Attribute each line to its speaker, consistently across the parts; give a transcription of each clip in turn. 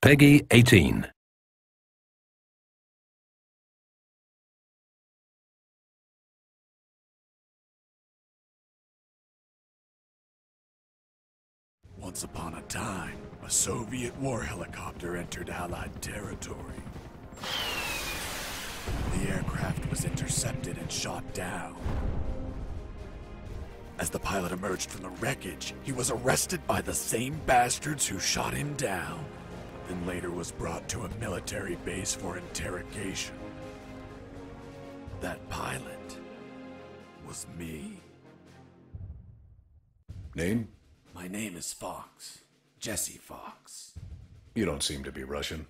Speaker 1: Peggy 18.
Speaker 2: Once upon a time, a Soviet war helicopter entered Allied territory. The aircraft was intercepted and shot down. As the pilot emerged from the wreckage, he was arrested by the same bastards who shot him down, then later was brought to a military base for interrogation. That pilot was me.
Speaker 3: Name?
Speaker 2: My name is Fox. Jesse Fox.
Speaker 3: You don't seem to be Russian.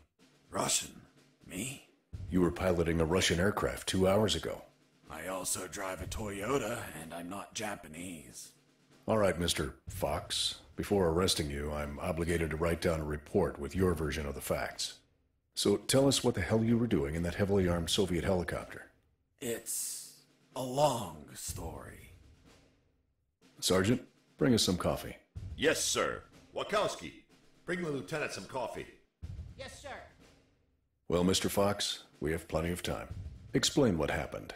Speaker 2: Russian? Me?
Speaker 3: You were piloting a Russian aircraft 2 hours ago.
Speaker 2: I also drive a Toyota, and I'm not Japanese.
Speaker 3: All right, Mr. Fox. Before arresting you, I'm obligated to write down a report with your version of the facts. So tell us what the hell you were doing in that heavily armed Soviet helicopter.
Speaker 2: It's a long story.
Speaker 3: Sergeant, bring us some coffee.
Speaker 4: Yes, sir. Wachowski, bring the lieutenant some coffee.
Speaker 5: Yes, sir.
Speaker 3: Well, Mr. Fox, we have plenty of time. Explain what happened.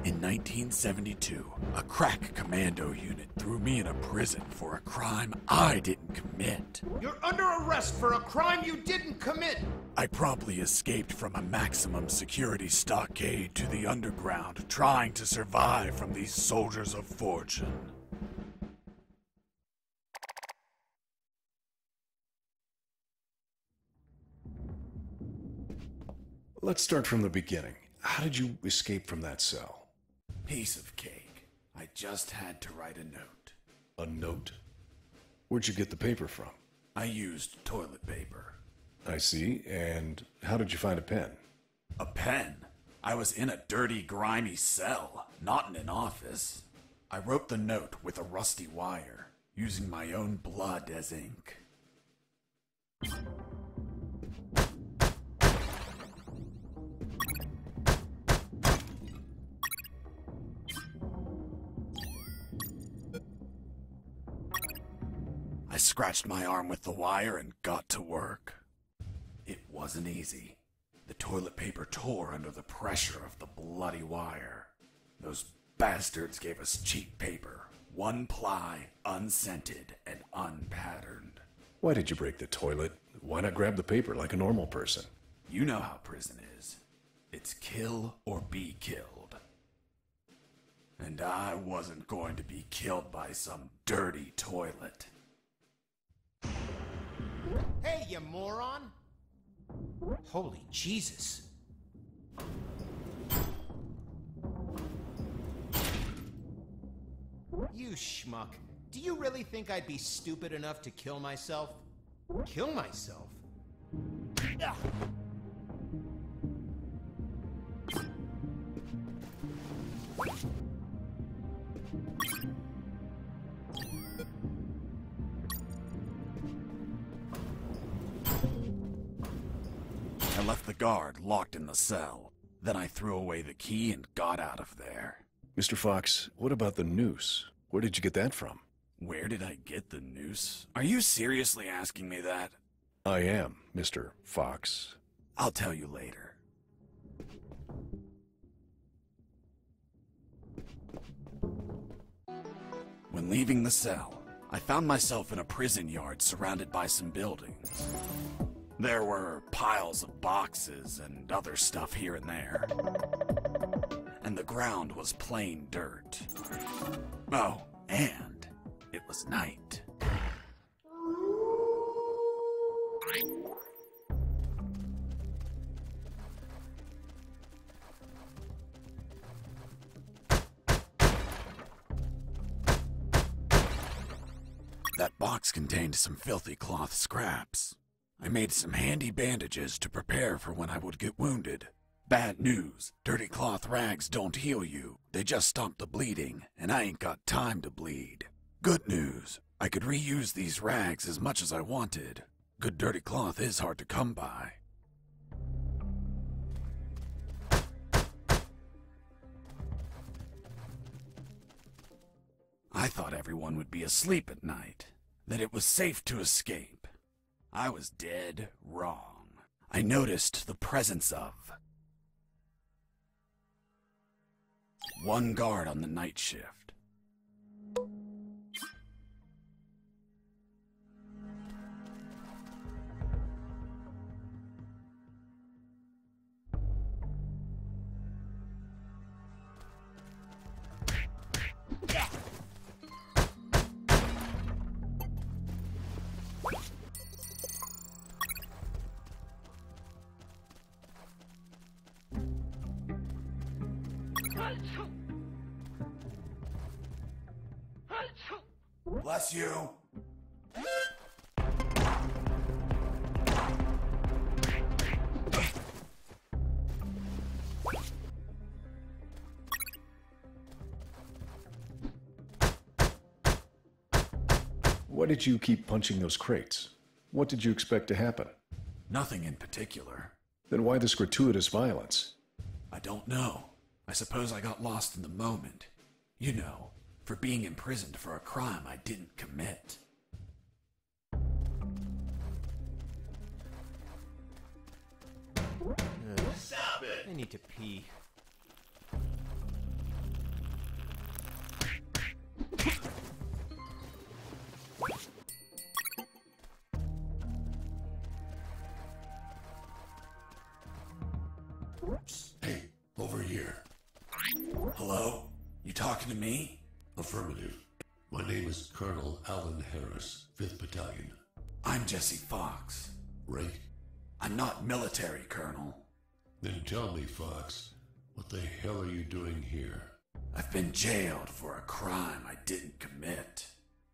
Speaker 2: In 1972, a crack commando unit threw me in a prison for a crime I didn't commit.
Speaker 5: You're under arrest for a crime you didn't commit.
Speaker 2: I promptly escaped from a maximum security stockade to the underground, trying to survive from these soldiers of fortune.
Speaker 3: Let's start from the beginning. How did you escape from that cell?
Speaker 2: Piece of cake. I just had to write a note.
Speaker 3: A note? Where'd you get the paper from?
Speaker 2: I used toilet paper.
Speaker 3: I see. And how did you find a pen?
Speaker 2: A pen? I was in a dirty, grimy cell, not in an office. I wrote the note with a rusty wire, using my own blood as ink. I scratched my arm with the wire and got to work. It wasn't easy. The toilet paper tore under the pressure of the bloody wire. Those bastards gave us cheap paper, one ply, unscented, and unpatterned.
Speaker 3: Why did you break the toilet? Why not grab the paper like a normal person?
Speaker 2: You know how prison is. It's kill or be killed. And I wasn't going to be killed by some dirty toilet.
Speaker 5: Hey, you moron! Holy Jesus. You schmuck. Do you really think I'd be stupid enough to kill myself? Kill myself? Ugh.
Speaker 2: I left the guard locked in the cell. Then I threw away the key and got out of there.
Speaker 3: Mr. Fox, what about the noose? Where did you get that from?
Speaker 2: Where did I get the noose? Are you seriously asking me that?
Speaker 3: I am, Mr. Fox.
Speaker 2: I'll tell you later. When leaving the cell, I found myself in a prison yard surrounded by some buildings. There were piles of boxes and other stuff here and there. And the ground was plain dirt. Oh, and it was night. That box contained some filthy cloth scraps. I made some handy bandages to prepare for when I would get wounded. Bad news, dirty cloth rags don't heal you. They just stop the bleeding, and I ain't got time to bleed. Good news, I could reuse these rags as much as I wanted. Good dirty cloth is hard to come by. I thought everyone would be asleep at night, that it was safe to escape. I was dead wrong. I noticed the presence of one guard on the night shift. Bless you.
Speaker 3: Why did you keep punching those crates? What did you expect to happen?
Speaker 2: Nothing in particular.
Speaker 3: Then why this gratuitous violence?
Speaker 2: I don't know. I suppose I got lost in the moment. You know, for being imprisoned for a crime I didn't commit.
Speaker 5: Stop it! I need to pee.
Speaker 4: Hey, over here.
Speaker 2: Hello? You talking to me?
Speaker 4: Affirmative. My name is Colonel Alan Harris, 5th Battalion.
Speaker 2: I'm Jesse Fox.
Speaker 4: Rank?
Speaker 2: I'm not military, Colonel.
Speaker 4: Then tell me, Fox, what the hell are you doing here?
Speaker 2: I've been jailed for a crime I didn't commit.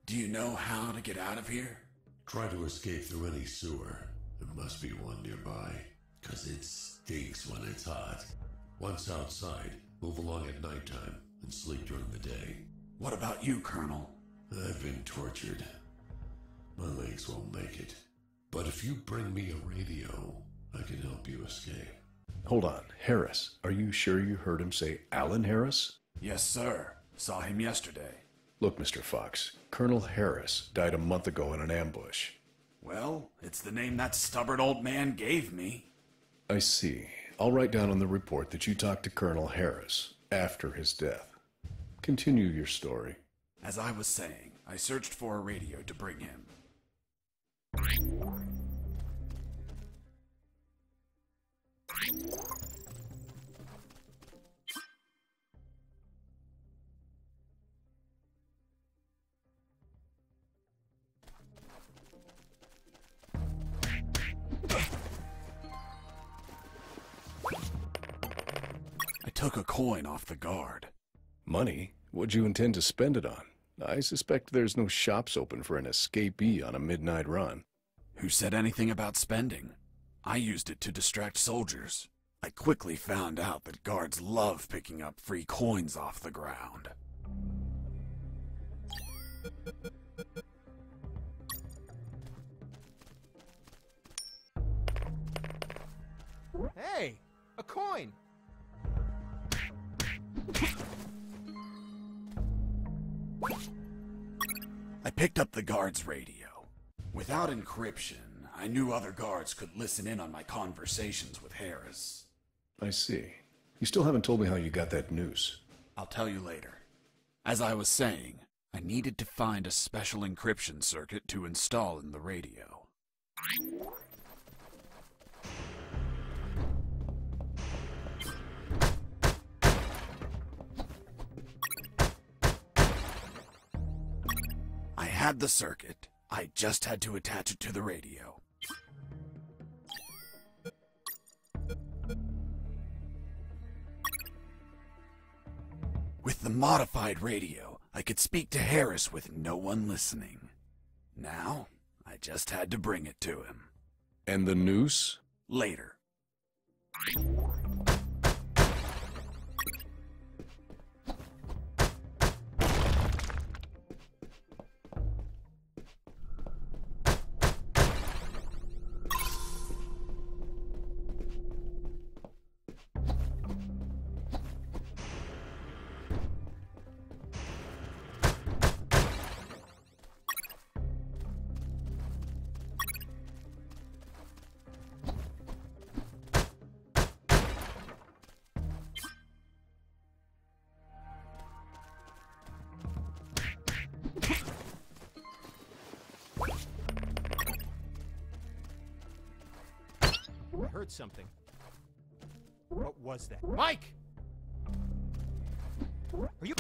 Speaker 2: Do you know how to get out of here?
Speaker 4: Try to escape through any sewer. There must be one nearby, 'cause it stinks when it's hot. Once outside, move along at nighttime and sleep during the day.
Speaker 2: What about you, Colonel?
Speaker 4: I've been tortured. My legs won't make it. But if you bring me a radio, I can help you escape.
Speaker 3: Hold on, Harris, are you sure you heard him say Alan Harris?
Speaker 2: Yes, sir. Saw him yesterday.
Speaker 3: Look, Mr. Fox, Colonel Harris died a month ago in an ambush.
Speaker 2: Well, it's the name that stubborn old man gave me.
Speaker 3: I see. I'll write down on the report that you talked to Colonel Harris after his death. Continue your story.
Speaker 2: As I was saying, I searched for a radio to bring him. I took a coin off the guard.
Speaker 3: Money? What'd you intend to spend it on? I suspect there's no shops open for an escapee on a midnight run.
Speaker 2: Who said anything about spending? I used it to distract soldiers. I quickly found out that guards love picking up free coins off the ground.
Speaker 5: Hey, a coin!
Speaker 2: I picked up the guard's radio. Without encryption, I knew other guards could listen in on my conversations with Harris.
Speaker 3: I see. You still haven't told me how you got that noose.
Speaker 2: I'll tell you later. As I was saying, I needed to find a special encryption circuit to install in the radio. I had the circuit. I just had to attach it to the radio. With the modified radio, I could speak to Harris with no one listening. Now, I just had to bring it to him.
Speaker 3: And the noose?
Speaker 2: Later.
Speaker 5: I heard something. What was that? Mike! Are you...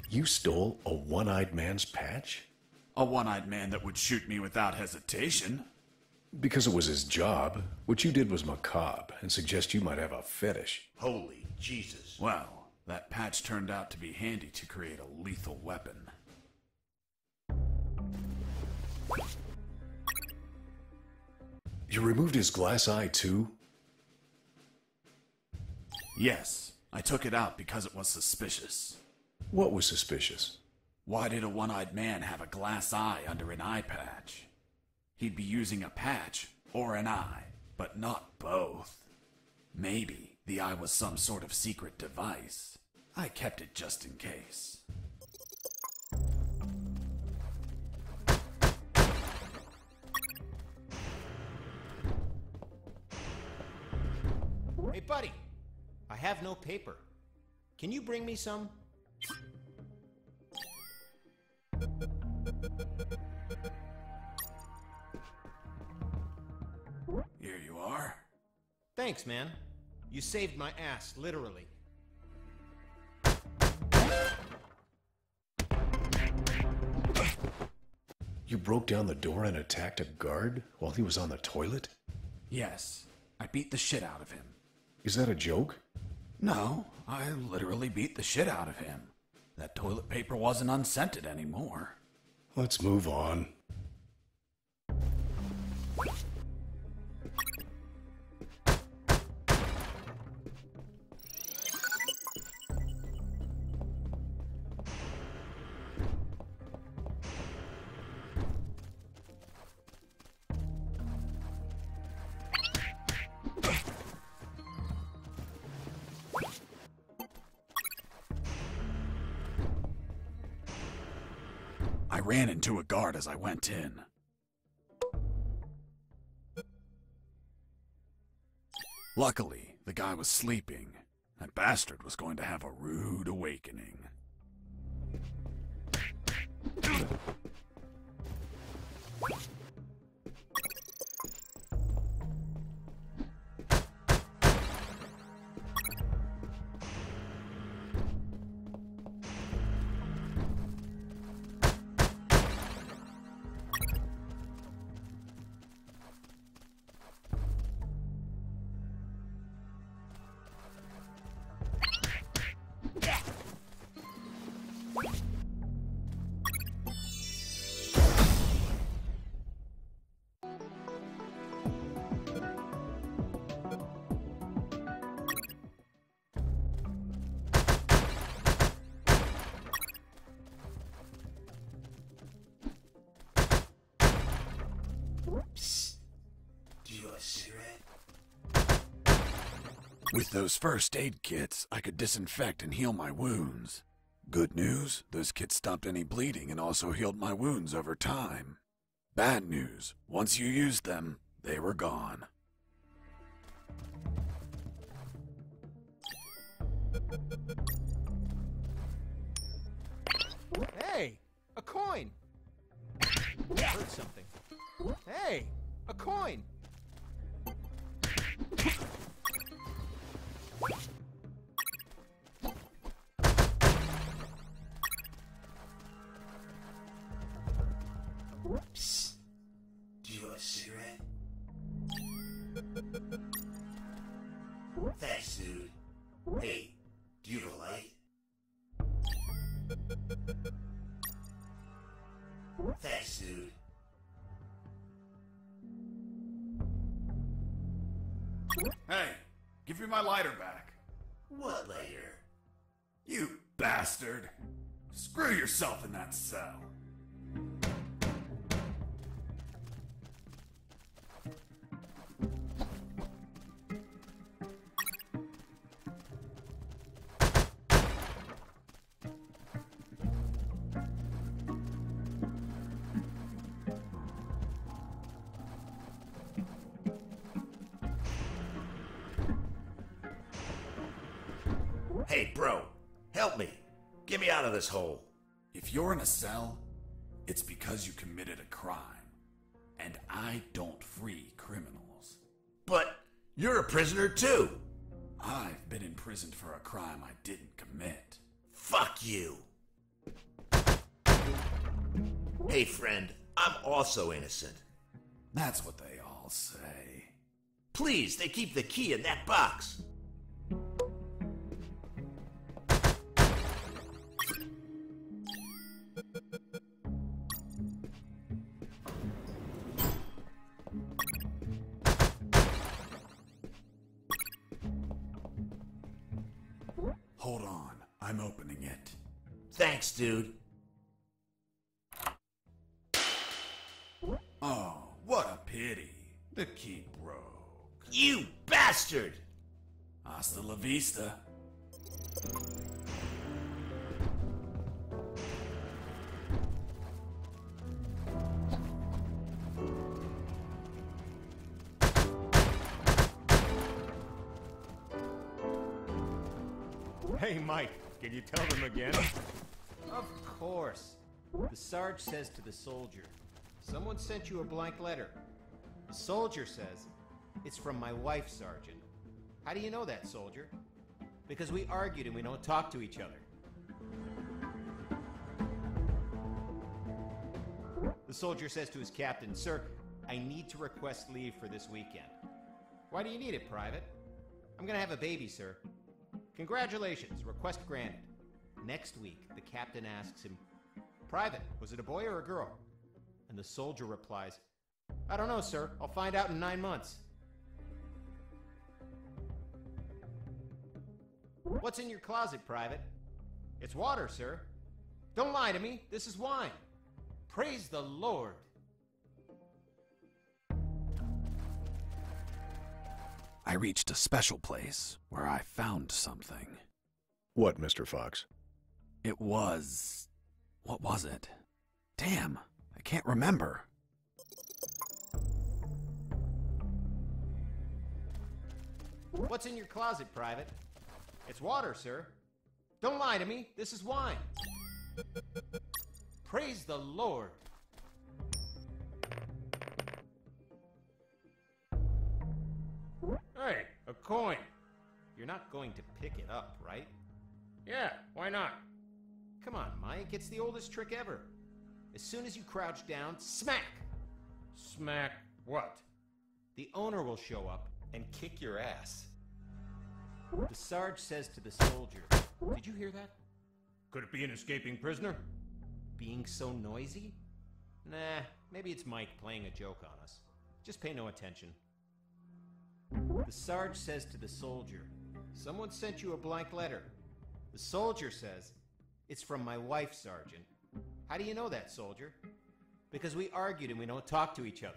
Speaker 3: You stole a one-eyed man's patch?
Speaker 2: A one-eyed man that would shoot me without hesitation.
Speaker 3: Because it was his job. What you did was macabre and suggest you might have a fetish.
Speaker 4: Holy Jesus.
Speaker 2: Well, that patch turned out to be handy to create a lethal weapon.
Speaker 3: You removed his glass eye too?
Speaker 2: Yes, I took it out because it was suspicious.
Speaker 3: What was suspicious?
Speaker 2: Why did a one-eyed man have a glass eye under an eye patch? He'd be using a patch or an eye, but not both. Maybe the eye was some sort of secret device. I kept it just in case.
Speaker 5: Hey, buddy. I have no paper. Can you bring me some?
Speaker 2: Here you are.
Speaker 5: Thanks, man. You saved my ass, literally.
Speaker 3: You broke down the door and attacked a guard while he was on the toilet?
Speaker 2: Yes, I beat the shit out of him.
Speaker 3: Is that a joke?
Speaker 2: No, I literally beat the shit out of him. That toilet paper wasn't unscented anymore.
Speaker 3: Let's move on.
Speaker 2: I ran into a guard as I went in. Luckily, the guy was sleeping. That bastard was going to have a rude awakening. With those first aid kits, I could disinfect and heal my wounds. Good news, those kits stopped any bleeding and also healed my wounds over time. Bad news, once you used them, they were gone.
Speaker 5: Hey, a coin! I heard something. Hey, a coin!
Speaker 1: Psst. Do you want a cigarette? Thanks, dude. Hey, do you have a light? Thanks, dude.
Speaker 2: Hey, give me my lighter back.
Speaker 1: What lighter?
Speaker 2: You bastard. Screw yourself in that cell.
Speaker 1: Hey, bro, help me. Get me out of this hole.
Speaker 2: If you're in a cell, it's because you committed a crime. And I don't free criminals.
Speaker 1: But you're a prisoner too.
Speaker 2: I've been imprisoned for a crime I didn't commit.
Speaker 1: Fuck you. Hey, friend, I'm also innocent.
Speaker 2: That's what they all say.
Speaker 1: Please, they keep the key in that box.
Speaker 2: Hold on, I'm opening it.
Speaker 1: Thanks, dude.
Speaker 2: Oh, what a pity. The key broke.
Speaker 1: You bastard!
Speaker 2: Hasta la vista.
Speaker 5: Hey, Mike, can you tell them again? Of course. The Sarge says to the soldier, someone sent you a blank letter. The soldier says, it's from my wife, Sergeant. How do you know that, soldier? Because we argued and we don't talk to each other. The soldier says to his captain, sir, I need to request leave for this weekend. Why do you need it, Private? I'm gonna have a baby, sir. Congratulations, request granted. Next week, the captain asks him, Private, was it a boy or a girl? And the soldier replies, I don't know, sir. I'll find out in 9 months. What's in your closet, Private? It's water, sir. Don't lie to me. This is wine. Praise the Lord.
Speaker 2: I reached a special place where I found something.
Speaker 3: What, Mr. Fox?
Speaker 2: It was... what was it? Damn, I can't remember.
Speaker 5: What's in your closet, Private? It's water, sir. Don't lie to me. This is wine. Praise the Lord. Hey, a coin. You're not going to pick it up, right? Yeah, why not? Come on, Mike. It's the oldest trick ever. As soon as you crouch down, smack! Smack what? The owner will show up and kick your ass. The Sarge says to the soldier, did you hear that? Could it be an escaping prisoner? Being so noisy? Nah, maybe it's Mike playing a joke on us. Just pay no attention. The Sarge says to the soldier, someone sent you a blank letter. The soldier says, it's from my wife, Sergeant. How do you know that, soldier? Because we argued and we don't talk to each other.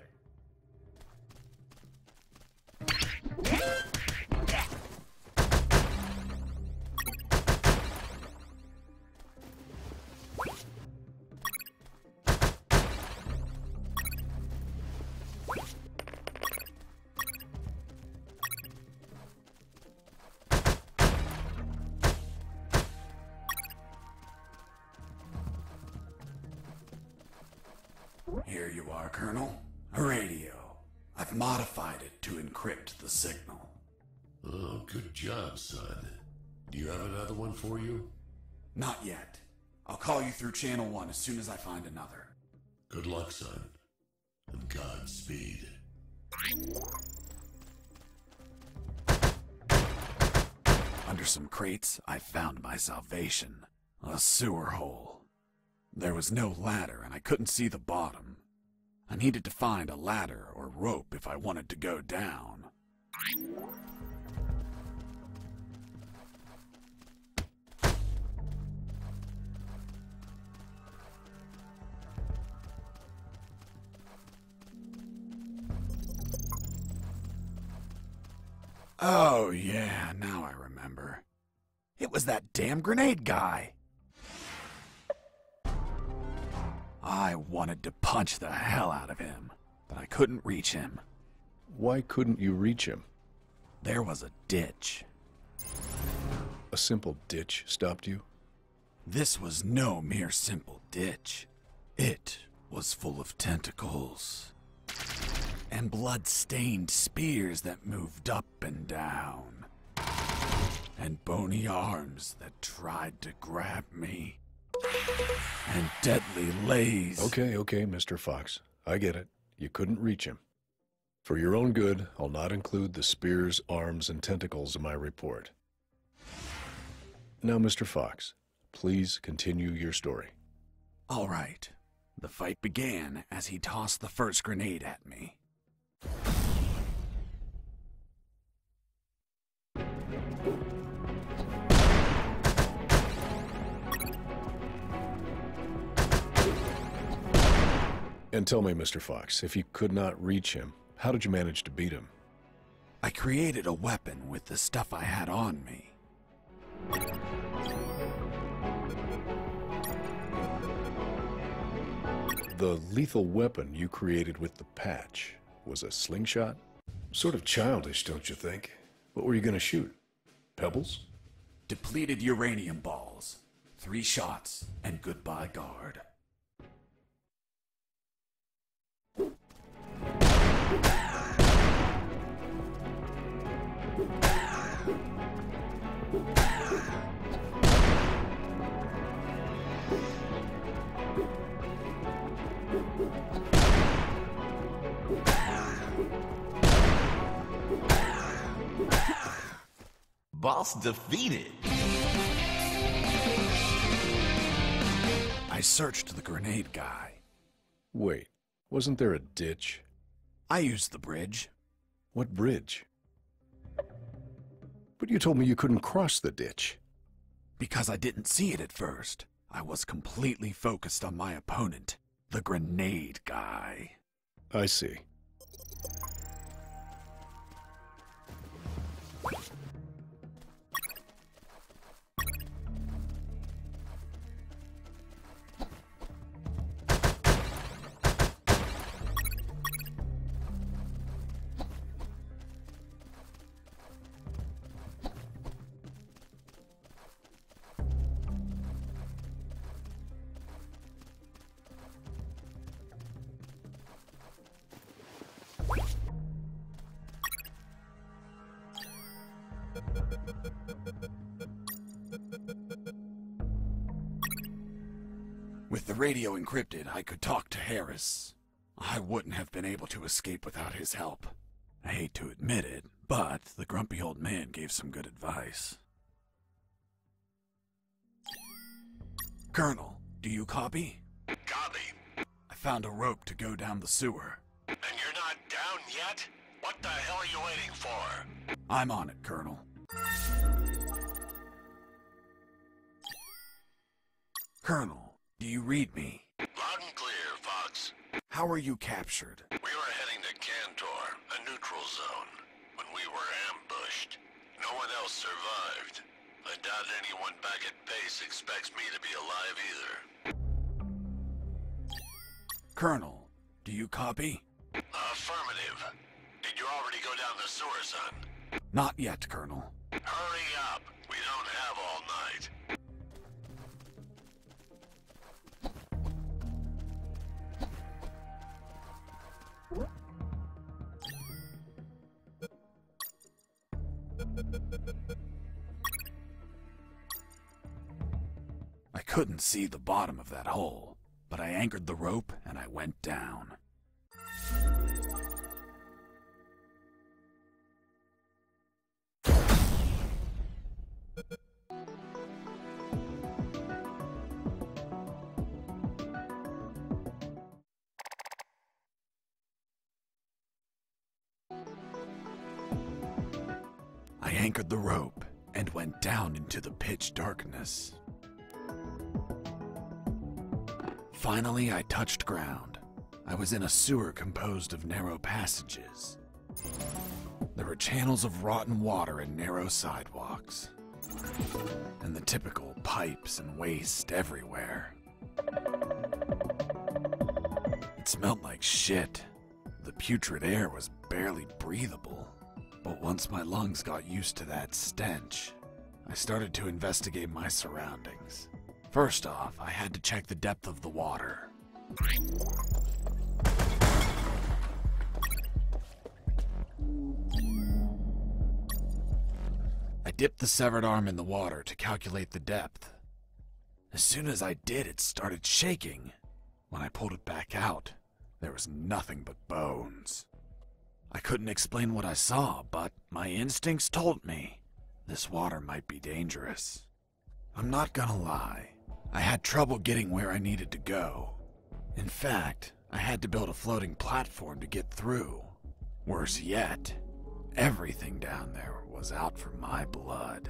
Speaker 2: Here you are, Colonel. A radio. I've modified it to encrypt the signal.
Speaker 4: Oh, good job, son. Do you have another one for you?
Speaker 2: Not yet. I'll call you through Channel 1 as soon as I find another.
Speaker 4: Good luck, son. And Godspeed.
Speaker 2: Under some crates, I found my salvation. A sewer hole. There was no ladder and I couldn't see the bottom. I needed to find a ladder or rope if I wanted to go down. Oh yeah, now I remember. It was that damn grenade guy. I wanted to punch the hell out of him, but I couldn't reach him.
Speaker 3: Why couldn't you reach him?
Speaker 2: There was a ditch.
Speaker 3: A simple ditch stopped you?
Speaker 2: This was no mere simple ditch. It was full of tentacles and blood-stained spears that moved up and down, and bony arms that tried to grab me, and deadly lays.
Speaker 3: Okay, Mr. Fox. I get it. You couldn't reach him. For your own good, I'll not include the spears, arms, and tentacles in my report. Now, Mr. Fox, please continue your story.
Speaker 2: All right. The fight began as he tossed the first grenade at me.
Speaker 3: And tell me, Mr. Fox, if you could not reach him, how did you manage to beat him?
Speaker 2: I created a weapon with the stuff I had on me.
Speaker 3: The lethal weapon you created with the patch was a slingshot? Sort of childish, don't you think? What were you going to shoot? Pebbles?
Speaker 2: Depleted uranium balls. 3 shots, and goodbye guard.
Speaker 1: Boss defeated.
Speaker 2: I searched the grenade guy.
Speaker 3: Wait, wasn't there a ditch?
Speaker 2: I used the bridge.
Speaker 3: What bridge? But you told me you couldn't cross the ditch.
Speaker 2: Because I didn't see it at first. I was completely focused on my opponent, the grenade guy.
Speaker 3: I see.
Speaker 2: With the radio encrypted, I could talk to Harris. I wouldn't have been able to escape without his help. I hate to admit it, but the grumpy old man gave some good advice. Colonel, do you copy?
Speaker 4: Copy.
Speaker 2: I found a rope to go down the sewer.
Speaker 4: And you're not down yet? What the hell are you waiting for?
Speaker 2: I'm on it, Colonel. Colonel, do you read me?
Speaker 4: Loud and clear, Fox.
Speaker 2: How are you captured?
Speaker 4: We were heading to Cantor, a neutral zone, when we were ambushed. No one else survived. I doubt anyone back at base expects me to be alive either.
Speaker 2: Colonel, do you copy?
Speaker 4: Affirmative. Did you already go down the sewer, son?
Speaker 2: Not yet, Colonel.
Speaker 4: Hurry up. We don't have all night.
Speaker 2: I couldn't see the bottom of that hole, but I anchored the rope and I went down. I anchored the rope and went down into the pitch darkness. Finally, I touched ground. I was in a sewer composed of narrow passages. There were channels of rotten water and narrow sidewalks, and the typical pipes and waste everywhere. It smelled like shit. The putrid air was barely breathable. But once my lungs got used to that stench, I started to investigate my surroundings. First off, I had to check the depth of the water. I dipped the severed arm in the water to calculate the depth. As soon as I did, it started shaking. When I pulled it back out, there was nothing but bones. I couldn't explain what I saw, but my instincts told me this water might be dangerous. I'm not gonna lie, I had trouble getting where I needed to go. In fact, I had to build a floating platform to get through. Worse yet, everything down there was out for my blood.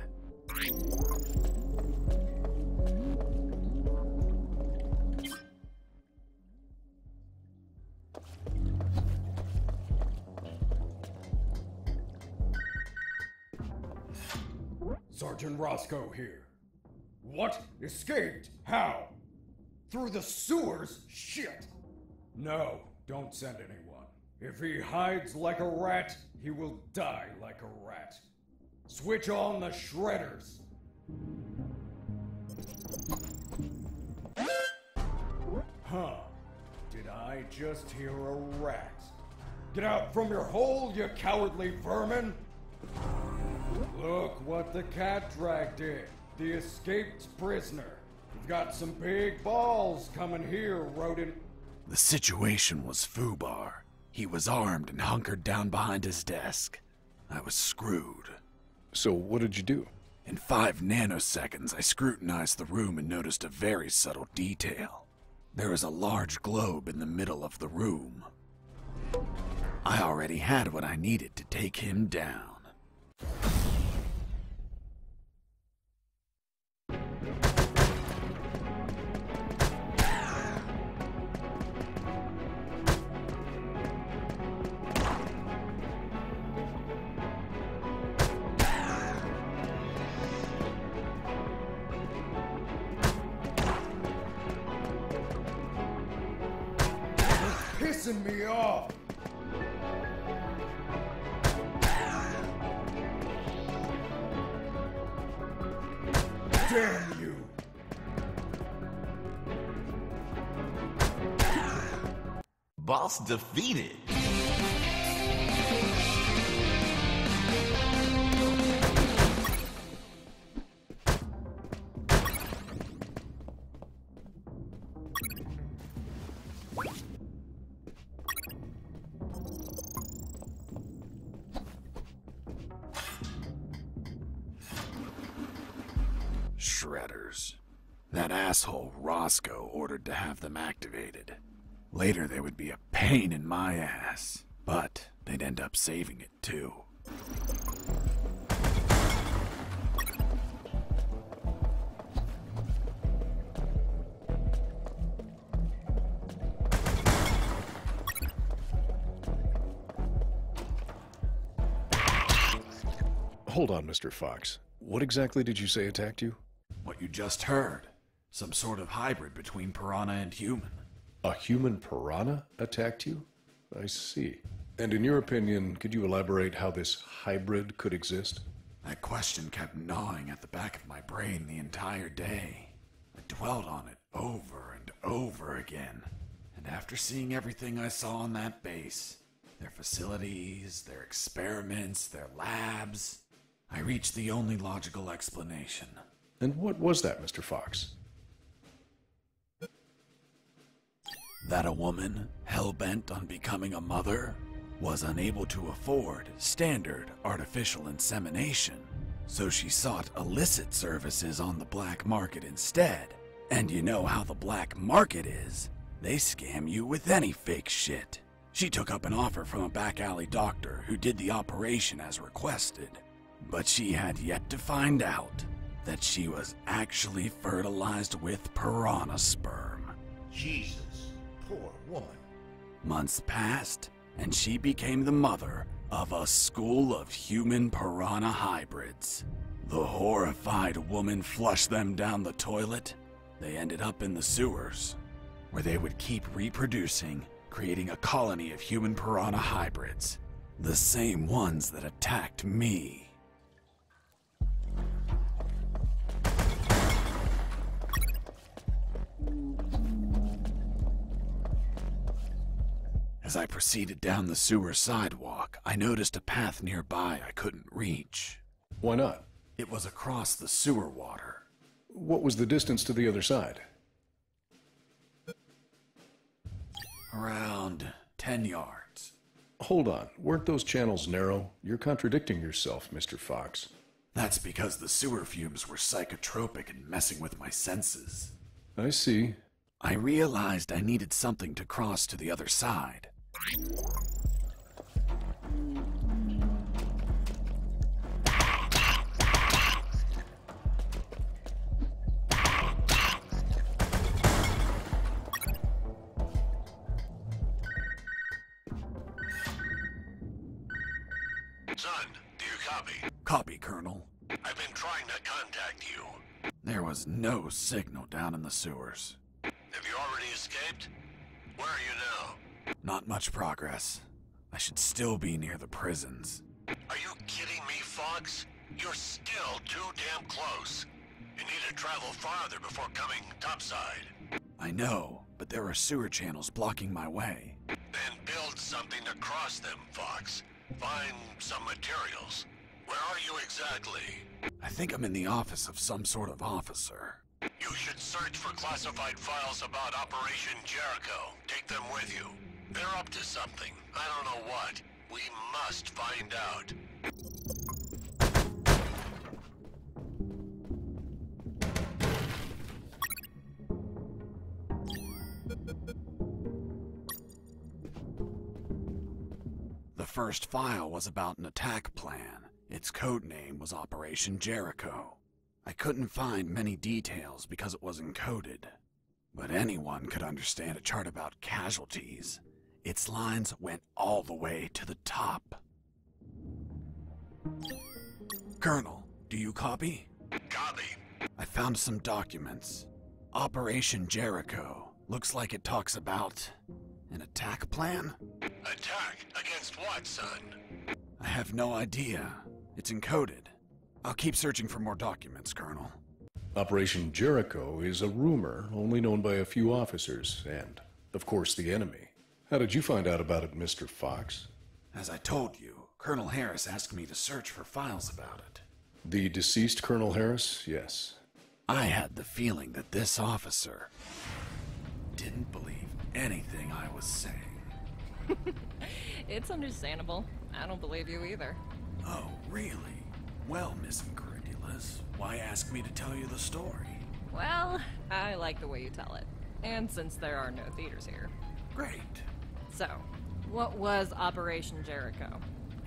Speaker 6: Sergeant Roscoe here. What? Escaped? How? Through the sewers? Shit! No, don't send anyone. If he hides like a rat, he will die like a rat. Switch on the shredders. Huh. Did I just hear a rat? Get out from your hole, you cowardly vermin! Look what the cat dragged in. The escaped prisoner. You've got some big balls coming here, rodent.
Speaker 2: The situation was foobar. He was armed and hunkered down behind his desk. I was screwed.
Speaker 3: So what did you do?
Speaker 2: In 5 nanoseconds, I scrutinized the room and noticed a very subtle detail. There was a large globe in the middle of the room. I already had what I needed to take him down.
Speaker 6: Pissing me off! Damn you!
Speaker 1: Boss defeated.
Speaker 2: Shredders. That asshole Roscoe ordered to have them activated. Later they would be a pain in my ass, but they'd end up saving it too.
Speaker 3: Hold on, Mr. Fox. What exactly did you say attacked you?
Speaker 2: What you just heard. Some sort of hybrid between piranha and human.
Speaker 3: A human piranha attacked you? I see. And in your opinion, could you elaborate how this hybrid could exist?
Speaker 2: That question kept gnawing at the back of my brain the entire day. I dwelled on it over and over again. And after seeing everything I saw on that base, their facilities, their experiments, their labs, I reached the only logical explanation.
Speaker 3: And what was that, Mr. Fox?
Speaker 2: That a woman, hell-bent on becoming a mother, was unable to afford standard artificial insemination, so she sought illicit services on the black market instead. And you know how the black market is. They scam you with any fake shit. She took up an offer from a back alley doctor who did the operation as requested. But she had yet to find out that she was actually fertilized with piranha sperm.
Speaker 1: Jesus, poor woman.
Speaker 2: Months passed, and she became the mother of a school of human piranha hybrids. The horrified woman flushed them down the toilet. They ended up in the sewers, where they would keep reproducing, creating a colony of human piranha hybrids. The same ones that attacked me. As I proceeded down the sewer sidewalk, I noticed a path nearby I couldn't reach.
Speaker 3: Why not?
Speaker 2: It was across the sewer water.
Speaker 3: What was the distance to the other side?
Speaker 2: Around 10 yards.
Speaker 3: Hold on. Weren't those channels narrow? You're contradicting yourself, Mr. Fox.
Speaker 2: That's because the sewer fumes were psychotropic and messing with my senses.
Speaker 3: I see.
Speaker 2: I realized I needed something to cross to the other side.
Speaker 4: Son, do you copy?
Speaker 2: Copy, Colonel.
Speaker 4: I've been trying to contact you.
Speaker 2: There was no signal down in the sewers.
Speaker 4: Have you already escaped? Where are you now?
Speaker 2: Not much progress. I should still be near the prisons.
Speaker 4: Are you kidding me, Fox? You're still too damn close. You need to travel farther before coming topside.
Speaker 2: I know, but there are sewer channels blocking my way.
Speaker 4: Then build something to cross them, Fox. Find some materials. Where are you exactly?
Speaker 2: I think I'm in the office of some sort of officer.
Speaker 4: You should search for classified files about Operation Jericho. Take them with you. They're up to something. I don't know what. We must find out.
Speaker 2: The first file was about an attack plan. Its code name was Operation Jericho. I couldn't find many details because it was encoded, but anyone could understand a chart about casualties. Its lines went all the way to the top. Colonel, do you copy?
Speaker 4: Copy.
Speaker 2: I found some documents. Operation Jericho. Looks like it talks about an attack plan?
Speaker 4: Attack? Against what, son?
Speaker 2: I have no idea. It's encoded. I'll keep searching for more documents, Colonel.
Speaker 3: Operation Jericho is a rumor only known by a few officers and, of course, the enemy. How did you find out about it, Mr. Fox?
Speaker 2: As I told you, Colonel Harris asked me to search for files about it.
Speaker 3: The deceased Colonel Harris? Yes.
Speaker 2: I had the feeling that this officer didn't believe anything I was saying.
Speaker 7: It's understandable. I don't believe you either.
Speaker 2: Oh, really? Well, Miss Incredulous, why ask me to tell you the story?
Speaker 7: Well, I like the way you tell it. And since there are no theaters here.
Speaker 2: Great.
Speaker 7: So, what was Operation Jericho?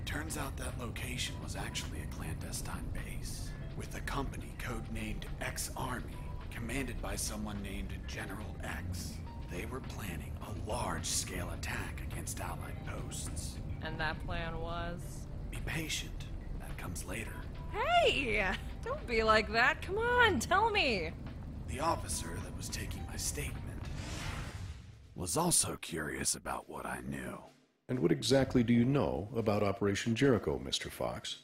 Speaker 2: Turns out that location was actually a clandestine base, with a company codenamed X-Army, commanded by someone named General X. They were planning a large-scale attack against Allied posts.
Speaker 7: And that plan was?
Speaker 2: Be patient. That comes later.
Speaker 7: Hey! Don't be like that. Come on, tell me.
Speaker 2: The officer that was taking my statement was also curious about what I knew.
Speaker 3: And what exactly do you know about Operation Jericho, Mr. Fox?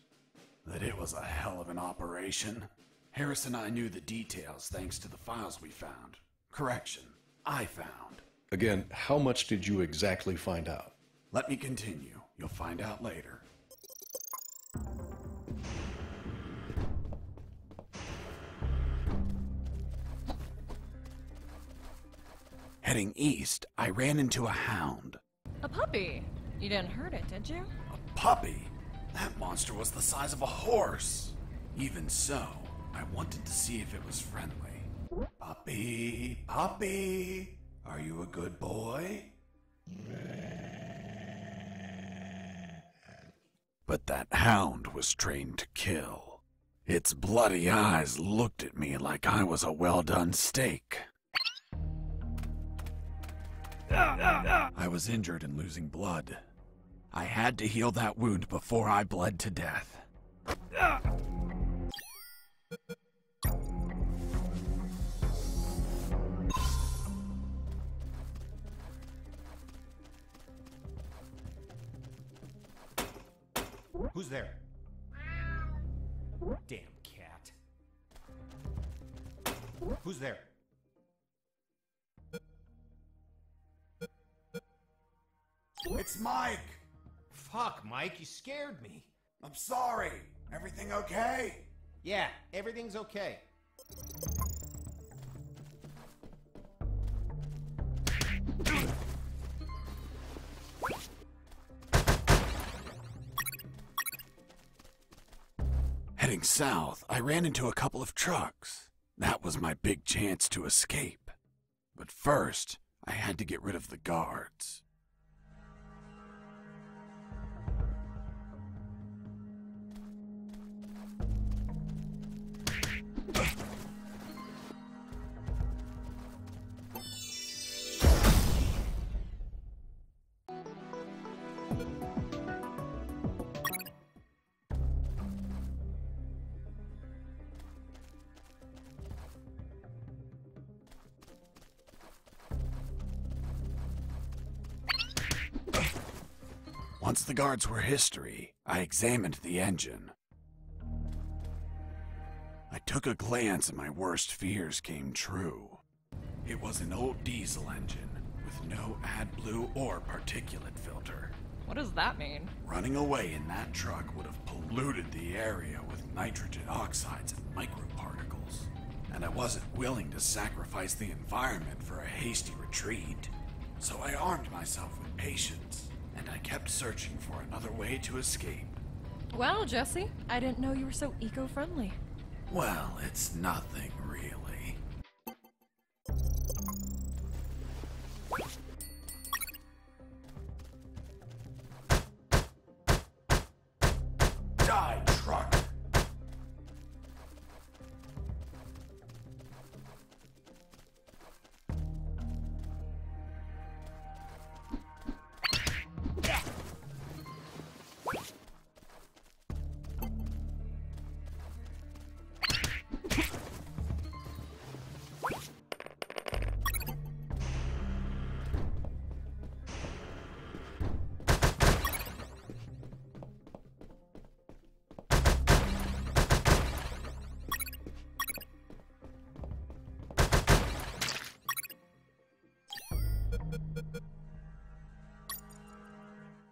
Speaker 2: That it was a hell of an operation. Harris and I knew the details thanks to the files we found. Correction, I found.
Speaker 3: Again, how much did you exactly find out?
Speaker 2: Let me continue. You'll find out later. Heading east, I ran into a hound.
Speaker 7: A puppy. You didn't hurt it, did you?
Speaker 2: A puppy? That monster was the size of a horse. Even so, I wanted to see if it was friendly. Puppy, puppy, are you a good boy? But that hound was trained to kill. Its bloody eyes looked at me like I was a well-done steak. I was injured and losing blood. I had to heal that wound before I bled to death.
Speaker 5: Who's there? Damn cat. Who's there?
Speaker 2: It's Mike!
Speaker 5: Fuck, Mike, you scared me.
Speaker 2: I'm sorry. Everything okay?
Speaker 5: Yeah, everything's okay.
Speaker 2: Heading south, I ran into a couple of trucks. That was my big chance to escape. But first, I had to get rid of the guards. Once the guards were history, I examined the engine. I took a glance and my worst fears came true. It was an old diesel engine with no AdBlue or particulate filter.
Speaker 7: What does that mean?
Speaker 2: Running away in that truck would have polluted the area with nitrogen oxides and microparticles. And I wasn't willing to sacrifice the environment for a hasty retreat. So I armed myself with patience. And I kept searching for another way to escape.
Speaker 7: Wow, Jesse, I didn't know you were so eco-friendly.
Speaker 2: Well, it's nothing really. Die, truck!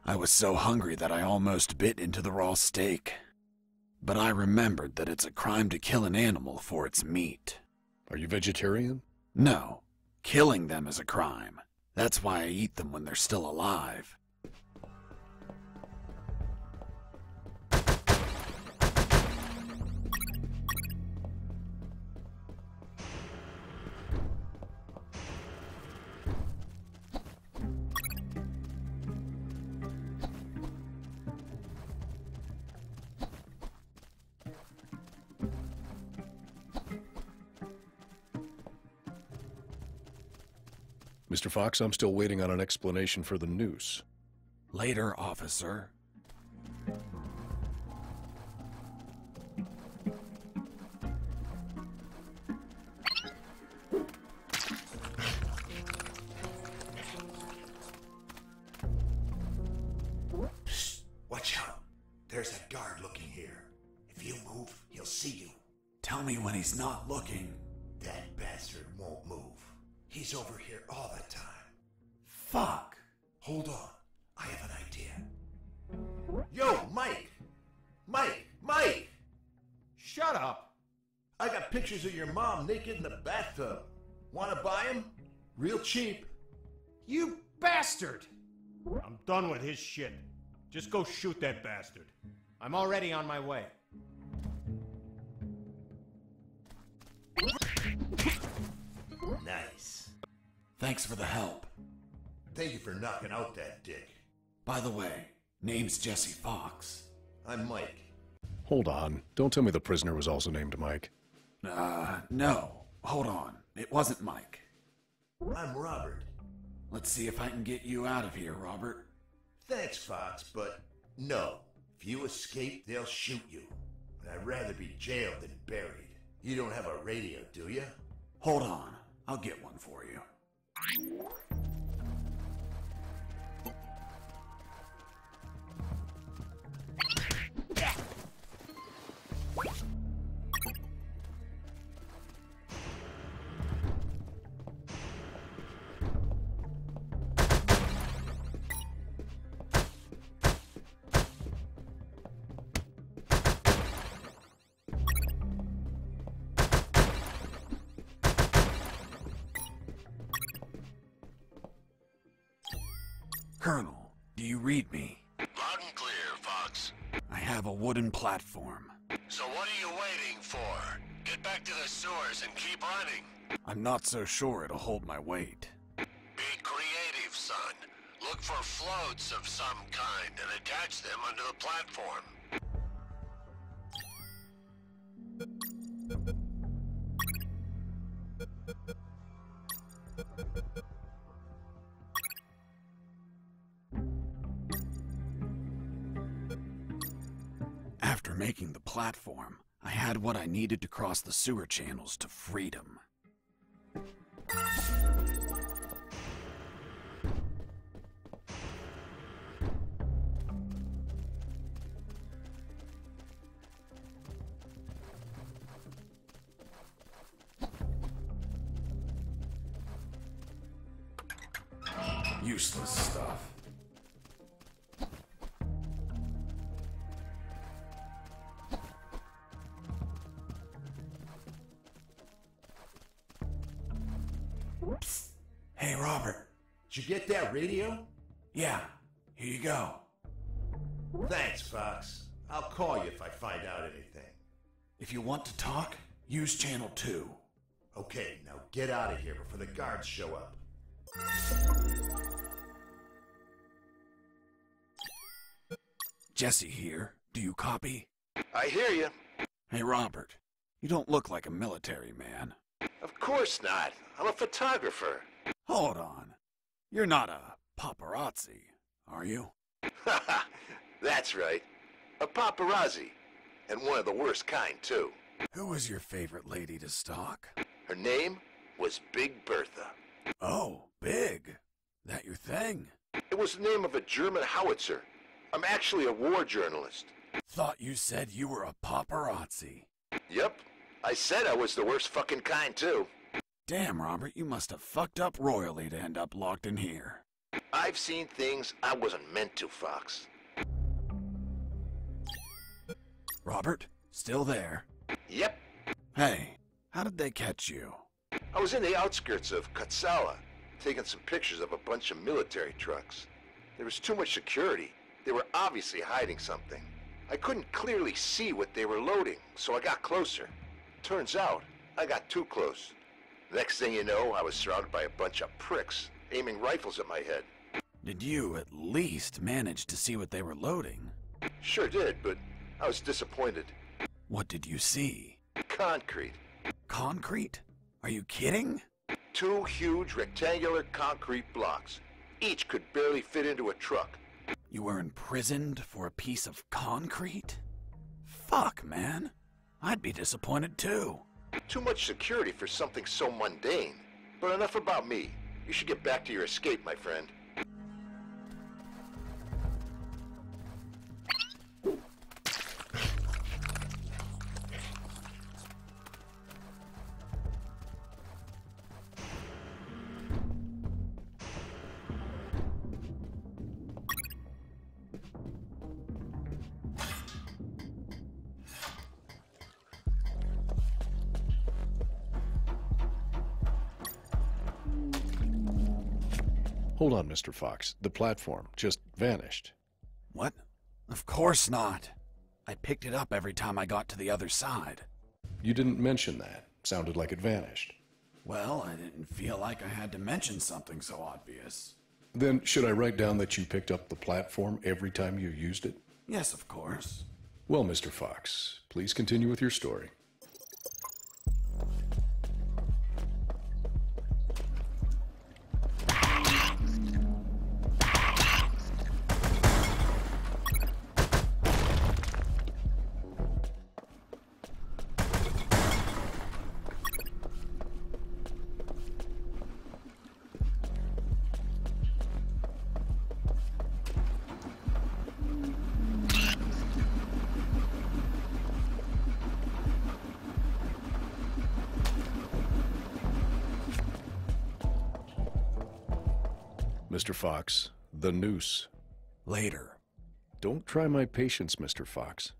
Speaker 2: I was so hungry that I almost bit into the raw steak. But I remembered that it's a crime to kill an animal for its meat.
Speaker 3: Are you vegetarian?
Speaker 2: No, killing them is a crime. That's why I eat them when they're still alive.
Speaker 3: Mr. Fox, I'm still waiting on an explanation for the noose.
Speaker 2: Later, officer.
Speaker 1: Psst, watch out. There's a guard looking here. If you move, he'll see you.
Speaker 2: Tell me when he's not looking.
Speaker 1: That bastard won't move. He's over here all the time.
Speaker 2: Fuck.
Speaker 1: Hold on. I have an idea. Yo, Mike! Mike!
Speaker 5: Shut up!
Speaker 1: I got pictures of your mom naked in the bathtub. Wanna buy them? Real cheap.
Speaker 5: You bastard! I'm done with his shit. Just go shoot that bastard. I'm already on my way.
Speaker 1: Nice.
Speaker 2: Thanks for the help.
Speaker 1: Thank you for knocking out that dick.
Speaker 2: By the way, name's Jesse Fox.
Speaker 1: I'm Mike.
Speaker 3: Hold on. Don't tell me the prisoner was also named Mike.
Speaker 2: No. Hold on. It wasn't Mike.
Speaker 1: I'm Robert.
Speaker 2: Let's see if I can get you out of here, Robert.
Speaker 1: Thanks, Fox, but no. If you escape, they'll shoot you. But I'd rather be jailed than buried. You don't have a radio, do you?
Speaker 2: Hold on. I'll get one for you. Colonel, do you read me?
Speaker 4: Loud and clear, Fox.
Speaker 2: I have a wooden platform.
Speaker 4: So what are you waiting for? Get back to the sewers and keep running.
Speaker 2: I'm not so sure it'll hold my weight.
Speaker 4: Be creative, son. Look for floats of some kind and attach them onto the platform.
Speaker 2: After making the platform, I had what I needed to cross the sewer channels to freedom. Useless stuff. Psst. Hey, Robert.
Speaker 1: Did you get that radio?
Speaker 2: Yeah, here you go.
Speaker 1: Thanks, Fox. I'll call you if I find out anything.
Speaker 2: If you want to talk, use channel 2.
Speaker 1: Okay, now get out of here before the guards show up.
Speaker 2: Jesse here. Do you copy?
Speaker 1: I hear you.
Speaker 2: Hey, Robert. You don't look like a military man.
Speaker 1: Of course not. I'm a photographer.
Speaker 2: Hold on. You're not a paparazzi, are you?
Speaker 1: Haha, that's right. A paparazzi. And one of the worst kind, too.
Speaker 2: Who was your favorite lady to stalk?
Speaker 1: Her name was Big Bertha.
Speaker 2: Oh, Big. That your thing?
Speaker 1: It was the name of a German howitzer. I'm actually a war journalist.
Speaker 2: Thought you said you were a paparazzi.
Speaker 1: Yep. I said I was the worst fucking kind, too.
Speaker 2: Damn, Robert, you must have fucked up royally to end up locked in here.
Speaker 1: I've seen things I wasn't meant to, Fox.
Speaker 2: Robert, still there?
Speaker 1: Yep.
Speaker 2: Hey, how did they catch you?
Speaker 1: I was in the outskirts of Katsala, taking some pictures of a bunch of military trucks. There was too much security. They were obviously hiding something. I couldn't clearly see what they were loading, so I got closer. Turns out, I got too close. Next thing you know, I was surrounded by a bunch of pricks, aiming rifles at my head.
Speaker 2: Did you at least manage to see what they were loading?
Speaker 1: Sure did, but I was disappointed.
Speaker 2: What did you see?
Speaker 1: Concrete.
Speaker 2: Concrete? Are you kidding?
Speaker 1: 2 huge rectangular concrete blocks. Each could barely fit into a truck.
Speaker 2: You were imprisoned for a piece of concrete? Fuck, man. I'd be disappointed too.
Speaker 1: Too much security for something so mundane. But enough about me. You should get back to your escape, my friend.
Speaker 3: Hold on, Mr. Fox. The platform just vanished.
Speaker 2: What? Of course not. I picked it up every time I got to the other side.
Speaker 3: You didn't mention that. Sounded like it vanished.
Speaker 2: Well, I didn't feel like I had to mention something so obvious.
Speaker 3: Then should I write down that you picked up the platform every time you used it?
Speaker 2: Yes, of course.
Speaker 3: Well, Mr. Fox, please continue with your story. Mr. Fox, the noose.
Speaker 2: Later.
Speaker 3: Don't try my patience, Mr. Fox.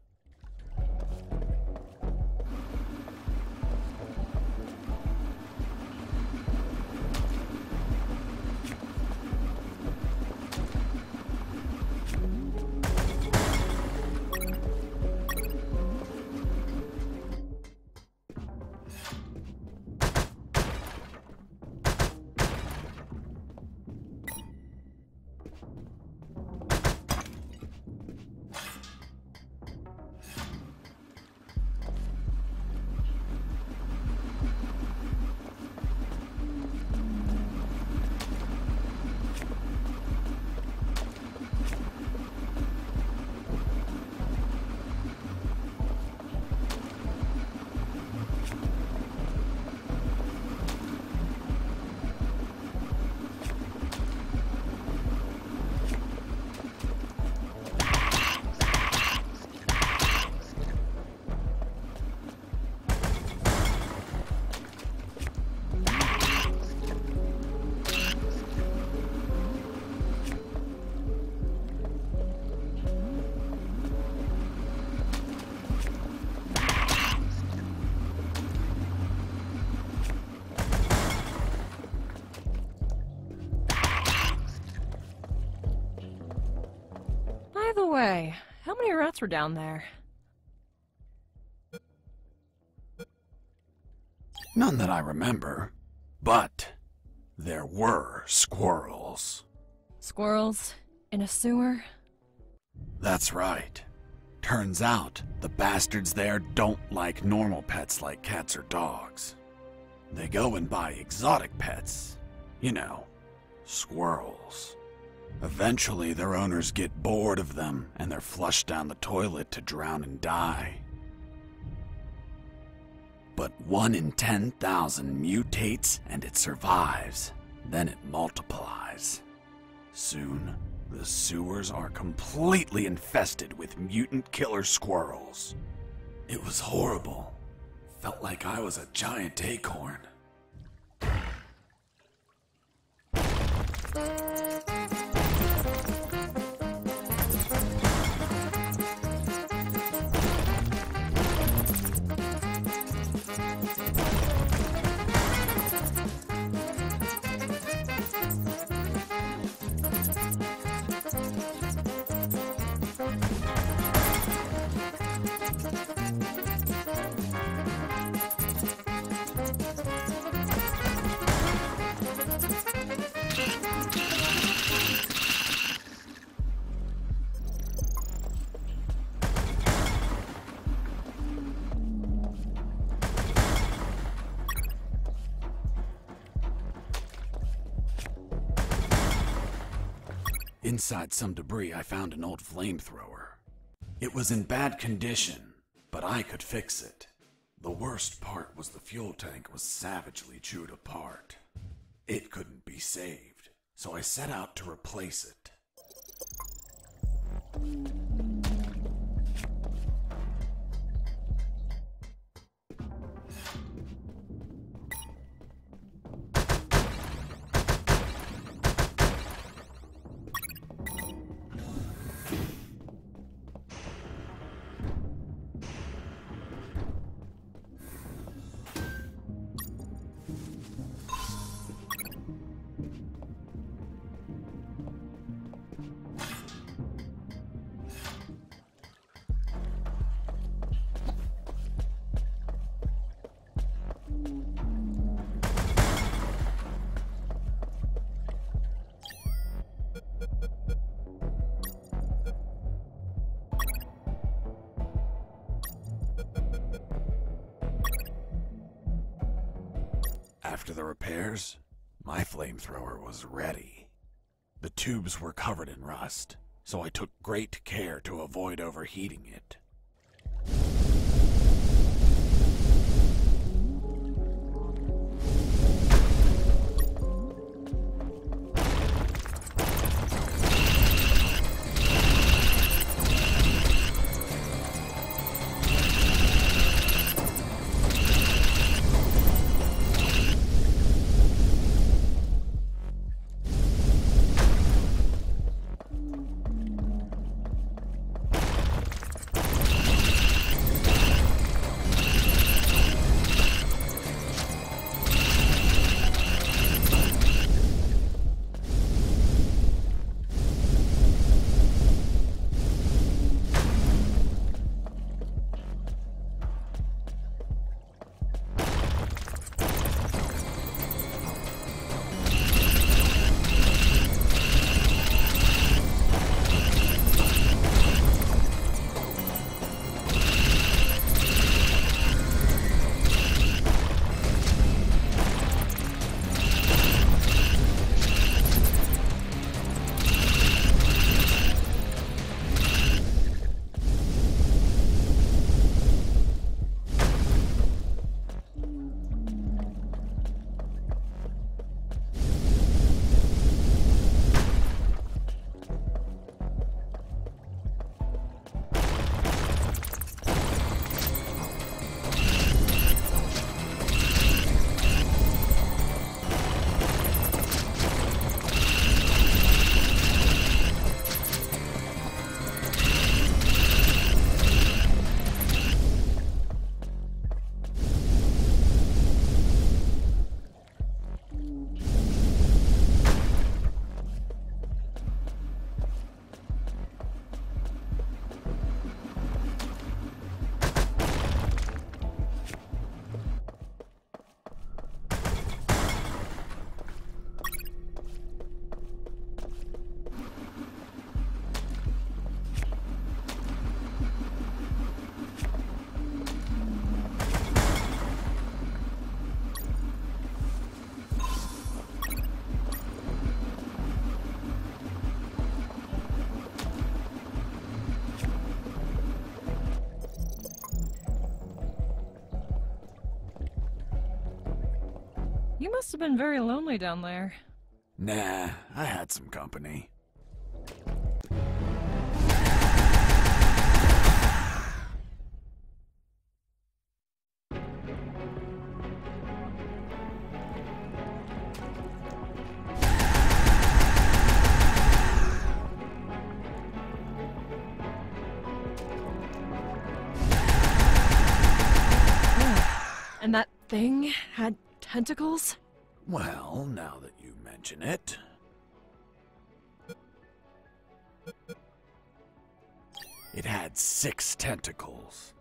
Speaker 7: the way, how many rats were down there?
Speaker 2: None that I remember, but there were squirrels.
Speaker 7: Squirrels? In a sewer?
Speaker 2: That's right. Turns out, the bastards there don't like normal pets like cats or dogs. They go and buy exotic pets. You know, squirrels. Eventually, their owners get bored of them, and they're flushed down the toilet to drown and die. But 1 in 10,000 mutates and it survives. Then it multiplies. Soon, the sewers are completely infested with mutant killer squirrels. It was horrible. Felt like I was a giant acorn. Inside some debris, I found an old flamethrower. It was in bad condition, but I could fix it. The worst part was the fuel tank was savagely chewed apart. It couldn't be saved, so I set out to replace it. After the repairs, my flamethrower was ready. The tubes were covered in rust, so I took great care to avoid overheating it.
Speaker 7: You must have been very lonely down there.
Speaker 2: Nah, I had some company.
Speaker 7: And that thing had tentacles?
Speaker 2: Well, now that you mention it... It had 6 tentacles.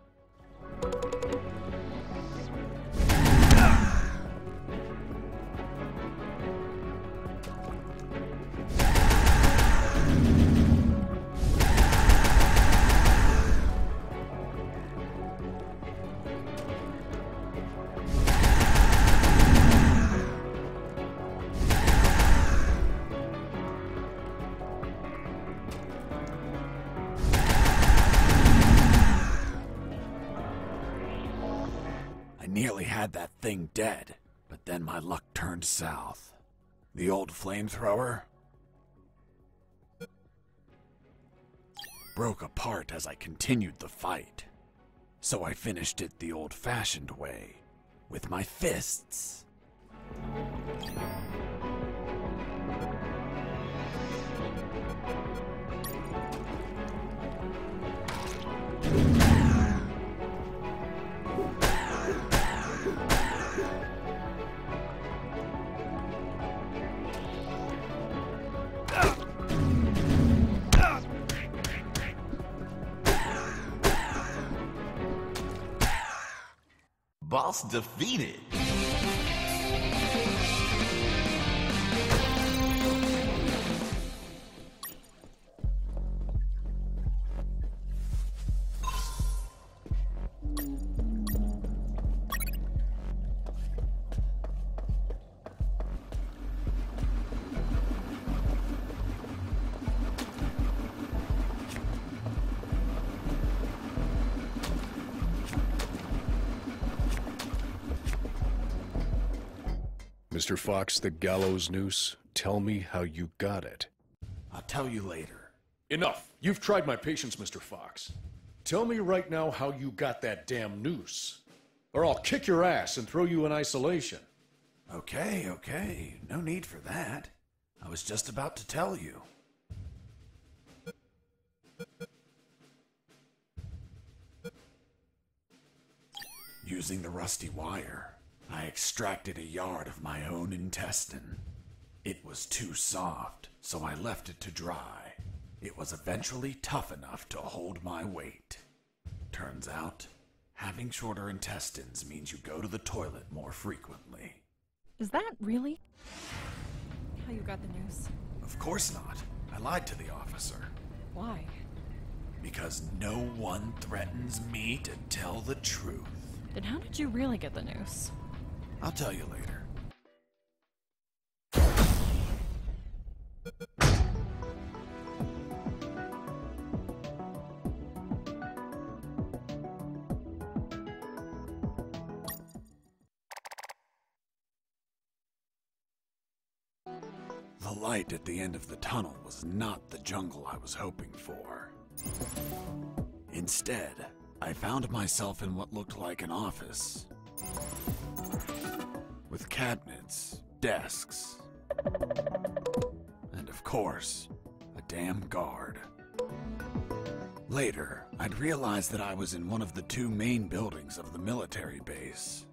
Speaker 2: Nearly had that thing dead, but then my luck turned south. The old flamethrower broke apart as I continued the fight. So I finished it the old-fashioned way, with my fists.
Speaker 8: Boss defeated.
Speaker 3: Mr. Fox, the gallows noose, tell me how you got it.
Speaker 2: I'll tell you later.
Speaker 3: Enough! You've tried my patience, Mr. Fox. Tell me right now how you got that damn noose, or I'll kick your ass and throw you in isolation.
Speaker 2: Okay, no need for that. I was just about to tell you. Using the rusty wire, I extracted a yard of my own intestine. It was too soft, so I left it to dry. It was eventually tough enough to hold my weight. Turns out, having shorter intestines means you go to the toilet more frequently.
Speaker 7: Is that really how you got the news?
Speaker 2: Of course not. I lied to the officer.
Speaker 7: Why?
Speaker 2: Because no one threatens me to tell the truth.
Speaker 7: Then how did you really get the news?
Speaker 2: I'll tell you later. The light at the end of the tunnel was not the jungle I was hoping for. Instead, I found myself in what looked like an office. With cabinets, desks, and of course, a damn guard. Later, I'd realized that I was in one of the 2 main buildings of the military base.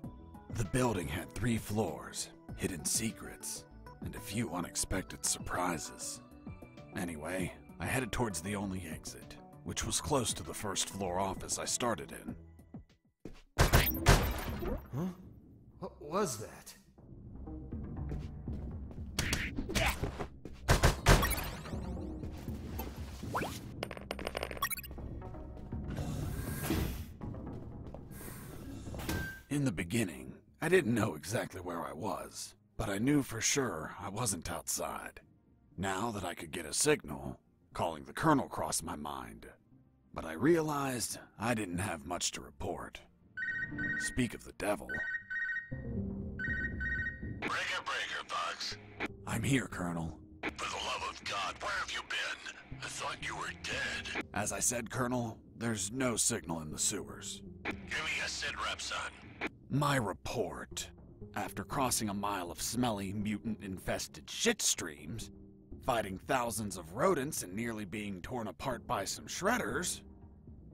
Speaker 2: The building had 3 floors, hidden secrets, and a few unexpected surprises. Anyway, I headed towards the only exit, which was close to the first floor office I started in.
Speaker 5: Huh? What was that?
Speaker 2: In the beginning, I didn't know exactly where I was, but I knew for sure I wasn't outside. Now that I could get a signal, calling the colonel crossed my mind. But I realized I didn't have much to report. Speak of the devil.
Speaker 4: Breaker, Fox.
Speaker 2: I'm here, Colonel.
Speaker 4: For the love of God, where have you been? I thought you were dead.
Speaker 2: As I said, Colonel, there's no signal in the sewers.
Speaker 4: Give me a sit rep, son.
Speaker 2: My report. After crossing a mile of smelly, mutant-infested shit streams, fighting thousands of rodents and nearly being torn apart by some shredders,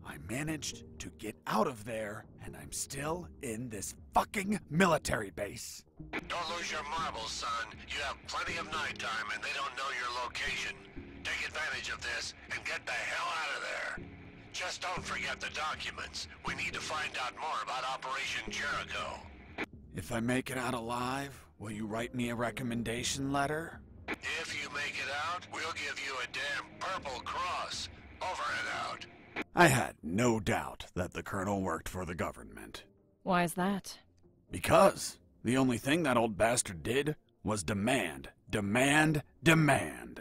Speaker 2: I managed to get out of there, and I'm still in this fucking military base.
Speaker 4: Don't lose your marbles, son. You have plenty of nighttime and they don't know your location. Take advantage of this and get the hell out of there. Just don't forget the documents. We need to find out more about Operation Jericho.
Speaker 2: If I make it out alive, will you write me a recommendation letter?
Speaker 4: If you make it out, we'll give you a damn purple cross. Over and out.
Speaker 2: I had no doubt that the Colonel worked for the government.
Speaker 7: Why is that?
Speaker 2: Because the only thing that old bastard did was demand, demand, demand.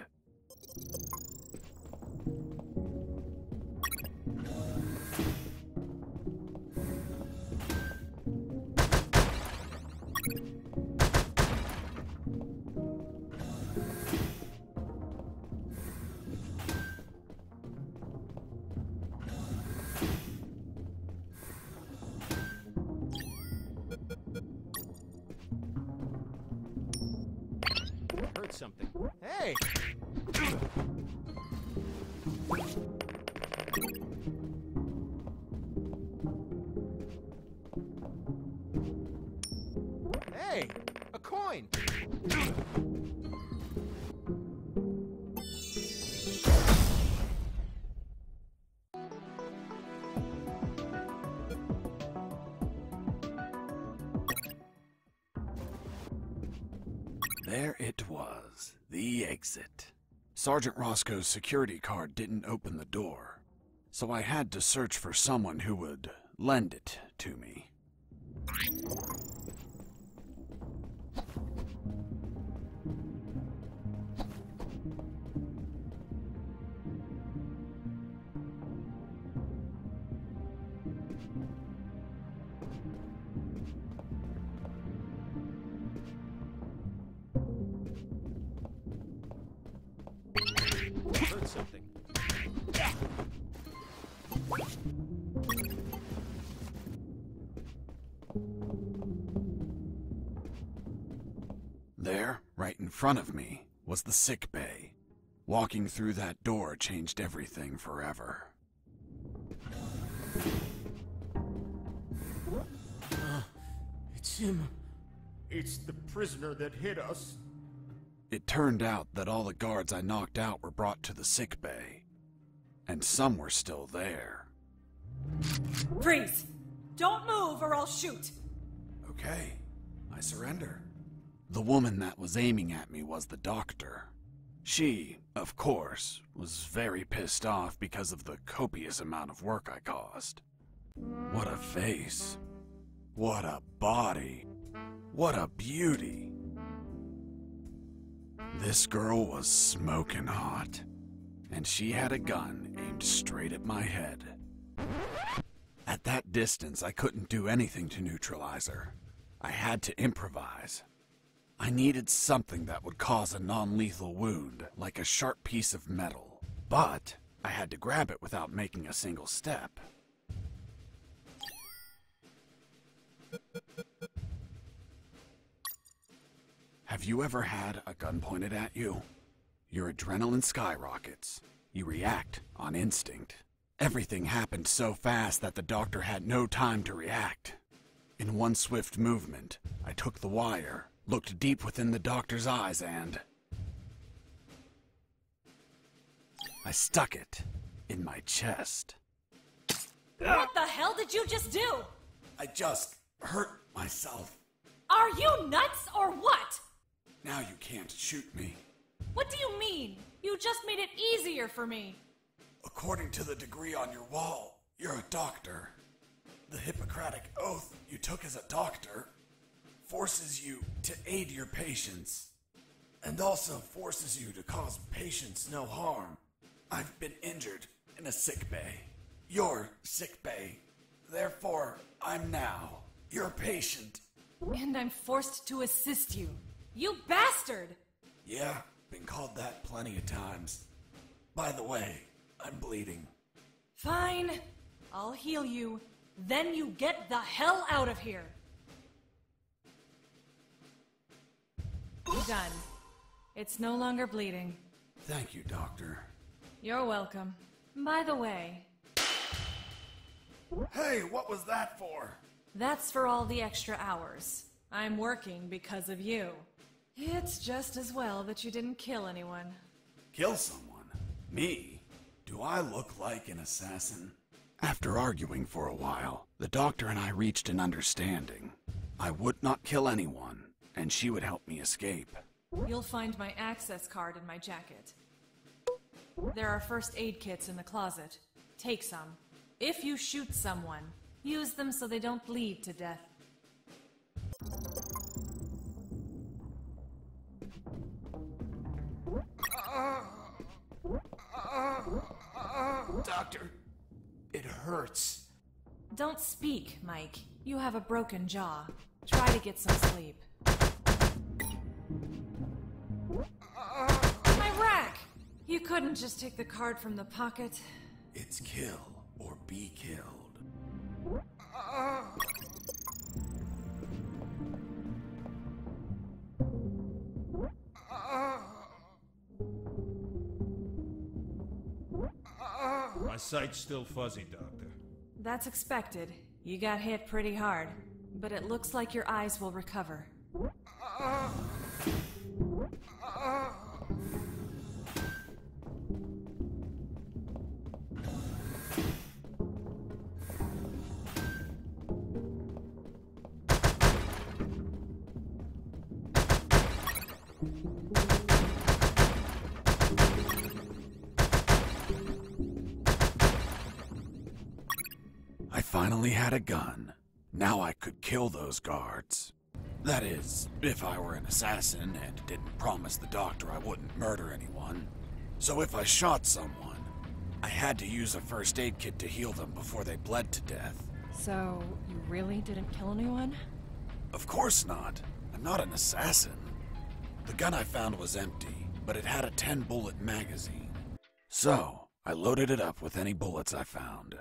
Speaker 5: Heard something. Hey! Hey! A coin!
Speaker 2: There it was, the exit. Sergeant Roscoe's security card didn't open the door, so I had to search for someone who would lend it to me.
Speaker 5: Heard something.
Speaker 2: There, right in front of me, was the sick bay. Walking through that door changed everything forever.
Speaker 6: It's him. It's the prisoner that hit us.
Speaker 2: It turned out that all the guards I knocked out were brought to the sick bay, and some were still there.
Speaker 8: Freeze! Don't move or I'll shoot!
Speaker 2: Okay, I surrender. The woman that was aiming at me was the doctor. She, of course, was very pissed off because of the copious amount of work I caused. What a face. What a body. What a beauty. This girl was smoking hot, and she had a gun aimed straight at my head. At that distance, I couldn't do anything to neutralize her. I had to improvise. I needed something that would cause a non-lethal wound, like a sharp piece of metal. But I had to grab it without making a single step. Have you ever had a gun pointed at you? Your adrenaline skyrockets. You react on instinct. Everything happened so fast that the doctor had no time to react. In one swift movement, I took the wire, looked deep within the doctor's eyes, and I stuck it in my chest.
Speaker 8: What the hell did you just do?
Speaker 2: I just hurt myself.
Speaker 8: Are you nuts or what?
Speaker 2: Now you can't shoot me.
Speaker 8: What do you mean? You just made it easier for me.
Speaker 2: According to the degree on your wall, you're a doctor. The Hippocratic oath you took as a doctor forces you to aid your patients, and also forces you to cause patients no harm. I've been injured in a sick bay. Your sick bay. Therefore, I'm now your patient.
Speaker 8: And I'm forced to assist you. You bastard!
Speaker 2: Yeah, been called that plenty of times. By the way, I'm bleeding.
Speaker 8: Fine. I'll heal you. Then you get the hell out of here. Done. It's no longer bleeding.
Speaker 2: Thank you, Doctor.
Speaker 8: You're welcome. By the way,
Speaker 2: Hey, what was that for?
Speaker 8: that's for all the extra hours. I'm working because of you. It's just as well that you didn't kill anyone.
Speaker 2: Kill someone? Me? Do I look like an assassin? After arguing for a while, the doctor and I reached an understanding. I would not kill anyone, and she would help me escape.
Speaker 8: You'll find my access card in my jacket. There are first aid kits in the closet. Take some. If you shoot someone, use them so they don't bleed to death.
Speaker 2: Doctor, it hurts.
Speaker 8: Don't speak, Mike. You have a broken jaw. Try to get some sleep. My rack! You couldn't just take the card from the pocket.
Speaker 2: It's kill or be killed.
Speaker 5: My sight's still fuzzy, Doctor.
Speaker 8: That's expected. You got hit pretty hard. But it looks like your eyes will recover.
Speaker 2: I finally had a gun. Now I could kill those guards. That is, if I were an assassin and didn't promise the doctor I wouldn't murder anyone. So if I shot someone, I had to use a first aid kit to heal them before they bled to death.
Speaker 7: So, you really didn't kill anyone?
Speaker 2: Of course not. I'm not an assassin. The gun I found was empty, but it had a 10-bullet magazine. So, I loaded it up with any bullets I found.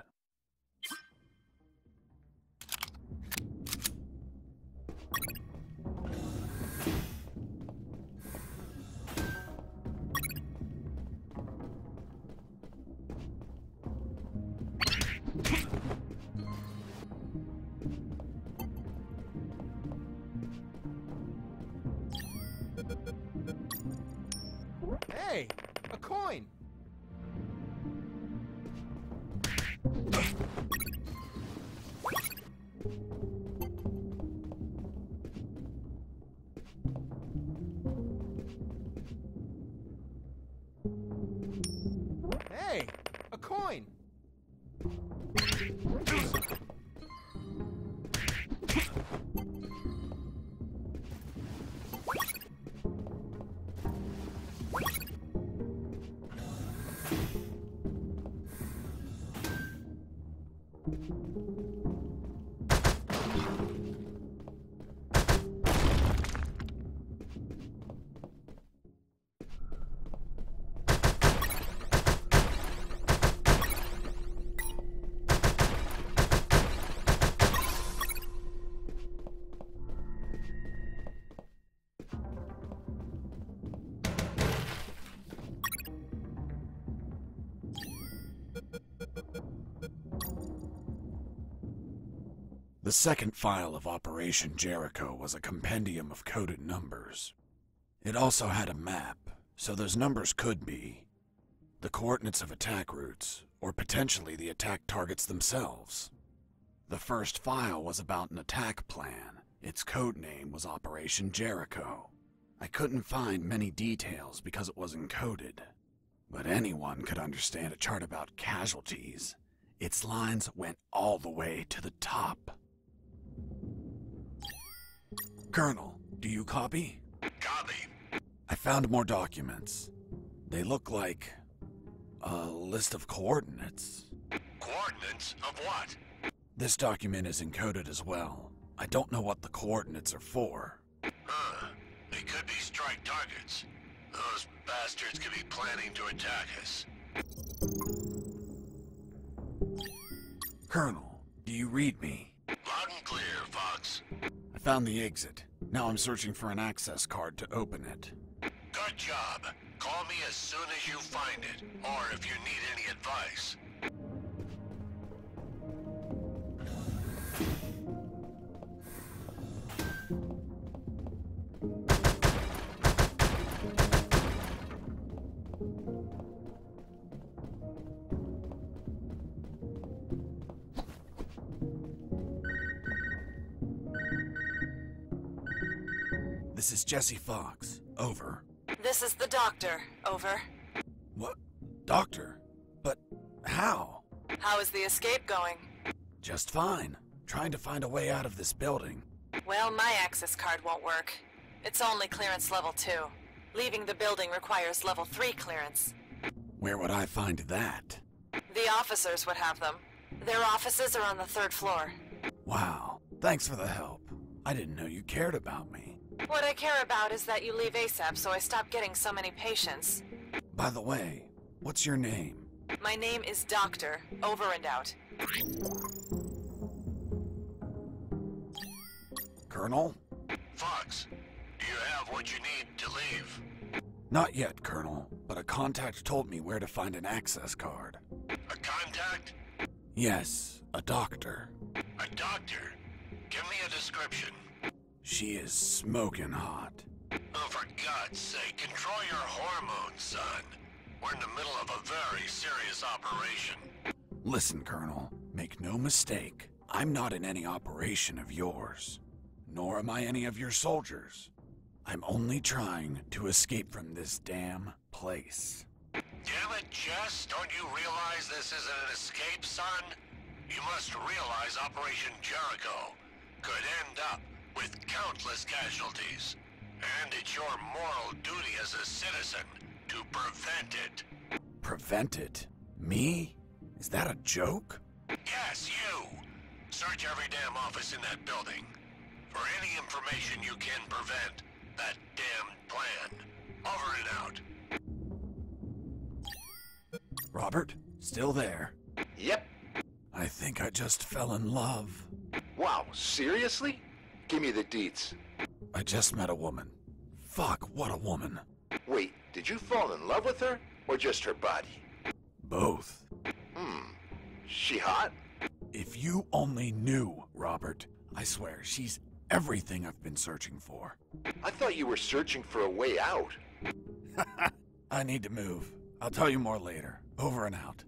Speaker 5: Hey! A coin! Hey! A coin!
Speaker 2: The second file of Operation Jericho was a compendium of coded numbers. It also had a map, so those numbers could be the coordinates of attack routes, or potentially the attack targets themselves. The first file was about an attack plan. Its code name was Operation Jericho. I couldn't find many details because it was encoded, but anyone could understand a chart about casualties. Its lines went all the way to the top. Colonel, do you copy?
Speaker 4: Copy.
Speaker 2: I found more documents. They look like a list of coordinates.
Speaker 4: Coordinates of what?
Speaker 2: This document is encoded as well. I don't know what the coordinates are for.
Speaker 4: Huh. They could be strike targets. Those bastards could be planning to attack us.
Speaker 2: Colonel, do you read me?
Speaker 4: Loud and clear, Fox.
Speaker 2: I found the exit. Now I'm searching for an access card to open it.
Speaker 4: Good job. Call me as soon as you find it, or if you need any advice.
Speaker 2: This is Jesse Fox. Over.
Speaker 8: This is the doctor. Over.
Speaker 2: What? Doctor? But how?
Speaker 8: How is the escape going?
Speaker 2: Just fine. Trying to find a way out of this building.
Speaker 8: Well, my access card won't work. It's only clearance level 2. Leaving the building requires level 3 clearance.
Speaker 2: Where would I find that?
Speaker 8: The officers would have them. Their offices are on the 3rd floor.
Speaker 2: Wow. Thanks for the help. I didn't know you cared about me.
Speaker 8: What I care about is that you leave ASAP so I stop getting so many patients.
Speaker 2: By the way, what's your name?
Speaker 8: My name is Doctor. Over and out.
Speaker 2: Colonel?
Speaker 4: Fox, do you have what you need to leave?
Speaker 2: Not yet, Colonel, but a contact told me where to find an access card.
Speaker 4: A contact?
Speaker 2: Yes, a doctor.
Speaker 4: A doctor? Give me a description.
Speaker 2: She is smoking hot.
Speaker 4: Oh, for God's sake, control your hormones, son. We're in the middle of a very serious operation.
Speaker 2: Listen, Colonel, make no mistake. I'm not in any operation of yours. Nor am I any of your soldiers. I'm only trying to escape from this damn place.
Speaker 4: Damn it, Jess, don't you realize this isn't an escape, son? You must realize Operation Jericho could end up with countless casualties. And it's your moral duty as a citizen to prevent it.
Speaker 2: Prevent it? Me? Is that a joke?
Speaker 4: Yes, you. Search every damn office in that building for any information you can prevent that damned plan. Over and out.
Speaker 2: Robert, still there?
Speaker 1: Yep.
Speaker 2: I think I just fell in love.
Speaker 1: Wow, seriously? Give me the deets.
Speaker 2: I just met a woman. Fuck, what a woman.
Speaker 1: Wait, did you fall in love with her, or just her body?
Speaker 2: Both.
Speaker 1: She hot?
Speaker 2: If you only knew, Robert. I swear, she's everything I've been searching for.
Speaker 1: I thought you were searching for a way out.
Speaker 2: I need to move. I'll tell you more later. Over and out.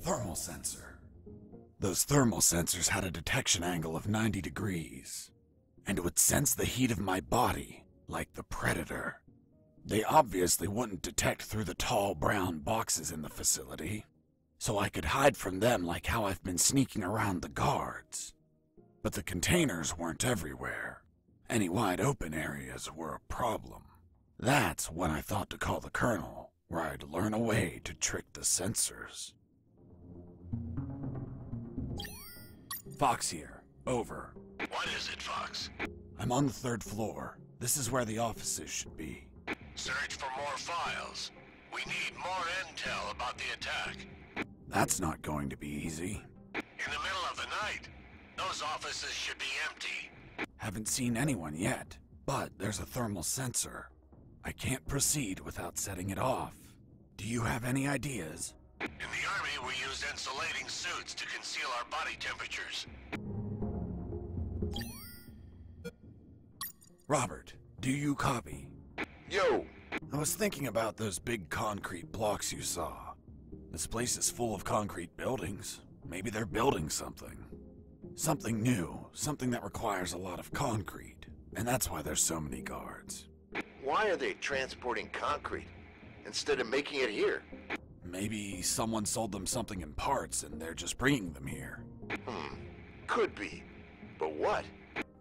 Speaker 2: Thermal sensor. Those thermal sensors had a detection angle of 90 degrees, and would sense the heat of my body like the Predator. They obviously wouldn't detect through the tall brown boxes in the facility, so I could hide from them like how I've been sneaking around the guards. But the containers weren't everywhere. Any wide open areas were a problem. That's when I thought to call the Colonel, where I'd learn a way to trick the sensors. Fox here. Over.
Speaker 4: What is it, Fox?
Speaker 2: I'm on the 3rd floor. This is where the offices should be.
Speaker 4: Search for more files. We need more intel about the attack.
Speaker 2: That's not going to be easy.
Speaker 4: In the middle of the night, those offices should be empty.
Speaker 2: Haven't seen anyone yet, but there's a thermal sensor. I can't proceed without setting it off. Do you have any ideas?
Speaker 4: In the Army, we use insulating suits to conceal our body temperatures.
Speaker 2: Robert, do you copy?
Speaker 1: Yo!
Speaker 2: I was thinking about those big concrete blocks you saw. This place is full of concrete buildings. Maybe they're building something. Something new, something that requires a lot of concrete. And that's why there's so many guards.
Speaker 1: Why are they transporting concrete instead of making it here?
Speaker 2: Maybe someone sold them something in parts and they're just bringing them here.
Speaker 1: Could be. But what?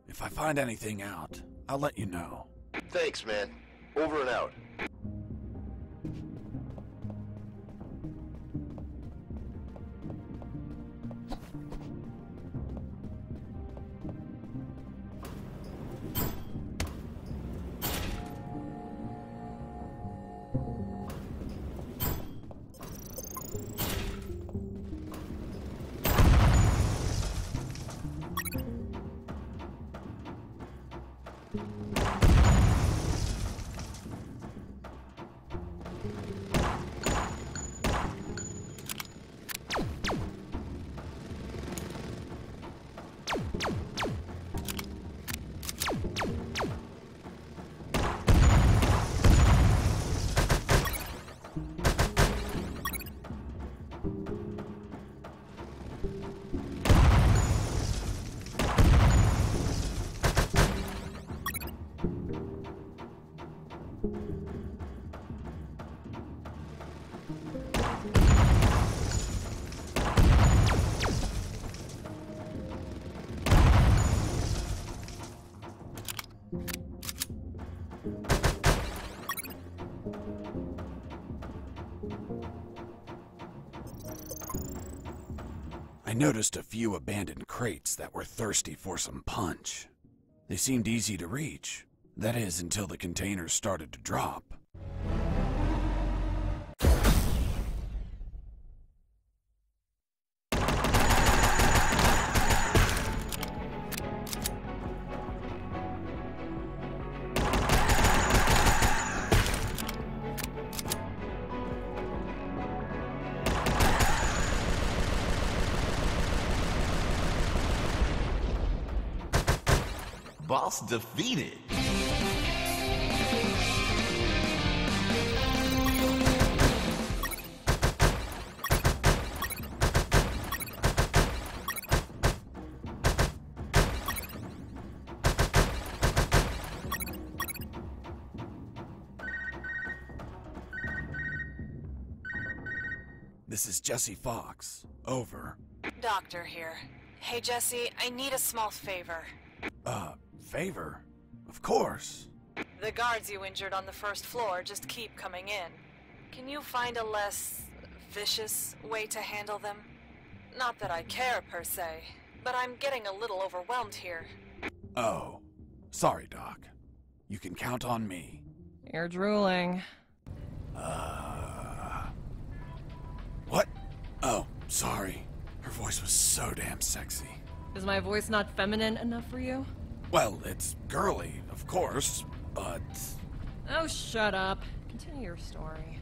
Speaker 2: If I find anything out, I'll let you know.
Speaker 1: Thanks, man. Over and out.
Speaker 2: I noticed a few abandoned crates that were thirsty for some punch. They seemed easy to reach. That is, until the containers started to drop.
Speaker 9: Boss defeated.
Speaker 2: This is Jesse Fox. Over.
Speaker 8: Doctor here. Hey, Jesse, I need a small favor.
Speaker 2: Favor? Of course.
Speaker 8: The guards you injured on the first floor just keep coming in. Can you find a less vicious way to handle them? Not that I care, per se, but I'm getting a little overwhelmed here.
Speaker 2: Oh. Sorry, Doc. You can count on me.
Speaker 7: You're drooling.
Speaker 2: What? Oh, sorry. Her voice was so damn sexy.
Speaker 7: Is my voice not feminine enough for you?
Speaker 2: Well, it's girly, of course, but...
Speaker 7: Oh, shut up. Continue your story.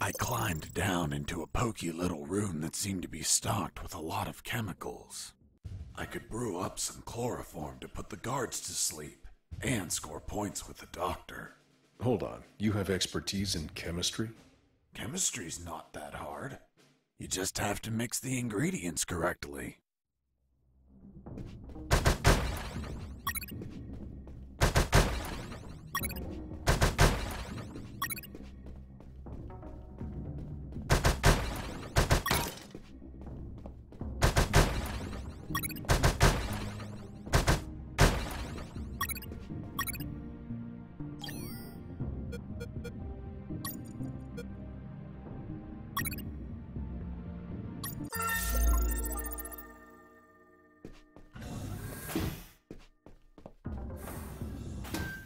Speaker 2: I climbed down into a poky little room that seemed to be stocked with a lot of chemicals. I could brew up some chloroform to put the guards to sleep and score points with the doctor.
Speaker 3: Hold on. You have expertise in chemistry?
Speaker 2: Chemistry's not that hard. You just have to mix the ingredients correctly.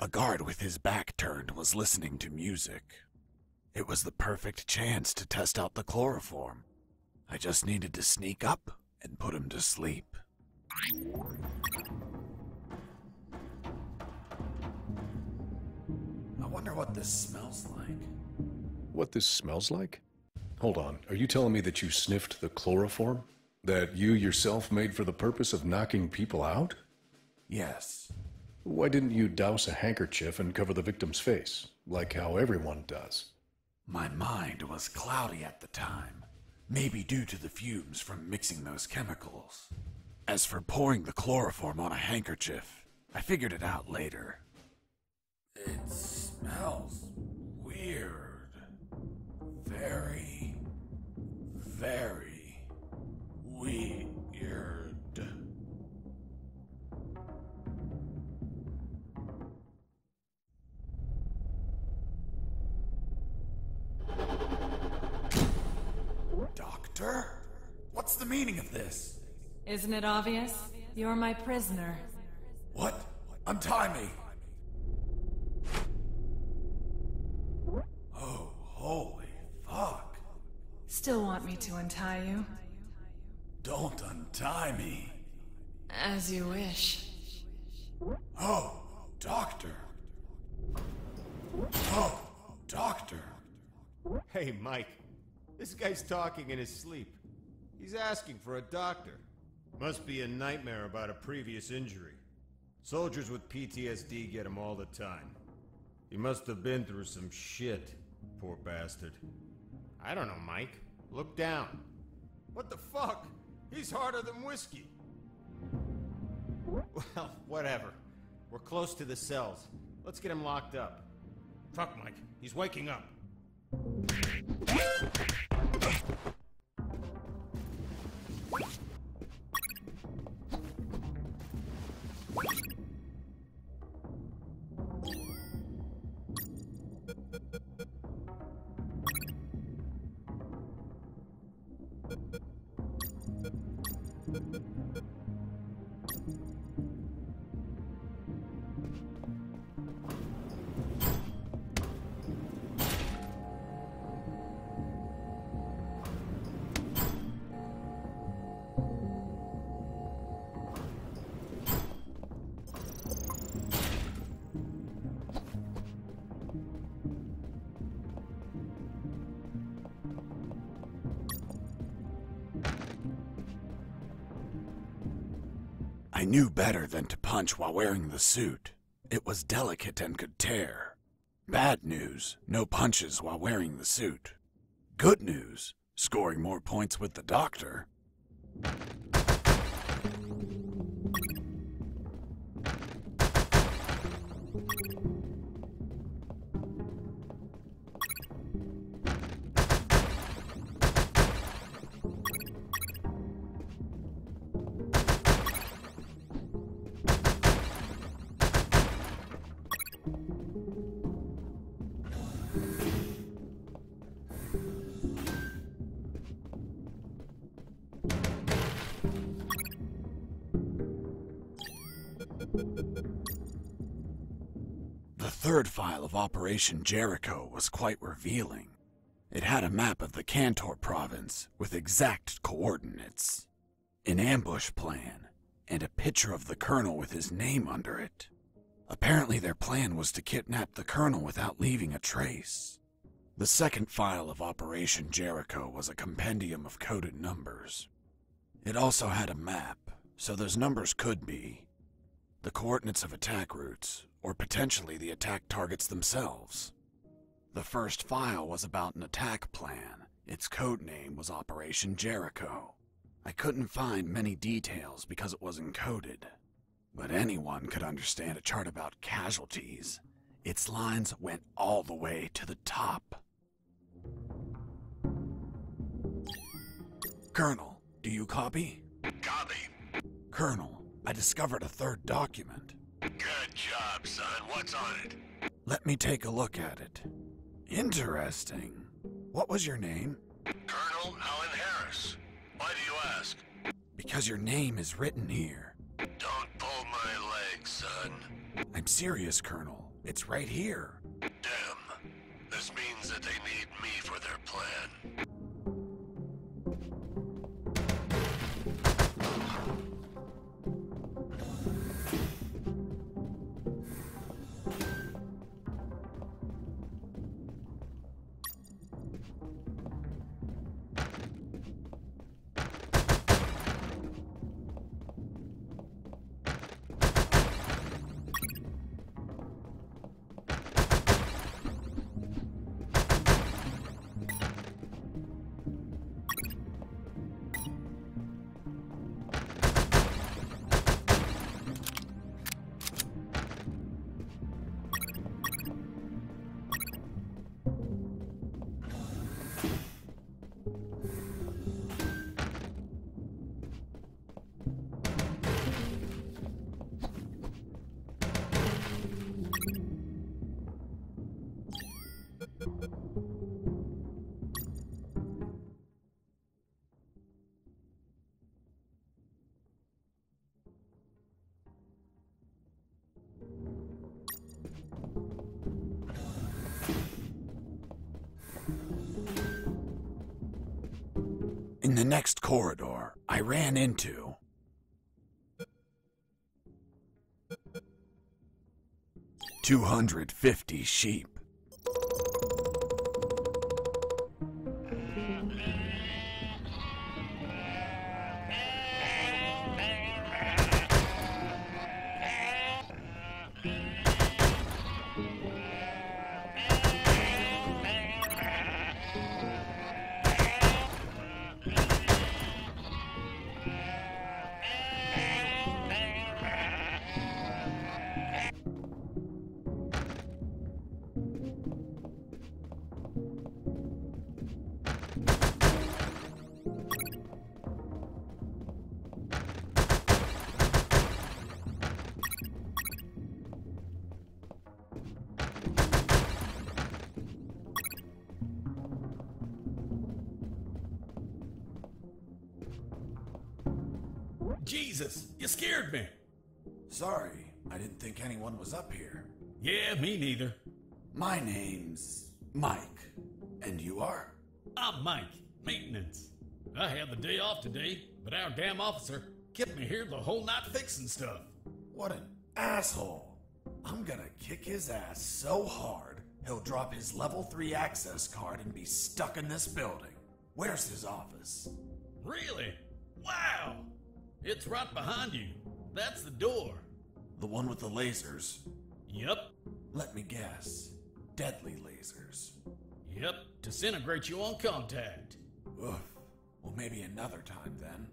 Speaker 2: A guard with his back turned was listening to music. It was the perfect chance to test out the chloroform. I just needed to sneak up and put him to sleep. I wonder what this smells like.
Speaker 3: What this smells like? Hold on. Are you telling me that you sniffed the chloroform? That you yourself made for the purpose of knocking people out?
Speaker 2: Yes.
Speaker 3: Why didn't you douse a handkerchief and cover the victim's face, like how everyone does?
Speaker 2: My mind was cloudy at the time, maybe due to the fumes from mixing those chemicals. As for pouring the chloroform on a handkerchief, I figured it out later. It smells weird. Very, very weird. Doctor? What's the meaning of this?
Speaker 8: Isn't it obvious? You're my prisoner.
Speaker 2: What? Untie me! Oh, holy fuck.
Speaker 8: Still want me to untie you?
Speaker 2: Don't untie me.
Speaker 8: As you wish.
Speaker 2: Oh, doctor. Oh, doctor.
Speaker 5: Hey, Mike. This guy's talking in his sleep. He's asking for a doctor. Must be a nightmare about a previous injury. Soldiers with PTSD get him all the time. He must have been through some shit, poor bastard. I don't know, Mike. Look down. What the fuck? He's harder than whiskey. Well, whatever. We're close to the cells. Let's get him locked up. Fuck, Mike. He's waking up.
Speaker 2: I knew better than to punch while wearing the suit. It was delicate and could tear. Bad news, no punches while wearing the suit. Good news, scoring more points with the doctor. The third file of Operation Jericho was quite revealing. It had a map of the Kantor province with exact coordinates, an ambush plan, and a picture of the colonel with his name under it. Apparently their plan was to kidnap the colonel without leaving a trace. The second file of Operation Jericho was a compendium of coded numbers. It also had a map, so those numbers could be the coordinates of attack routes, or potentially the attack targets themselves. The first file was about an attack plan. Its code name was Operation Jericho. I couldn't find many details because it was encoded, but anyone could understand a chart about casualties. Its lines went all the way to the top. Colonel, do you copy?
Speaker 4: Copy.
Speaker 2: Colonel, I discovered a third document.
Speaker 4: Good job, son. What's on it?
Speaker 2: Let me take a look at it. Interesting. What was your name?
Speaker 4: Colonel Alan Harris. Why do you ask?
Speaker 2: Because your name is written here.
Speaker 4: Don't pull my leg, son.
Speaker 2: I'm serious, Colonel. It's right here.
Speaker 4: Damn. This means that they need me for their plan.
Speaker 2: In the next corridor, I ran into... $250 sheep.
Speaker 6: Jesus, you scared me.
Speaker 2: Sorry, I didn't think anyone was up here.
Speaker 6: Yeah, me neither.
Speaker 2: My name's Mike. And you are?
Speaker 6: I'm Mike, maintenance. I had the day off today, but our damn officer kept me here the whole night fixing stuff.
Speaker 2: What an asshole. I'm gonna kick his ass so hard, he'll drop his level 3 access card and be stuck in this building. Where's his office?
Speaker 6: Really? Wow! It's right behind you. That's the door.
Speaker 2: The one with the lasers?
Speaker 6: Yep.
Speaker 2: Let me guess. Deadly lasers.
Speaker 6: Yep, disintegrate you on contact.
Speaker 2: Oof. Well, maybe another time then.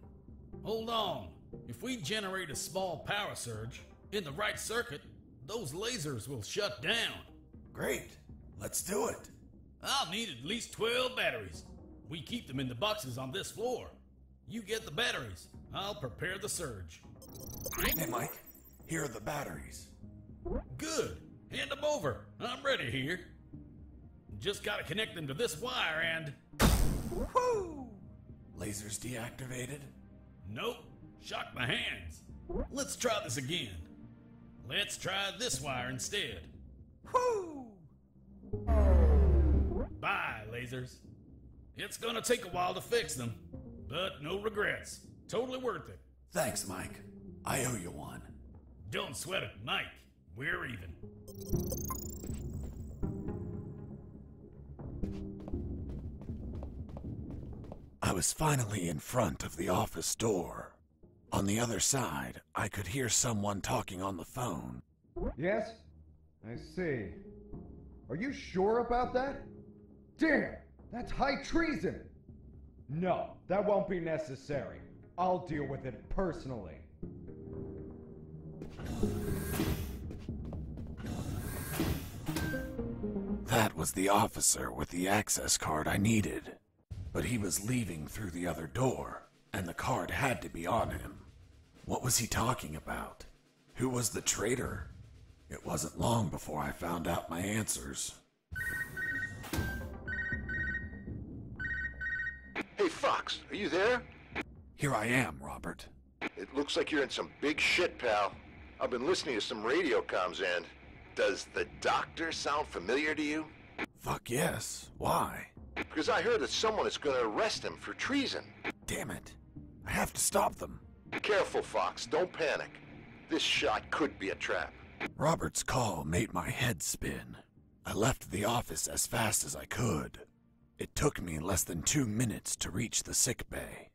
Speaker 6: Hold on. If we generate a small power surge in the right circuit, those lasers will shut down.
Speaker 2: Great. Let's do it.
Speaker 6: I'll need at least 12 batteries. We keep them in the boxes on this floor. You get the batteries. I'll prepare the surge.
Speaker 2: Hey, Mike. Here are the batteries.
Speaker 6: Good. Hand them over. I'm ready here. Just gotta connect them to this wire and...
Speaker 2: Woo! Lasers deactivated?
Speaker 6: Nope. Shocked my hands. Let's try this again. Let's try this wire instead.
Speaker 2: Woo!
Speaker 6: Bye, lasers. It's gonna take a while to fix them, but no regrets. Totally worth it.
Speaker 2: Thanks, Mike. I owe you one.
Speaker 6: Don't sweat it, Mike. We're even.
Speaker 2: I was finally in front of the office door. On the other side, I could hear someone talking on the phone.
Speaker 9: Yes? I see. Are you sure about that? Damn! That's high treason! No, that won't be necessary. I'll deal with it personally.
Speaker 2: That was the officer with the access card I needed. But he was leaving through the other door, and the card had to be on him. What was he talking about? Who was the traitor? It wasn't long before I found out my answers.
Speaker 1: Hey, Fox, are you there?
Speaker 2: Here I am, Robert.
Speaker 1: It looks like you're in some big shit, pal. I've been listening to some radio comms and... Does the doctor sound familiar to you?
Speaker 2: Fuck yes. Why?
Speaker 1: Because I heard that someone is going to arrest him for treason.
Speaker 2: Damn it. I have to stop them.
Speaker 1: Careful, Fox. Don't panic. This shot could be a trap.
Speaker 2: Robert's call made my head spin. I left the office as fast as I could. It took me less than 2 minutes to reach the sick bay.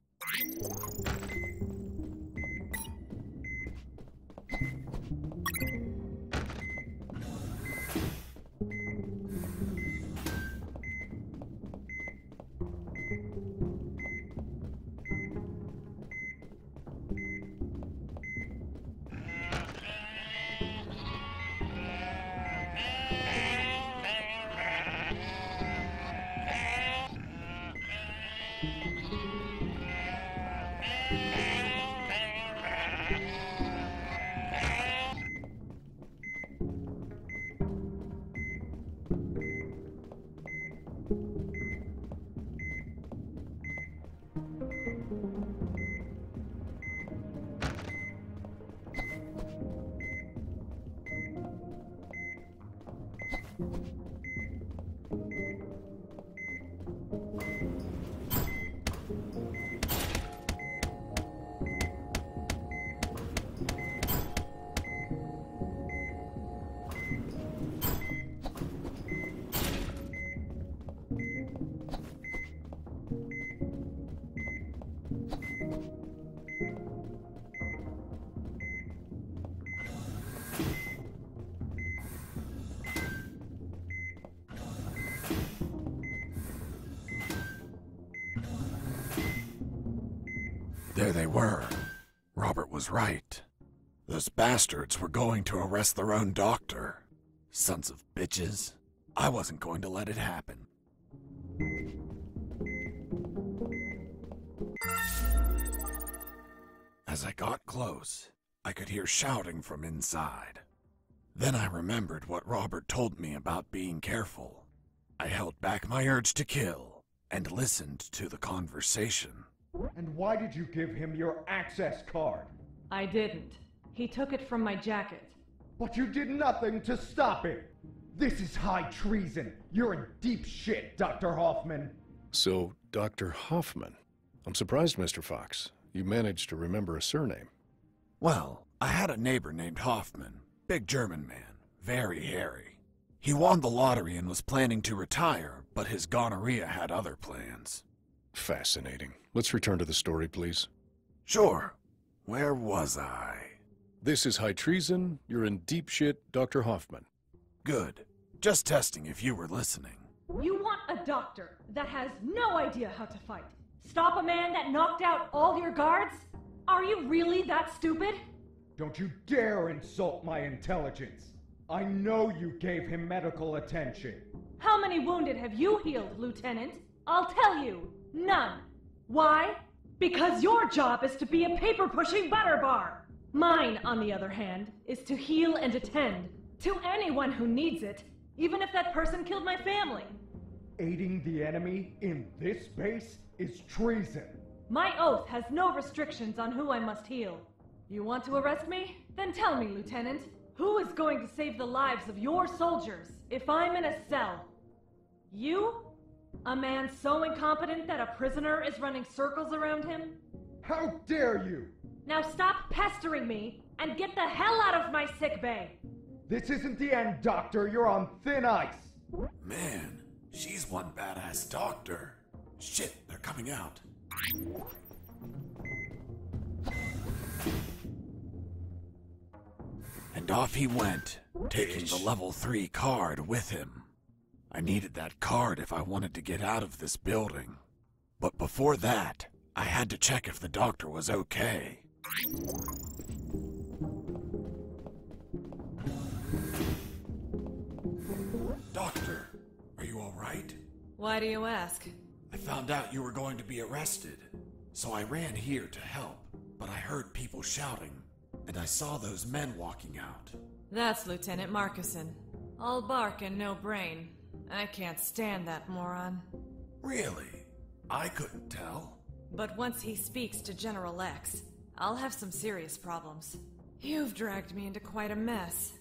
Speaker 2: There they were. Robert was right. Those bastards were going to arrest their own doctor. Sons of bitches. I wasn't going to let it happen. As I got close, I could hear shouting from inside. Then I remembered what Robert told me about being careful. I held back my urge to kill and listened to the conversation.
Speaker 9: And why did you give him your access card?
Speaker 10: I didn't. He took it from my jacket.
Speaker 9: But you did nothing to stop him! This is high treason! You're in deep shit, Dr. Hoffman!
Speaker 3: So, Dr. Hoffman. I'm surprised, Mr. Fox. You managed to remember a surname.
Speaker 2: Well, I had a neighbor named Hoffman. Big German man. Very hairy. He won the lottery and was planning to retire, but his gonorrhea had other plans.
Speaker 3: Fascinating. Let's return to the story, please.
Speaker 2: Sure. Where was I?
Speaker 3: This is high treason. You're in deep shit, Dr. Hoffman.
Speaker 2: Good. Just testing if you were listening.
Speaker 10: You want a doctor that has no idea how to fight? Stop a man that knocked out all your guards? Are you really that stupid?
Speaker 9: Don't you dare insult my intelligence! I know you gave him medical attention.
Speaker 10: How many wounded have you healed, Lieutenant? I'll tell you, none. Why? Because your job is to be a paper-pushing butterbar. Mine, on the other hand, is to heal and attend to anyone who needs it, even if that person killed my family.
Speaker 9: Aiding the enemy in this base is treason.
Speaker 10: My oath has no restrictions on who I must heal. You want to arrest me? Then tell me, Lieutenant, who is going to save the lives of your soldiers if I'm in a cell? You? A man so incompetent that a prisoner is running circles around him?
Speaker 9: How dare you!
Speaker 10: Now stop pestering me and get the hell out of my sickbay!
Speaker 9: This isn't the end, Doctor. You're on thin ice.
Speaker 2: Man, she's one badass doctor. Shit, they're coming out. And off he went, taking the level 3 card with him. I needed that card if I wanted to get out of this building. But before that, I had to check if the doctor was okay. Doctor, are you all right?
Speaker 8: Why do you ask?
Speaker 2: I found out you were going to be arrested, so I ran here to help, but I heard people shouting, and I saw those men walking out.
Speaker 8: That's Lieutenant Marcuson. All bark and no brain. I can't stand that moron.
Speaker 2: Really? I couldn't tell.
Speaker 8: But once he speaks to General X, I'll have some serious problems. You've dragged me into quite a mess.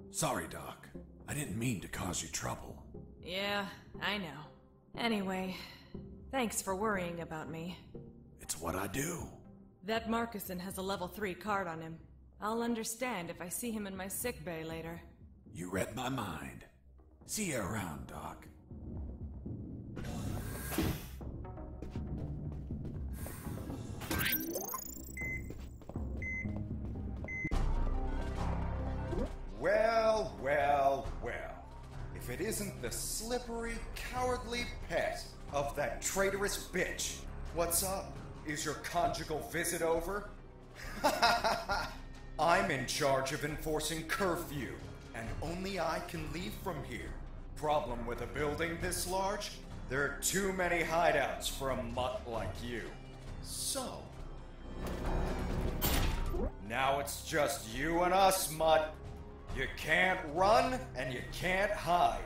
Speaker 2: Sorry, Doc. I didn't mean to cause you trouble.
Speaker 8: Yeah, I know. Anyway, thanks for worrying about me.
Speaker 2: It's what I do.
Speaker 8: That Marcuson has a level 3 card on him. I'll understand if I see him in my sickbay later.
Speaker 2: You read my mind. See you around, Doc.
Speaker 6: Well, well, well. If it isn't the slippery, cowardly pet of that traitorous bitch. What's up? Is your conjugal visit over? I'm in charge of enforcing curfew, and only I can leave from here. Problem with a building this large? There are too many hideouts for a mutt like you. So, now it's just you and us, mutt. You can't run, and you can't hide.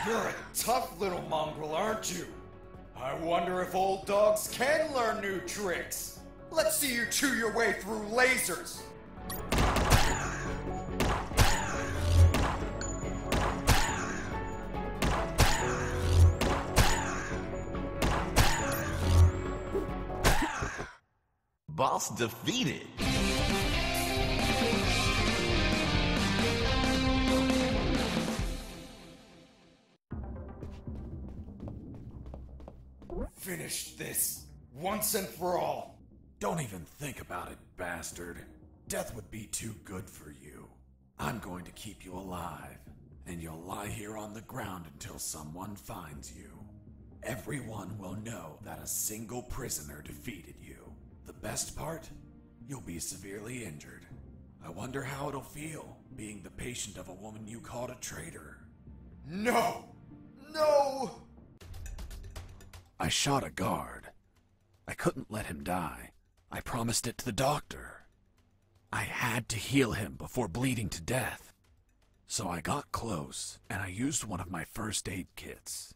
Speaker 6: You're a tough little mongrel, aren't you? I wonder if old dogs can learn new tricks. Let's see you chew your way through lasers.
Speaker 11: Boss defeated.
Speaker 6: Finish this once and for all.
Speaker 2: Don't even think about it, bastard. Death would be too good for you. I'm going to keep you alive, and you'll lie here on the ground until someone finds you. Everyone will know that a single prisoner defeated you. The best part? You'll be severely injured. I wonder how it'll feel, being the patient of a woman you called a traitor.
Speaker 6: No! No!
Speaker 2: I shot a guard. I couldn't let him die. I promised it to the doctor. I had to heal him before bleeding to death. So I got close, and I used one of my first aid kits.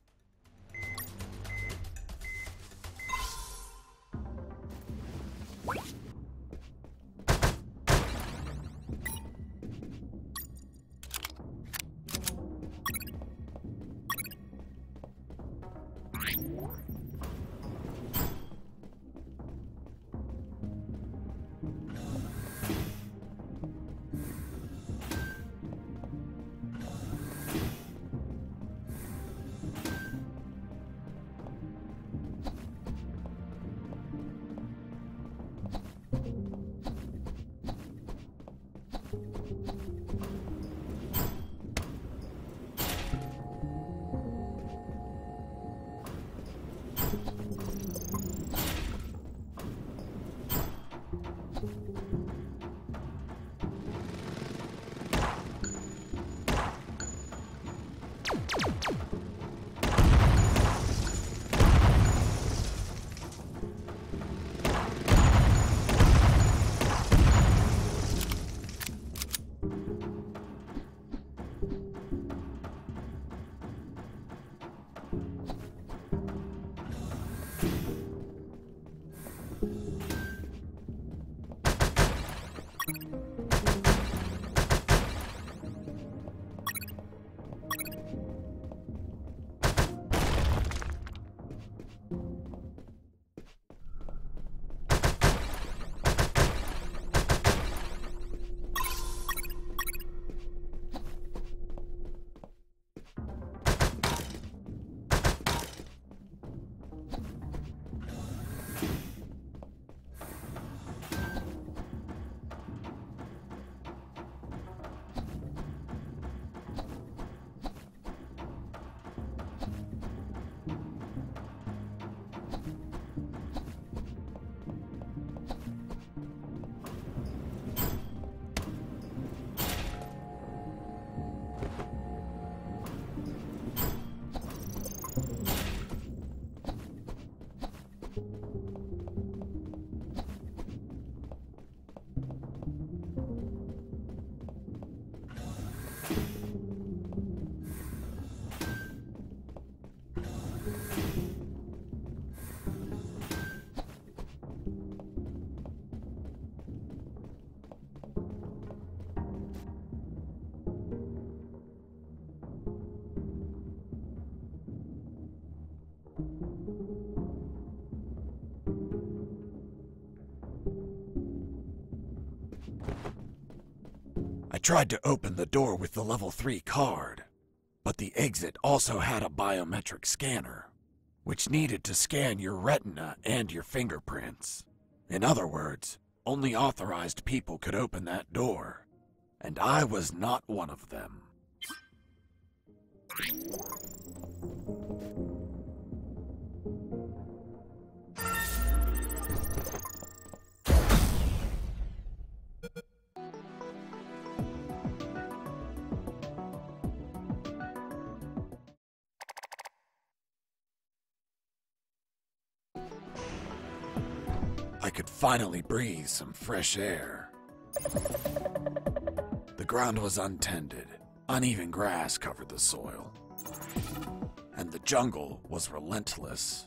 Speaker 2: I tried to open the door with the level 3 card, but the exit also had a biometric scanner, which needed to scan your retina and your fingerprints. In other words, only authorized people could open that door, and I was not one of them. I could finally breathe some fresh air. The ground was untended. Uneven grass covered the soil. And the jungle was relentless.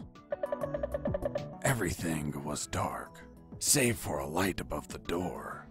Speaker 2: Everything was dark, save for a light above the door.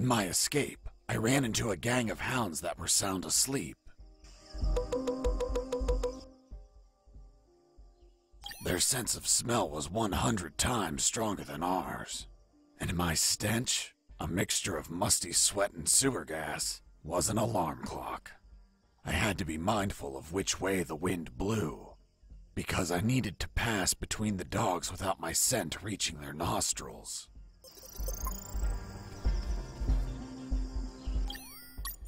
Speaker 2: In my escape, I ran into a gang of hounds that were sound asleep. Their sense of smell was 100 times stronger than ours. And my stench, a mixture of musty sweat and sewer gas, was an alarm clock. I had to be mindful of which way the wind blew, because I needed to pass between the dogs without my scent reaching their nostrils.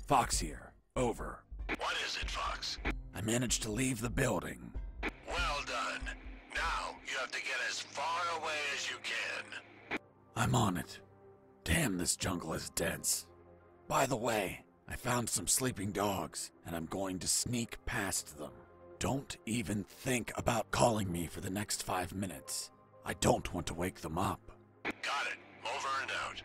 Speaker 2: Fox here. Over.
Speaker 4: What is it, Fox?
Speaker 2: I managed to leave the building.
Speaker 4: Well done. Now, you have to get as far away as you can.
Speaker 2: I'm on it. Damn, this jungle is dense. By the way, I found some sleeping dogs, and I'm going to sneak past them. Don't even think about calling me for the next 5 minutes. I don't want to wake them up.
Speaker 4: Got it. Over and out.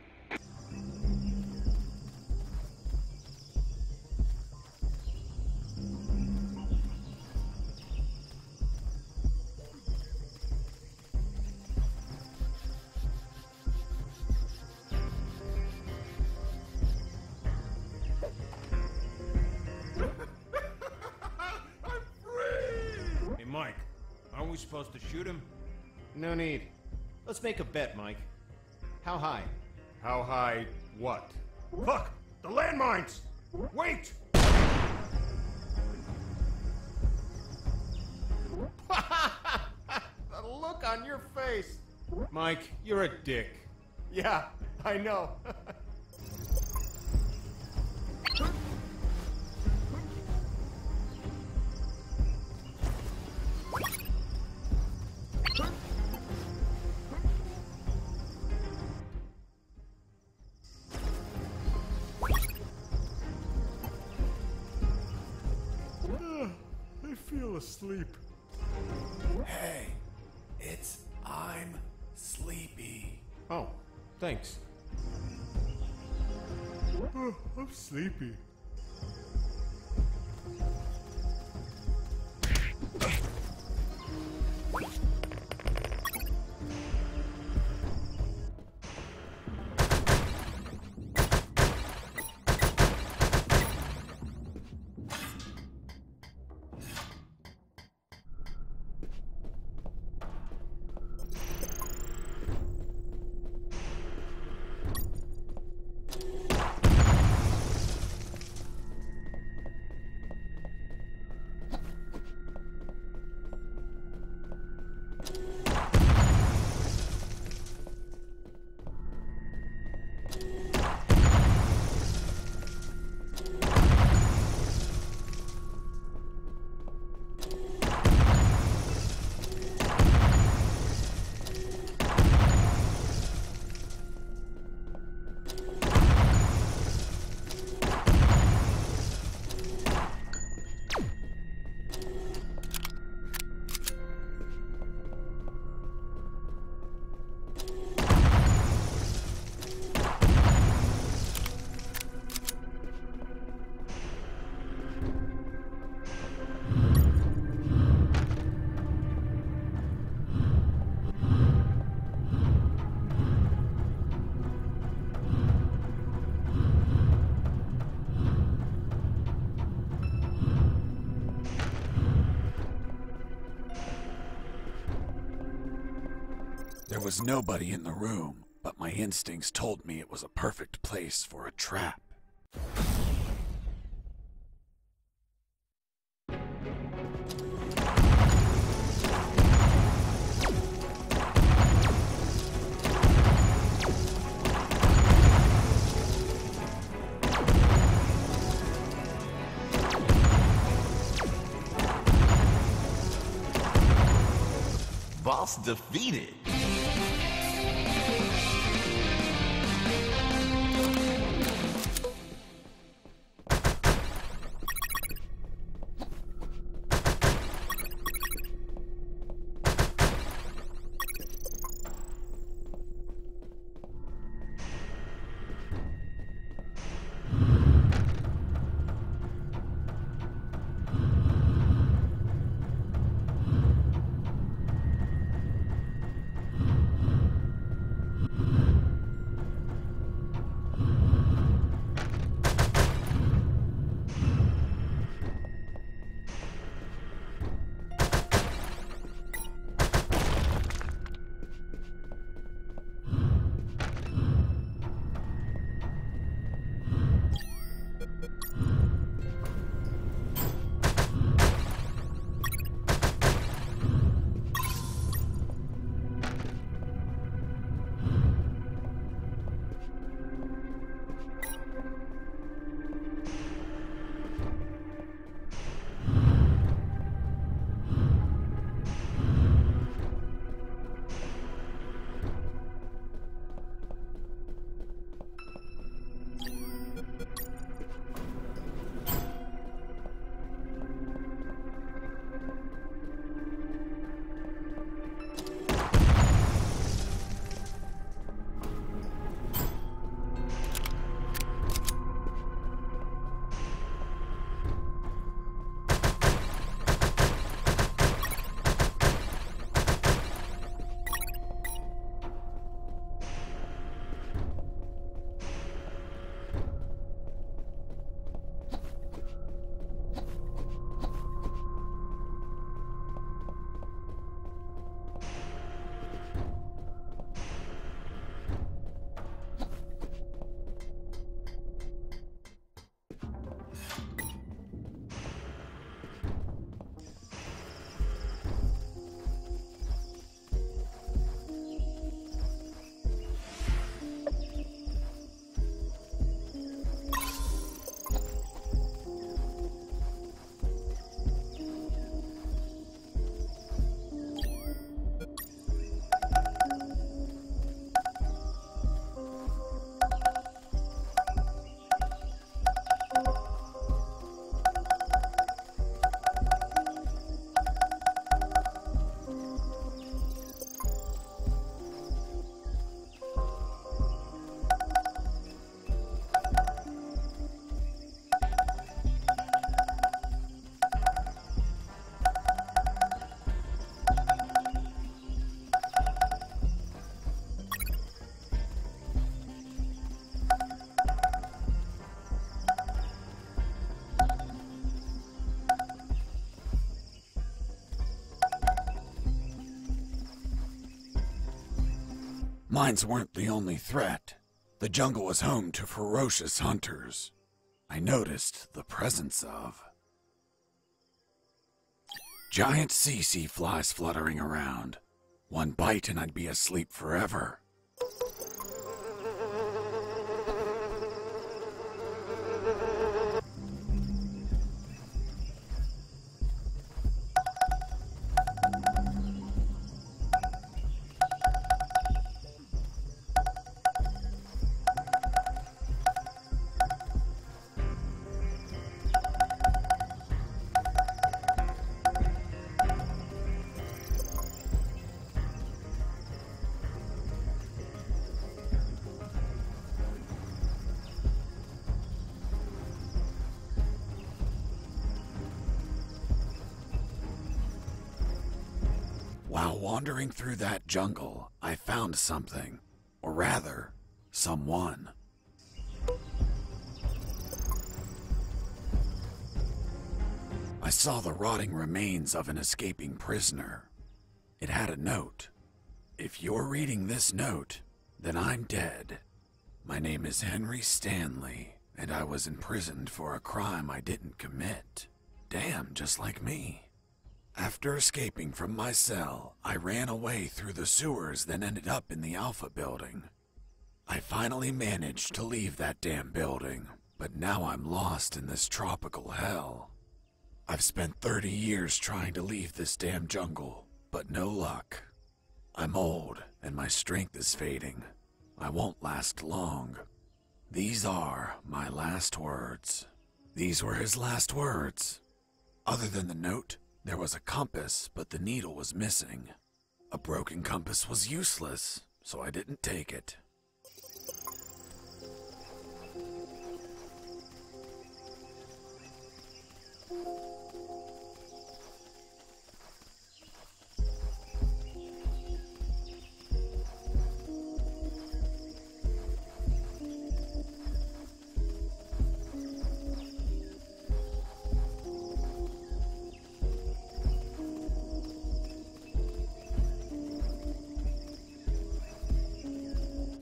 Speaker 5: Mike, aren't we supposed to shoot him? No need. Let's make a bet, Mike. How high?
Speaker 6: How high what? Look! The landmines! Wait!
Speaker 5: The look on your face! Mike, you're a dick.
Speaker 6: Yeah, I know. I feel asleep.
Speaker 2: Hey, I'm sleepy.
Speaker 5: Oh, thanks.
Speaker 6: I'm sleepy.
Speaker 2: There was nobody in the room, but my instincts told me it was a perfect place for a trap.
Speaker 11: Boss defeated.
Speaker 2: Mines weren't the only threat. The jungle was home to ferocious hunters. I noticed the presence of giant CC flies fluttering around. One bite and I'd be asleep forever. While wandering through that jungle, I found something. Or rather, someone. I saw the rotting remains of an escaping prisoner. It had a note. If you're reading this note, then I'm dead. My name is Henry Stanley, and I was imprisoned for a crime I didn't commit. Damn, just like me. After escaping from my cell, I ran away through the sewers, then ended up in the Alpha building. I finally managed to leave that damn building, but now I'm lost in this tropical hell. I've spent 30 years trying to leave this damn jungle, but no luck. I'm old, and my strength is fading. I won't last long. These are my last words. These were his last words. Other than the note, there was a compass, but the needle was missing. A broken compass was useless, so I didn't take it.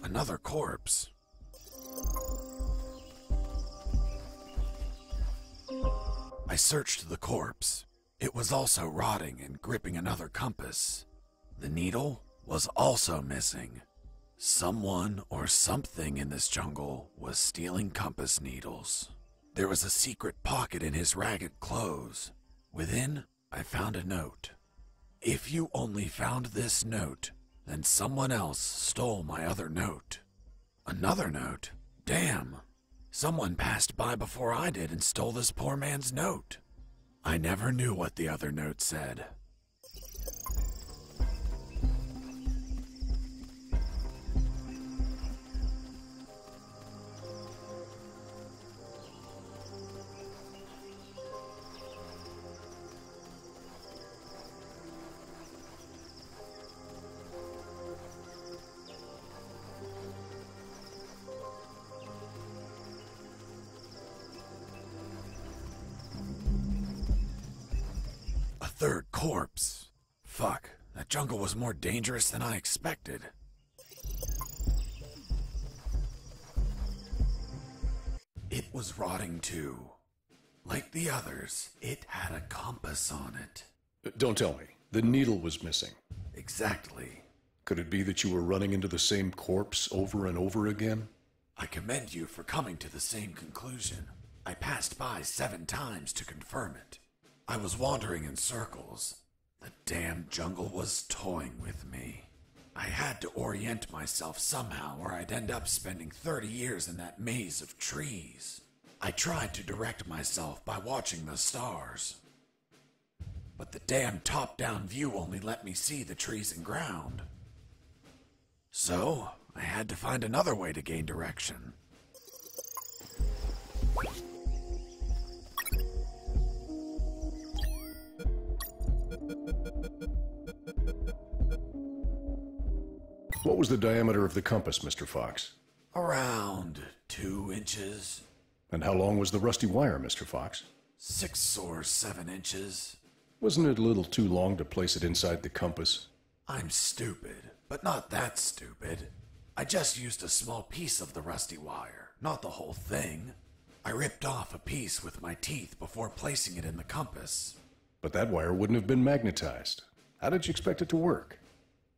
Speaker 2: Another corpse. I searched the corpse. It was also rotting and gripping another compass. The needle was also missing. Someone or something in this jungle was stealing compass needles. There was a secret pocket in his ragged clothes. Within, I found a note. If you only found this note, then someone else stole my other note. Another note? Damn. Someone passed by before I did and stole this poor man's note. I never knew what the other note said. Third corpse. Fuck, that jungle was more dangerous than I expected. It was rotting too. Like the others, it had a compass on it.
Speaker 3: Don't tell me. The needle was missing.
Speaker 2: Exactly.
Speaker 3: Could it be that you were running into the same corpse over and over again?
Speaker 2: I commend you for coming to the same conclusion. I passed by 7 times to confirm it. I was wandering in circles. The damn jungle was toying with me. I had to orient myself somehow or I'd end up spending 30 years in that maze of trees. I tried to direct myself by watching the stars. But the damn top-down view only let me see the trees and ground. So, I had to find another way to gain direction.
Speaker 3: What was the diameter of the compass, Mr. Fox?
Speaker 2: Around 2 inches.
Speaker 3: And how long was the rusty wire, Mr. Fox?
Speaker 2: 6 or 7 inches.
Speaker 3: Wasn't it a little too long to place it inside the compass?
Speaker 2: I'm stupid. But not that stupid. I just used a small piece of the rusty wire, not the whole thing. I ripped off a piece with my teeth before placing it in the compass.
Speaker 3: But that wire wouldn't have been magnetized. How did you expect it to work?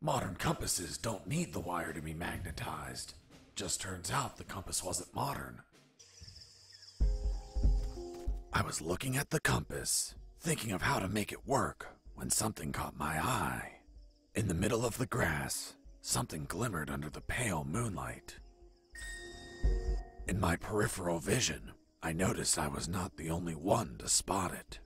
Speaker 2: Modern compasses don't need the wire to be magnetized. Just turns out the compass wasn't modern. I was looking at the compass, thinking of how to make it work, when something caught my eye. In the middle of the grass, something glimmered under the pale moonlight. In my peripheral vision, I noticed I was not the only one to spot it.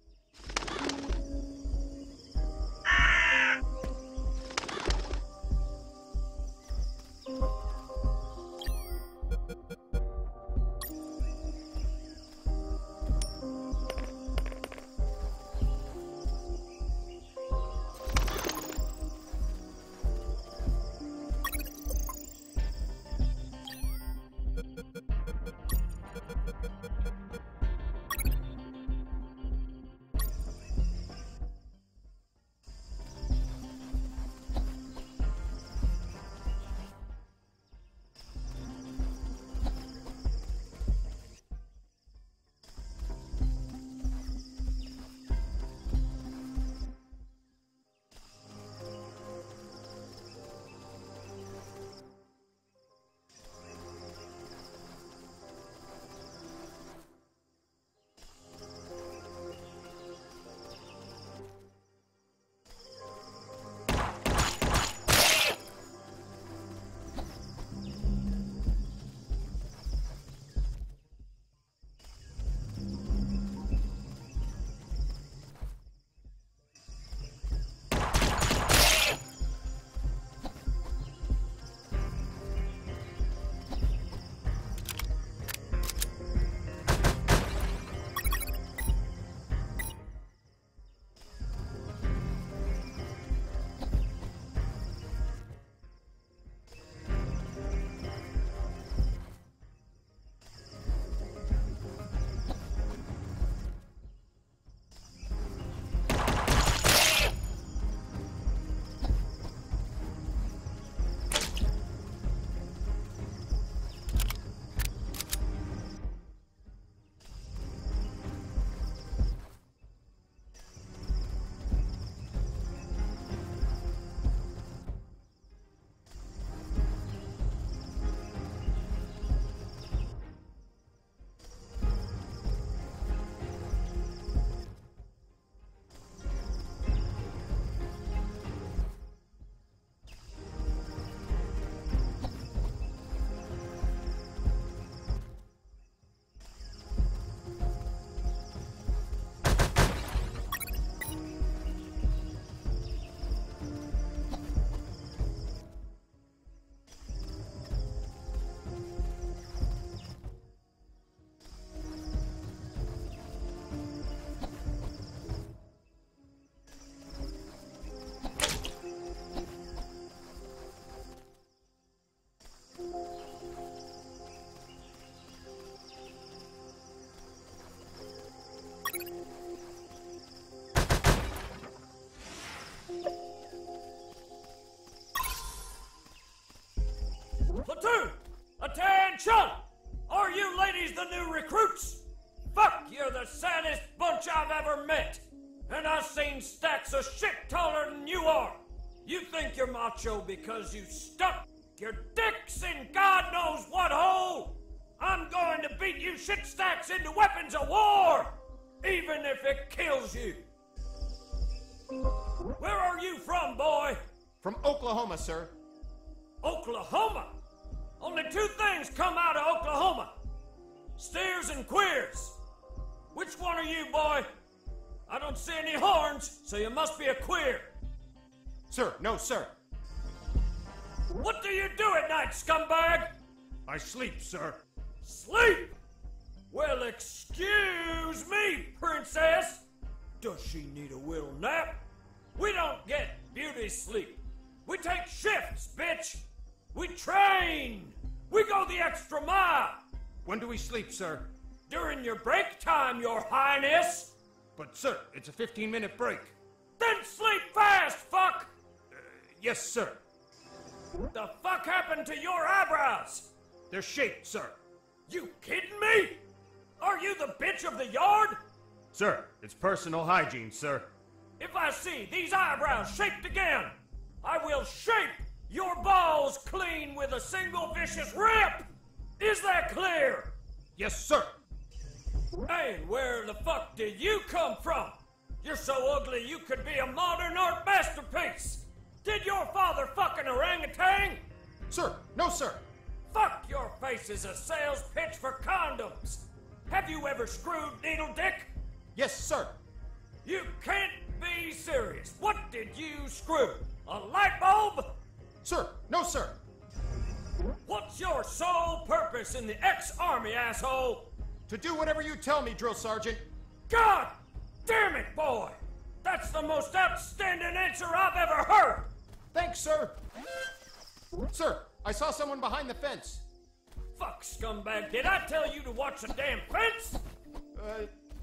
Speaker 12: Platoon! Attention! Are you ladies the new recruits? Fuck, you're the saddest bunch I've ever met. And I've seen stacks of shit taller than you are. You think you're macho because you stuck your dicks in God knows what hole? I'm going to beat you shit stacks into weapons of war, even if it kills you. Where are you from, boy?
Speaker 5: From Oklahoma, sir.
Speaker 12: Oklahoma? Only two things come out of Oklahoma. Steers and queers. Which one are you, boy? I don't see any horns, so you must be a queer.
Speaker 5: Sir, no, sir.
Speaker 12: What do you do at night, scumbag?
Speaker 6: I sleep, sir.
Speaker 12: Sleep? Well, excuse me, princess. Does she need a little nap? We don't get beauty sleep. We take shifts, bitch. We train. We go the extra mile.
Speaker 5: When do we sleep, sir?
Speaker 12: During your break time, your highness.
Speaker 5: But, sir, it's a 15-minute break.
Speaker 12: Then sleep fast, fuck!
Speaker 5: Yes, sir.
Speaker 12: The fuck happened to your eyebrows?
Speaker 5: They're shaped, sir.
Speaker 12: You kidding me? Are you the bitch of the yard?
Speaker 5: Sir, it's personal hygiene, sir.
Speaker 12: If I see these eyebrows shaped again, I will shape your balls clean with a single vicious rip! Is that clear?
Speaker 5: Yes, sir.
Speaker 12: And where the fuck did you come from? You're so ugly you could be a modern art masterpiece! Did your father fuck an orangutan?
Speaker 5: Sir, no, sir.
Speaker 12: Fuck, your face is a sales pitch for condoms! Have you ever screwed needle dick?
Speaker 5: Yes, sir.
Speaker 12: You can't be serious. What did you screw? A light bulb?
Speaker 5: Sir, no, sir.
Speaker 12: What's your sole purpose in the ex-army, asshole?
Speaker 5: To do whatever you tell me, Drill Sergeant.
Speaker 12: God damn it, boy! That's the most outstanding answer I've ever heard!
Speaker 5: Thanks, sir. Sir, I saw someone behind the fence.
Speaker 12: Fuck, scumbag, did I tell you to watch the damn fence?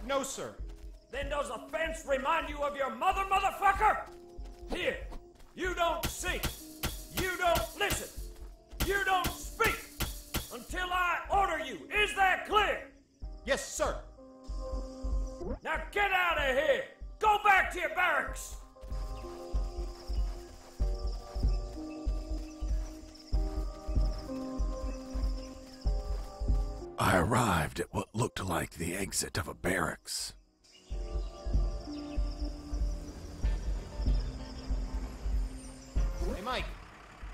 Speaker 5: No, sir.
Speaker 12: Then does the fence remind you of your mother, motherfucker? Here, you don't see, you don't listen, you don't speak until I order you. Is that clear?
Speaker 5: Yes, sir.
Speaker 12: Now get out of here! Go back to your barracks!
Speaker 2: I arrived at what looked like the exit of a barracks.
Speaker 5: Hey, Mike.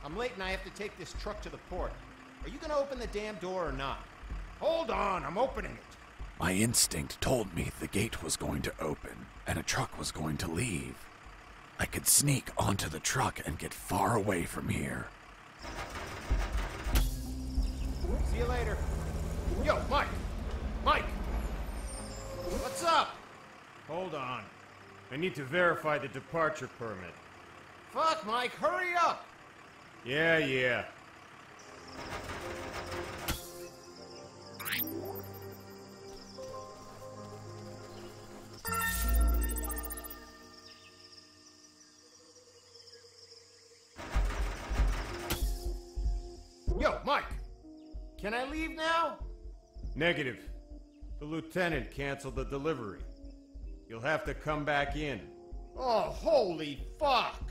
Speaker 5: I'm late and I have to take this truck to the port. Are you gonna open the damn door or not?
Speaker 12: Hold on, I'm opening it.
Speaker 2: My instinct told me the gate was going to open and a truck was going to leave. I could sneak onto the truck and get far away from here.
Speaker 5: See you later. Yo, Mike! Mike! What's up?
Speaker 12: Hold on. I need to verify the departure permit.
Speaker 5: Fuck, Mike, hurry up!
Speaker 12: Yeah.
Speaker 5: Yo, Mike! Can I leave now?
Speaker 12: Negative. The lieutenant canceled the delivery. You'll have to come back in.
Speaker 5: Oh, holy fuck!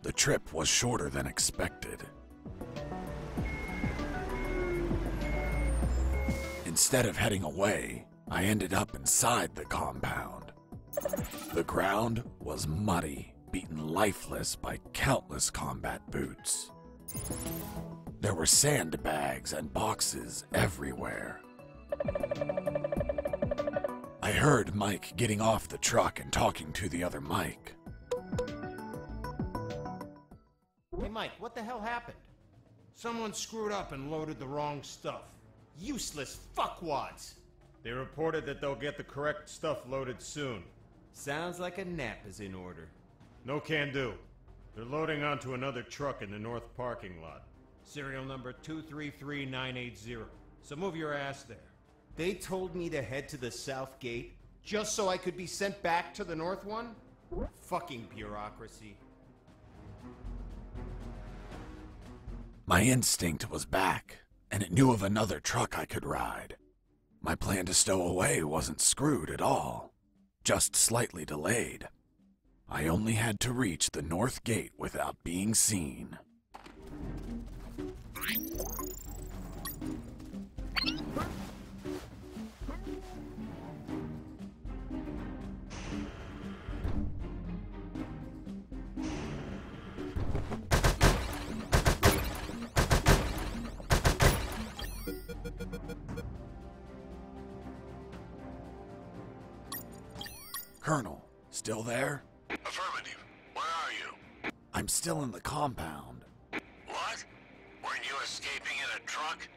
Speaker 2: The trip was shorter than expected. Instead of heading away, I ended up inside the compound. The ground was muddy, beaten lifeless by countless combat boots. There were sandbags and boxes everywhere. I heard Mike getting off the truck and talking to the other Mike.
Speaker 5: Hey, Mike, what the hell happened?
Speaker 12: Someone screwed up and loaded the wrong stuff.
Speaker 5: Useless fuckwads!
Speaker 12: They reported that they'll get the correct stuff loaded soon.
Speaker 5: Sounds like a nap is in order.
Speaker 12: No can do. They're loading onto another truck in the north parking lot.
Speaker 5: Serial number 233980. So move your ass there. They told me to head to the south gate just so I could be sent back to the north one? Fucking bureaucracy.
Speaker 2: My instinct was back, and it knew of another truck I could ride. My plan to stow away wasn't screwed at all, just slightly delayed. I only had to reach the north gate without being seen. Colonel, still there?
Speaker 4: Affirmative. Where are you?
Speaker 2: I'm still in the compound.
Speaker 4: What? Weren't you escaping in a truck?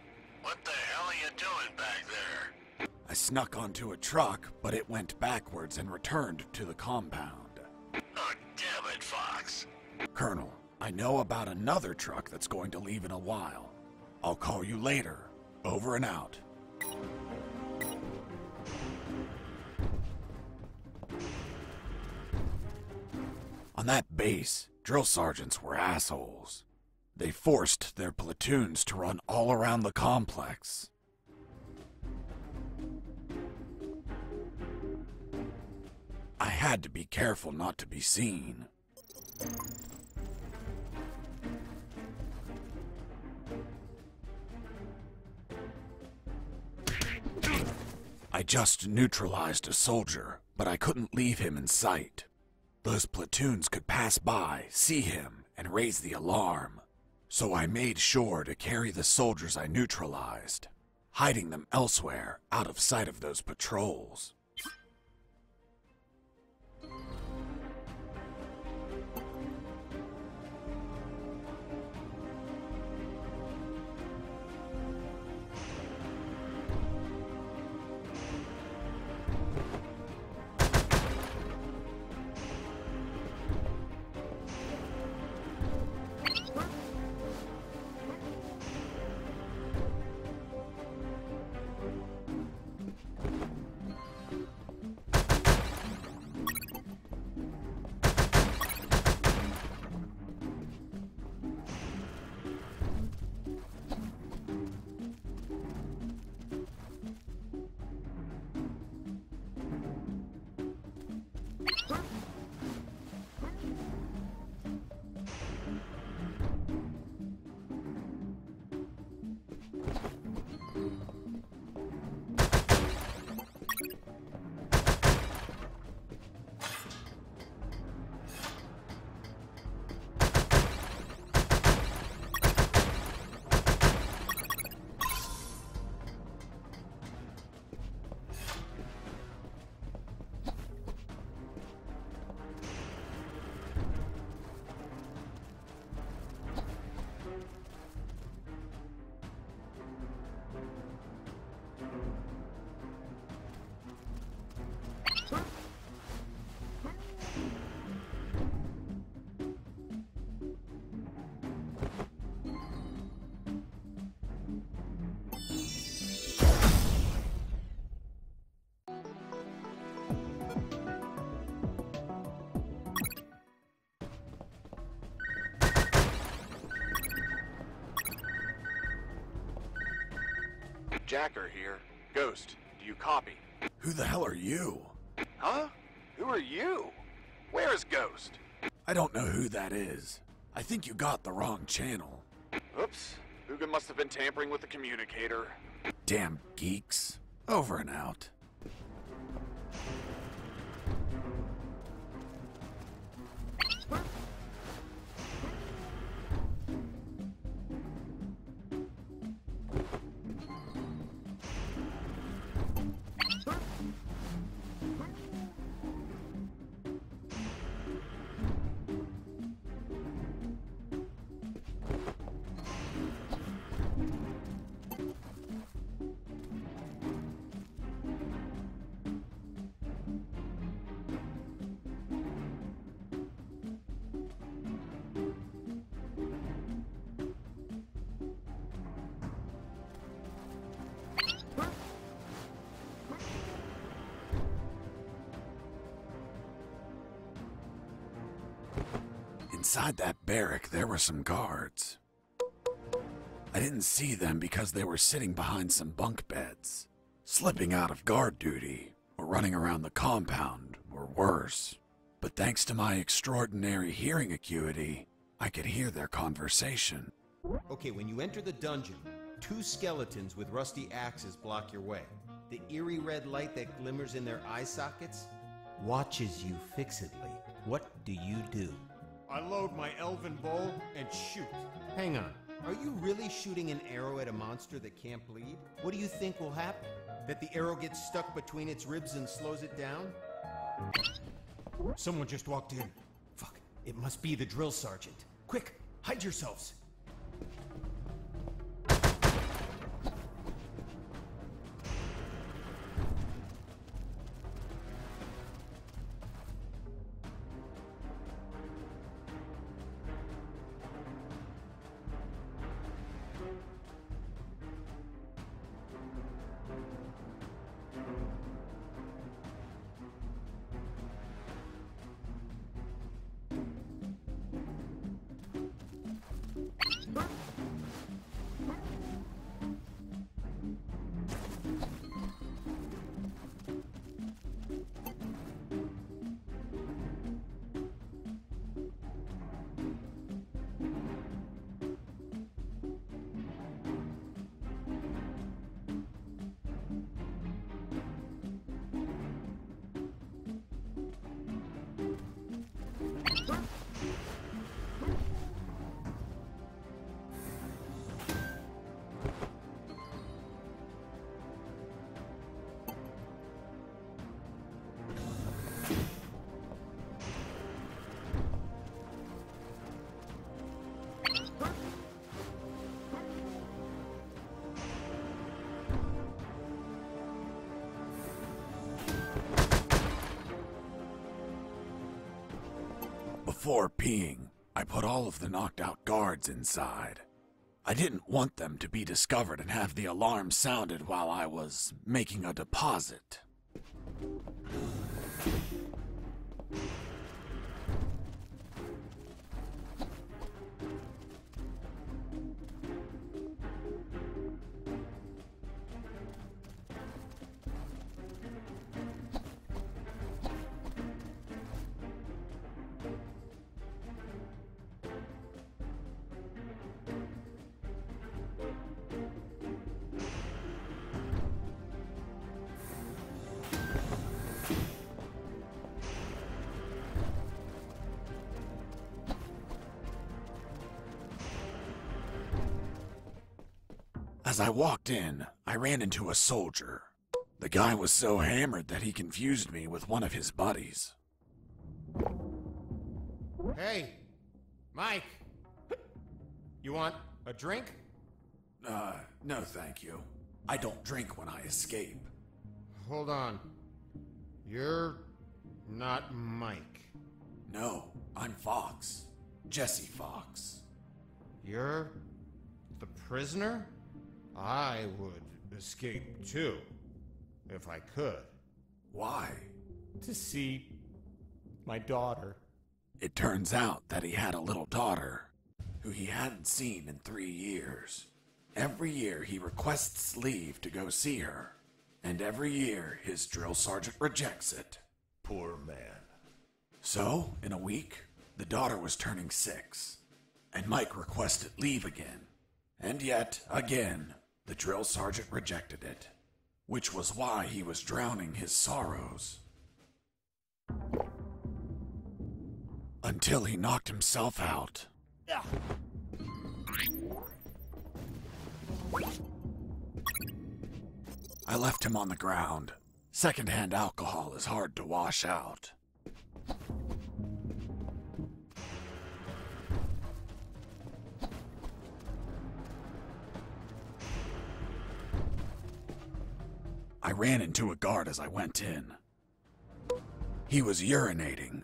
Speaker 4: What the hell are you doing back there?
Speaker 2: I snuck onto a truck, but it went backwards and returned to the compound.
Speaker 4: Oh, damn it, Fox.
Speaker 2: Colonel, I know about another truck that's going to leave in a while. I'll call you later. Over and out. On that base, drill sergeants were assholes. They forced their platoons to run all around the complex. I had to be careful not to be seen. I just neutralized a soldier, but I couldn't leave him in sight. Those platoons could pass by, see him, and raise the alarm. So I made sure to carry the soldiers I neutralized, hiding them elsewhere out of sight of those patrols.
Speaker 13: Jacker here. Ghost, do you copy?
Speaker 2: Who the hell are you?
Speaker 13: Huh? Who are you? Where is Ghost?
Speaker 2: I don't know who that is. I think you got the wrong channel.
Speaker 13: Oops. Hugo must have been tampering with the communicator.
Speaker 2: Damn geeks. Over and out. Inside that barrack, there were some guards. I didn't see them because they were sitting behind some bunk beds, slipping out of guard duty, or running around the compound, or worse. But thanks to my extraordinary hearing acuity, I could hear their conversation.
Speaker 5: Okay, when you enter the dungeon, 2 skeletons with rusty axes block your way. The eerie red light that glimmers in their eye sockets watches you fixedly. What do you do? I load my elven bow and shoot. Hang on. Are you really shooting an arrow at a monster that can't bleed? What do you think will happen? That the arrow gets stuck between its ribs and slows it down? Someone just walked in. Fuck. It must be the drill sergeant. Quick, hide yourselves.
Speaker 2: Before peeing, I put all of the knocked out guards inside. I didn't want them to be discovered and have the alarm sounded while I was making a deposit. As I walked in, I ran into a soldier. The guy was so hammered that he confused me with one of his buddies.
Speaker 5: Hey, Mike. You want a drink?
Speaker 2: No thank you. I don't drink when I escape.
Speaker 5: Hold on. You're not Mike.
Speaker 2: No, I'm Fox. Jesse Fox.
Speaker 5: You're the prisoner? I would escape too, if I could.
Speaker 2: Why?
Speaker 5: To see my daughter.
Speaker 2: It turns out that he had a little daughter, who he hadn't seen in 3 years. Every year he requests leave to go see her, and every year his drill sergeant rejects it.
Speaker 3: Poor man.
Speaker 2: So, in a week, the daughter was turning 6, and Mike requested leave again. And yet, again, the drill sergeant rejected it, which was why he was drowning his sorrows. Until he knocked himself out. I left him on the ground. Secondhand alcohol is hard to wash out. I ran into a guard as I went in. He was urinating.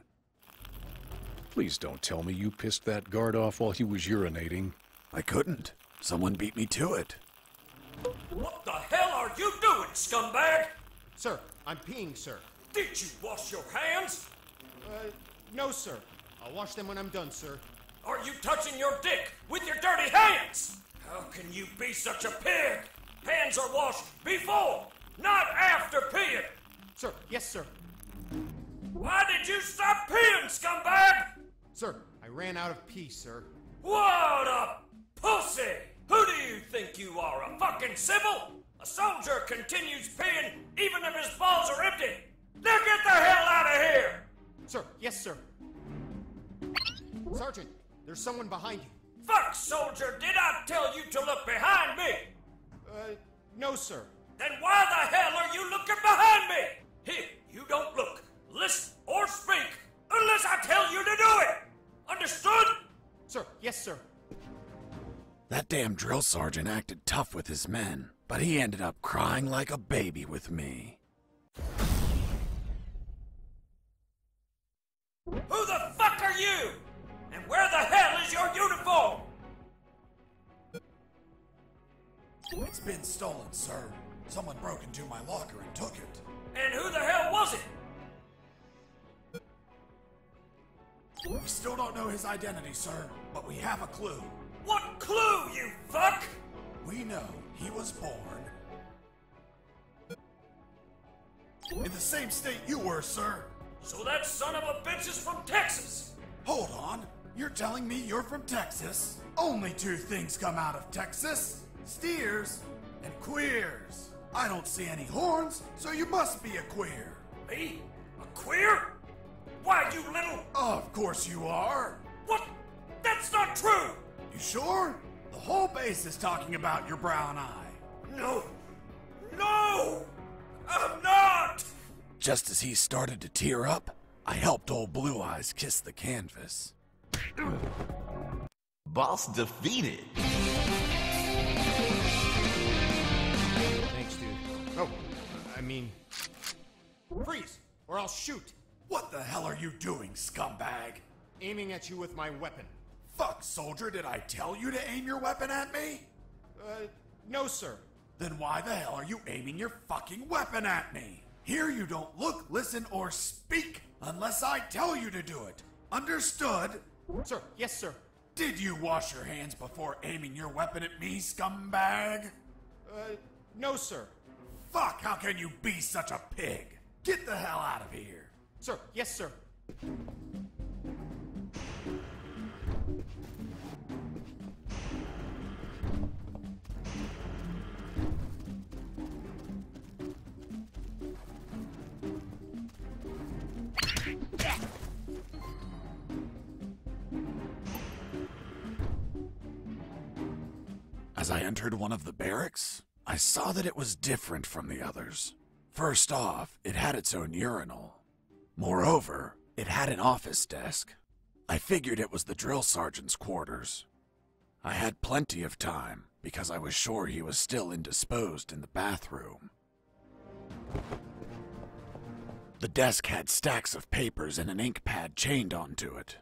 Speaker 3: Please don't tell me you pissed that guard off while he was urinating.
Speaker 2: I couldn't. Someone beat me to it.
Speaker 12: What the hell are you doing, scumbag?
Speaker 5: Sir, I'm peeing, sir.
Speaker 12: Did you wash your hands?
Speaker 5: No, sir. I'll wash them when I'm done, sir.
Speaker 12: Are you touching your dick with your dirty hands? How can you be such a pig? Hands are washed before, not after peeing.
Speaker 5: Sir, yes, sir.
Speaker 12: Why did you stop peeing, scumbag?
Speaker 5: Sir, I ran out of pee, sir.
Speaker 12: What a pussy! Who do you think you are, a fucking civil? A soldier continues peeing even if his balls are empty. Now get the hell out of here!
Speaker 5: Sir, yes, sir. Sergeant, there's someone behind you.
Speaker 12: Fuck, soldier, did I tell you to look behind me?
Speaker 5: No, sir.
Speaker 12: Then why the hell are you looking behind me? Here, you don't look, listen, or speak unless I tell you to do it. Understood?
Speaker 5: Sir, yes, sir.
Speaker 2: That damn drill sergeant acted tough with his men, but he ended up crying like a baby with me.
Speaker 12: Who the fuck are you? And where the hell is your uniform?
Speaker 2: It's been stolen, sir. Someone broke into my locker and took it.
Speaker 12: And who the hell was it?
Speaker 2: We still don't know his identity, sir, but we have a clue.
Speaker 12: What clue, you fuck?
Speaker 2: We know he was born in the same state you were, sir.
Speaker 12: So that son of a bitch is from Texas.
Speaker 2: Hold on. You're telling me you're from Texas? Only two things come out of Texas. Steers and queers. I don't see any horns, so you must be a queer.
Speaker 12: Me? A queer? Why, you little...
Speaker 2: Of course you are.
Speaker 12: What? That's not true!
Speaker 2: You sure? The whole base is talking about your brown eye.
Speaker 12: No! No! I'm not!
Speaker 2: Just as he started to tear up, I helped old Blue Eyes kiss the canvas.
Speaker 11: Boss defeated.
Speaker 5: Thanks, dude. Oh, I mean... Freeze, or I'll shoot.
Speaker 2: What the hell are you doing, scumbag?
Speaker 5: aiming at you with my weapon.
Speaker 2: Fuck, soldier, did I tell you to aim your weapon at me?
Speaker 5: No, sir.
Speaker 2: Then why the hell are you aiming your fucking weapon at me? Here you don't look, listen, or speak unless I tell you to do it. Understood?
Speaker 5: Sir, yes, sir.
Speaker 2: Did you wash your hands before aiming your weapon at me, scumbag?
Speaker 5: No, sir.
Speaker 2: Fuck, how can you be such a pig? Get the hell out of here.
Speaker 5: Sir, yes, sir.
Speaker 2: As I entered one of the barracks, I saw that it was different from the others. First off, it had its own urinal. Moreover, it had an office desk. I figured it was the drill sergeant's quarters. I had plenty of time because I was sure he was still indisposed in the bathroom. The desk had stacks of papers and an ink pad chained onto it.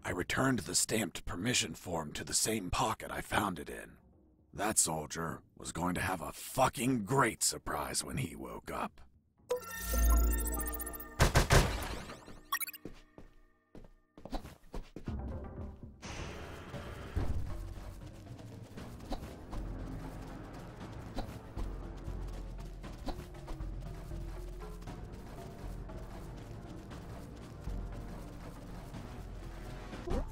Speaker 2: I returned the stamped permission form to the same pocket I found it in. That soldier was going to have a fucking great surprise when he woke up.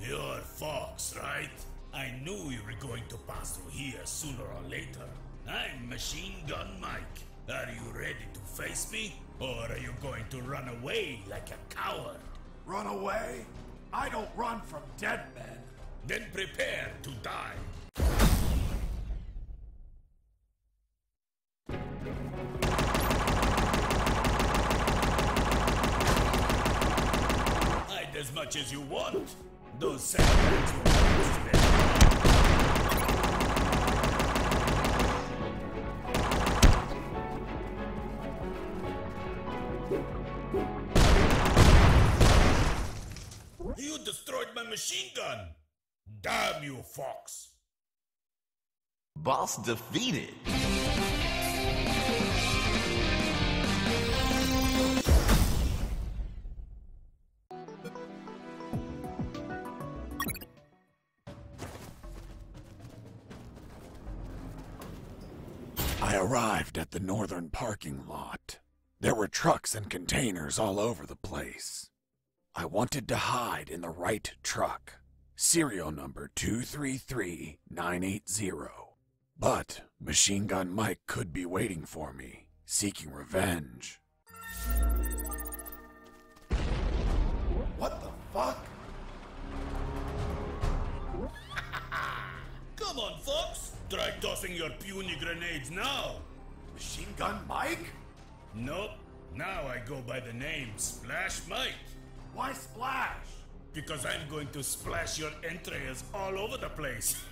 Speaker 14: You're Fox, right? I knew you were going to pass through here sooner or later. I'm Machine Gun Mike. Are you ready to face me? Or are you going to run away like a coward?
Speaker 2: Run away? I don't run from dead men.
Speaker 14: Then prepare to die. Hide as much as you want. Those savages will always be. You destroyed my machine gun! Damn you, Fox!
Speaker 11: Boss defeated.
Speaker 2: I arrived at the northern parking lot. There were trucks and containers all over the place. I wanted to hide in the right truck, serial number 233980. But Machine Gun Mike could be waiting for me, seeking revenge.
Speaker 14: What the fuck? Come on, Fox! Try tossing stuffing your puny grenades now?
Speaker 2: Machine Gun Mike?
Speaker 14: Nope. Now I go by the name Splash Mike.
Speaker 2: Why Splash?
Speaker 14: Because I'm going to splash your entrails all over the place.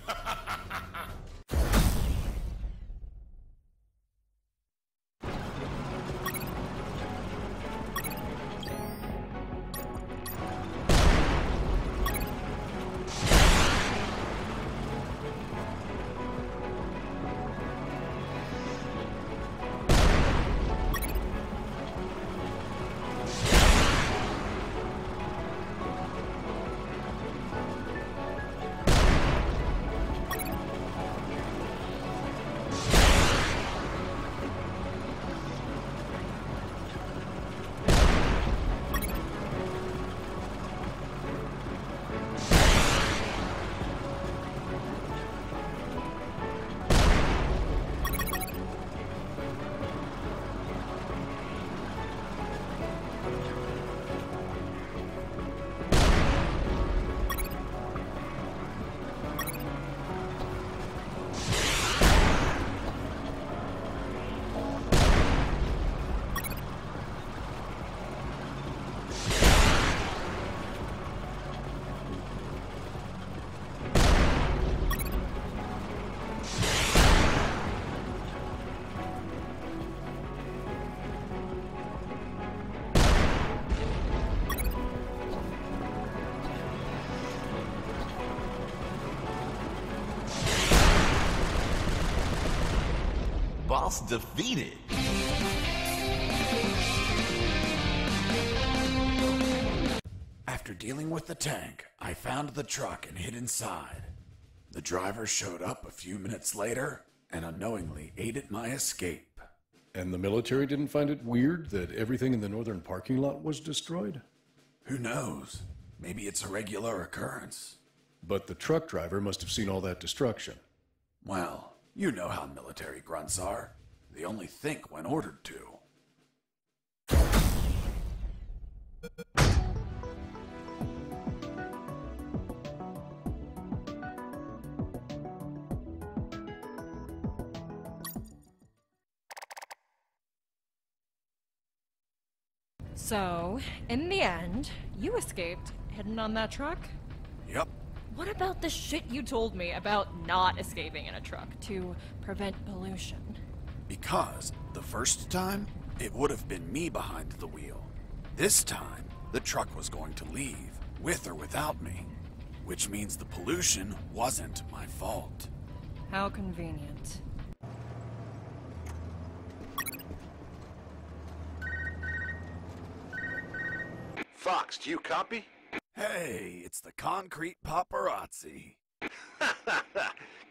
Speaker 11: Boss defeated.
Speaker 2: After dealing with the tank, I found the truck and hid inside. The driver showed up a few minutes later and unknowingly aided my escape.
Speaker 3: And the military didn't find it weird that everything in the northern parking lot was destroyed?
Speaker 2: Who knows? Maybe it's a regular occurrence.
Speaker 3: But the truck driver must have seen all that destruction.
Speaker 2: Well, you know how military grunts are. They only think when ordered to.
Speaker 7: So, in the end, you escaped, hidden on that truck?
Speaker 2: Yep.
Speaker 7: What about the shit you told me about not escaping in a truck to prevent pollution?
Speaker 2: Because the first time, it would have been me behind the wheel. This time, the truck was going to leave, with or without me. Which means the pollution wasn't my fault.
Speaker 7: How convenient.
Speaker 1: Fox, do you copy?
Speaker 2: Hey, it's the concrete paparazzi.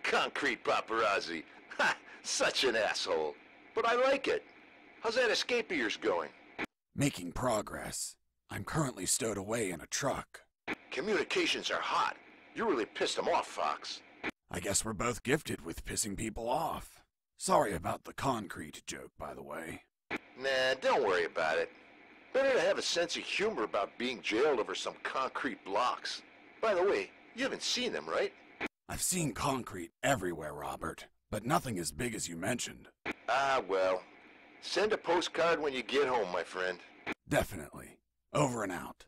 Speaker 1: Concrete paparazzi. Ha! Such an asshole. But I like it. How's that escape of yours going?
Speaker 2: Making progress. I'm currently stowed away in a truck.
Speaker 1: Communications are hot. You really pissed them off, Fox.
Speaker 2: I guess we're both gifted with pissing people off. Sorry about the concrete joke, by the way.
Speaker 1: Nah, don't worry about it. Better to have a sense of humor about being jailed over some concrete blocks. By the way, you haven't seen them, right?
Speaker 2: I've seen concrete everywhere, Robert, but nothing as big as you mentioned.
Speaker 1: Ah, well. Send a postcard when you get home, my friend.
Speaker 2: Definitely. Over and out.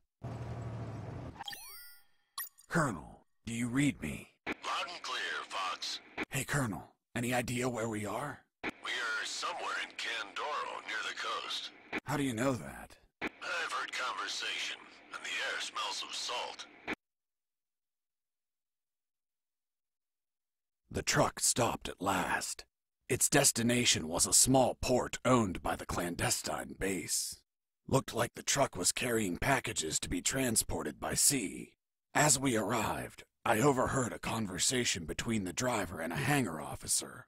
Speaker 2: Colonel, do you read me?
Speaker 4: Loud and clear, Fox.
Speaker 2: Hey, Colonel, any idea where we are?
Speaker 4: We are somewhere in Candoro, near the coast.
Speaker 2: How do you know that?
Speaker 4: I've heard conversation, and the air smells of salt.
Speaker 2: The truck stopped at last. Its destination was a small port owned by the clandestine base. Looked like the truck was carrying packages to be transported by sea. As we arrived, I overheard a conversation between the driver and a hangar officer.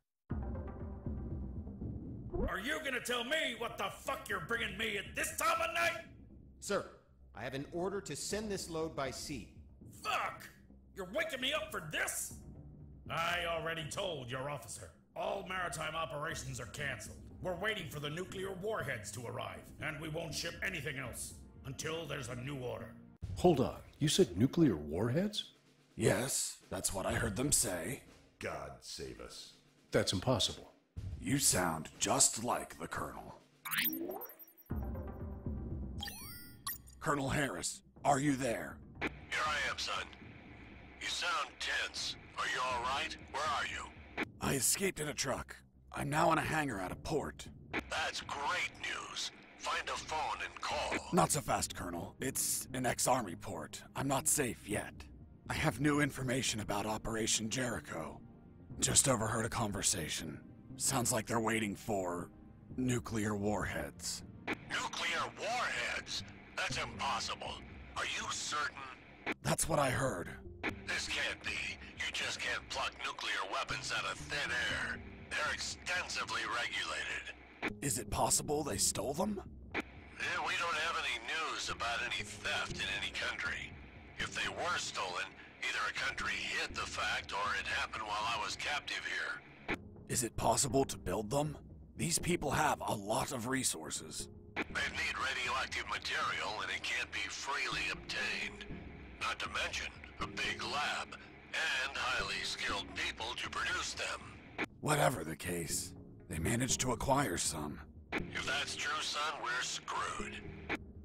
Speaker 14: Are you gonna tell me what the fuck you're bringing me at this time of night?
Speaker 5: Sir, I have an order to send this load by sea.
Speaker 14: Fuck! You're waking me up for this? I already told your officer. All maritime operations are canceled. We're waiting for the nuclear warheads to arrive, and we won't ship anything else until there's a new order.
Speaker 3: Hold on, you said nuclear warheads?
Speaker 2: Yes, that's what I heard them say.
Speaker 1: God save us.
Speaker 3: That's impossible.
Speaker 2: You sound just like the Colonel. Colonel Harris, are you there?
Speaker 4: Here I am, son. You sound tense. Are you all right? Where are you?
Speaker 2: I escaped in a truck. I'm now in a hangar at a port.
Speaker 4: That's great news. Find a phone and call.
Speaker 2: Not so fast, Colonel. It's an ex-Army port. I'm not safe yet. I have new information about Operation Jericho. Just overheard a conversation. Sounds like they're waiting for nuclear warheads.
Speaker 4: Nuclear warheads? That's impossible. Are you certain?
Speaker 2: That's what I heard.
Speaker 4: This can't be. You just can't pluck nuclear weapons out of thin air. They're extensively regulated.
Speaker 2: Is it possible they stole them?
Speaker 4: We don't have any news about any theft in any country. If they were stolen, either a country hid the fact or it happened while I was captive here.
Speaker 2: Is it possible to build them? These people have a lot of resources.
Speaker 4: They need radioactive material and it can't be freely obtained. Not to mention a big lab and highly skilled people to produce them.
Speaker 2: Whatever the case, they managed to acquire some.
Speaker 4: If that's true, son, we're screwed.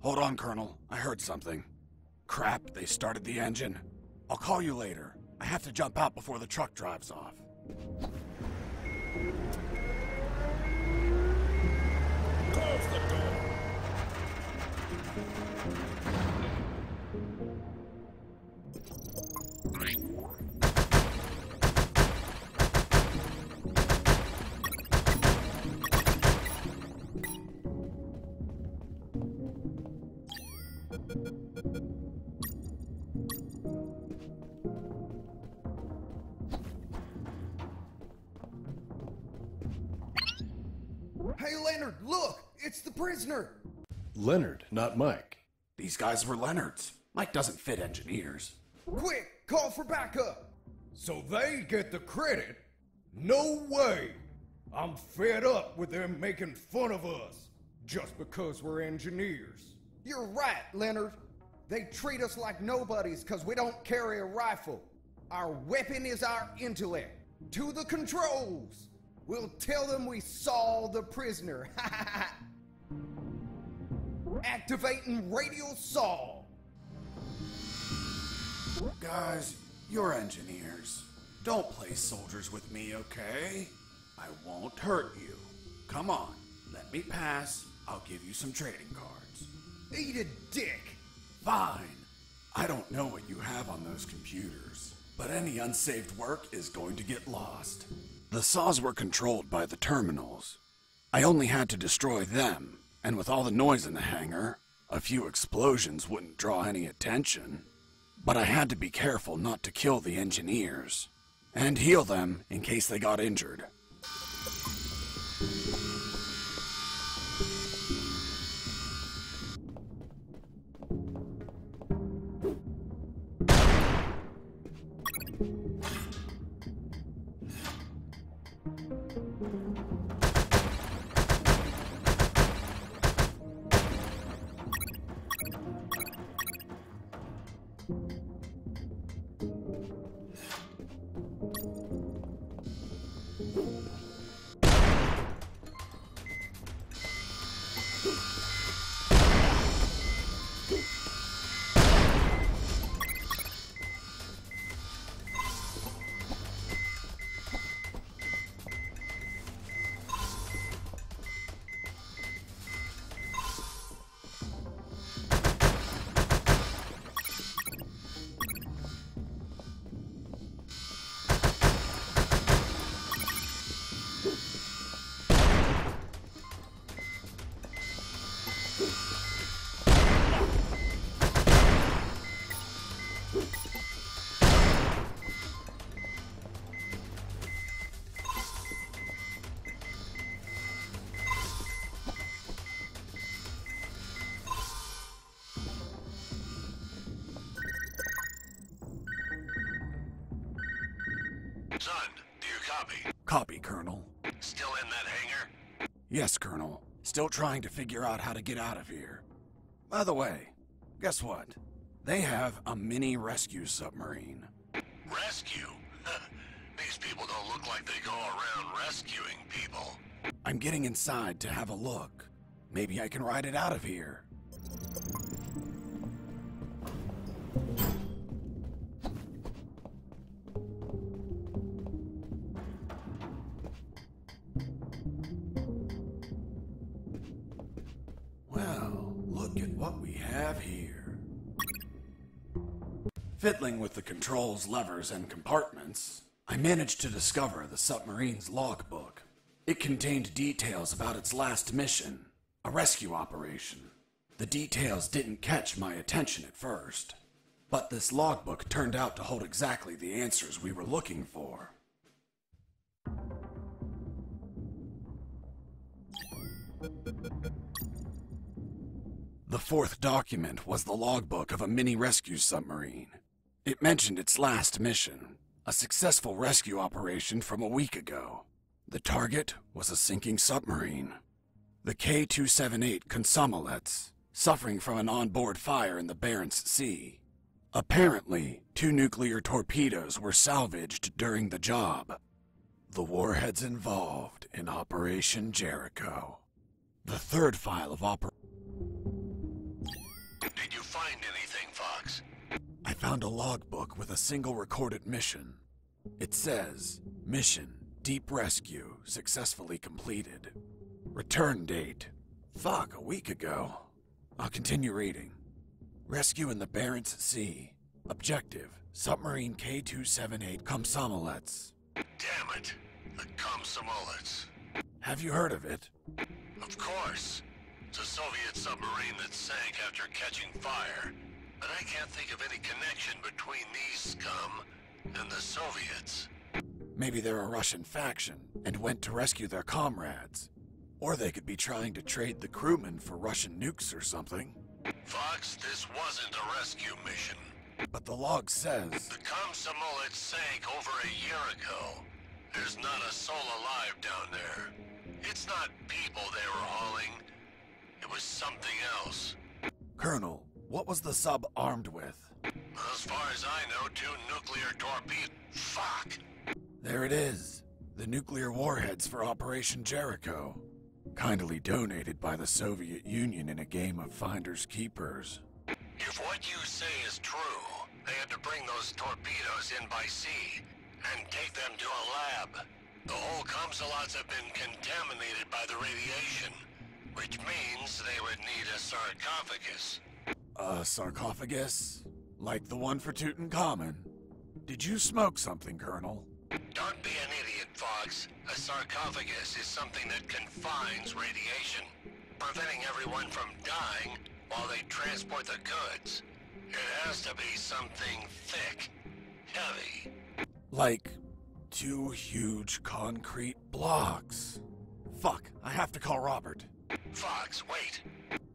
Speaker 2: Hold on, Colonel. I heard something. Crap, they started the engine. I'll call you later. I have to jump out before the truck drives off.
Speaker 14: Close the door.
Speaker 9: Hey, Leonard, look! It's the prisoner!
Speaker 3: Leonard, not Mike.
Speaker 2: These guys were Leonard's. Mike doesn't fit engineers.
Speaker 9: Quick, call for backup! So they get the credit? No way! I'm fed up with them making fun of us, just because we're engineers. You're right, Leonard. They treat us like nobodies because we don't carry a rifle. Our weapon is our intellect. To the controls! We'll tell them we saw the prisoner. Activating radio saw.
Speaker 2: Guys, you're engineers. Don't play soldiers with me, okay? I won't hurt you. Come on, let me pass. I'll give you some trading cards.
Speaker 9: Eat a dick.
Speaker 2: Fine. I don't know what you have on those computers, but any unsaved work is going to get lost. The saws were controlled by the terminals. I only had to destroy them, and with all the noise in the hangar, a few explosions wouldn't draw any attention. But I had to be careful not to kill the engineers, and heal them in case they got injured.
Speaker 4: Son, do you copy?
Speaker 2: Copy, Colonel.
Speaker 4: Still in that hangar?
Speaker 2: Yes, Colonel. Still trying to figure out how to get out of here. By the way, guess what? They have a mini rescue submarine.
Speaker 4: Rescue? These people don't look like they go around rescuing people.
Speaker 2: I'm getting inside to have a look. Maybe I can ride it out of here. Well, look at what we have here. Fiddling with the controls, levers, and compartments, I managed to discover the submarine's logbook. It contained details about its last mission, a rescue operation. The details didn't catch my attention at first, but this logbook turned out to hold exactly the answers we were looking for. The fourth document was the logbook of a mini-rescue submarine. It mentioned its last mission, a successful rescue operation from a week ago. The target was a sinking submarine. The K-278 Consomolets, suffering from an onboard fire in the Barents Sea. Apparently, 2 nuclear torpedoes were salvaged during the job. The warheads involved in Operation Jericho. The third file of
Speaker 4: Did you find anything, Fox?
Speaker 2: I found a logbook with a single recorded mission. It says, Mission, Deep Rescue, successfully completed. Return date. Fuck, a week ago. I'll continue reading. Rescue in the Barents Sea. Objective, submarine K-278 Komsomolets.
Speaker 4: Damn it, the Komsomolets.
Speaker 2: Have you heard of it?
Speaker 4: Of course. It's a Soviet submarine that sank after catching fire. But I can't think of any connection between these scum and the Soviets.
Speaker 2: Maybe they're a Russian faction and went to rescue their comrades. Or they could be trying to trade the crewmen for Russian nukes or something.
Speaker 4: Fox, this wasn't a rescue mission.
Speaker 2: But the log says...
Speaker 4: The Komsomolets sank over a year ago. There's not a soul alive down there. It's not people they were hauling. It was something else.
Speaker 2: Colonel, what was the sub armed with?
Speaker 4: As far as I know, 2 nuclear torpedoes. Fuck!
Speaker 2: There it is. The nuclear warheads for Operation Jericho. Kindly donated by the Soviet Union in a game of finders keepers.
Speaker 4: If what you say is true, they had to bring those torpedoes in by sea and take them to a lab. The whole Komsomolets have been contaminated by the radiation, which means they would need a sarcophagus.
Speaker 2: A sarcophagus? Like the one for Tutankhamun? Did you smoke something, Colonel?
Speaker 4: Don't be an idiot, Fox. A sarcophagus is something that confines radiation, preventing everyone from dying while they transport the goods. It has to be something thick, heavy.
Speaker 2: Like 2 huge concrete blocks. Fuck, I have to call Robert.
Speaker 4: Fox, wait.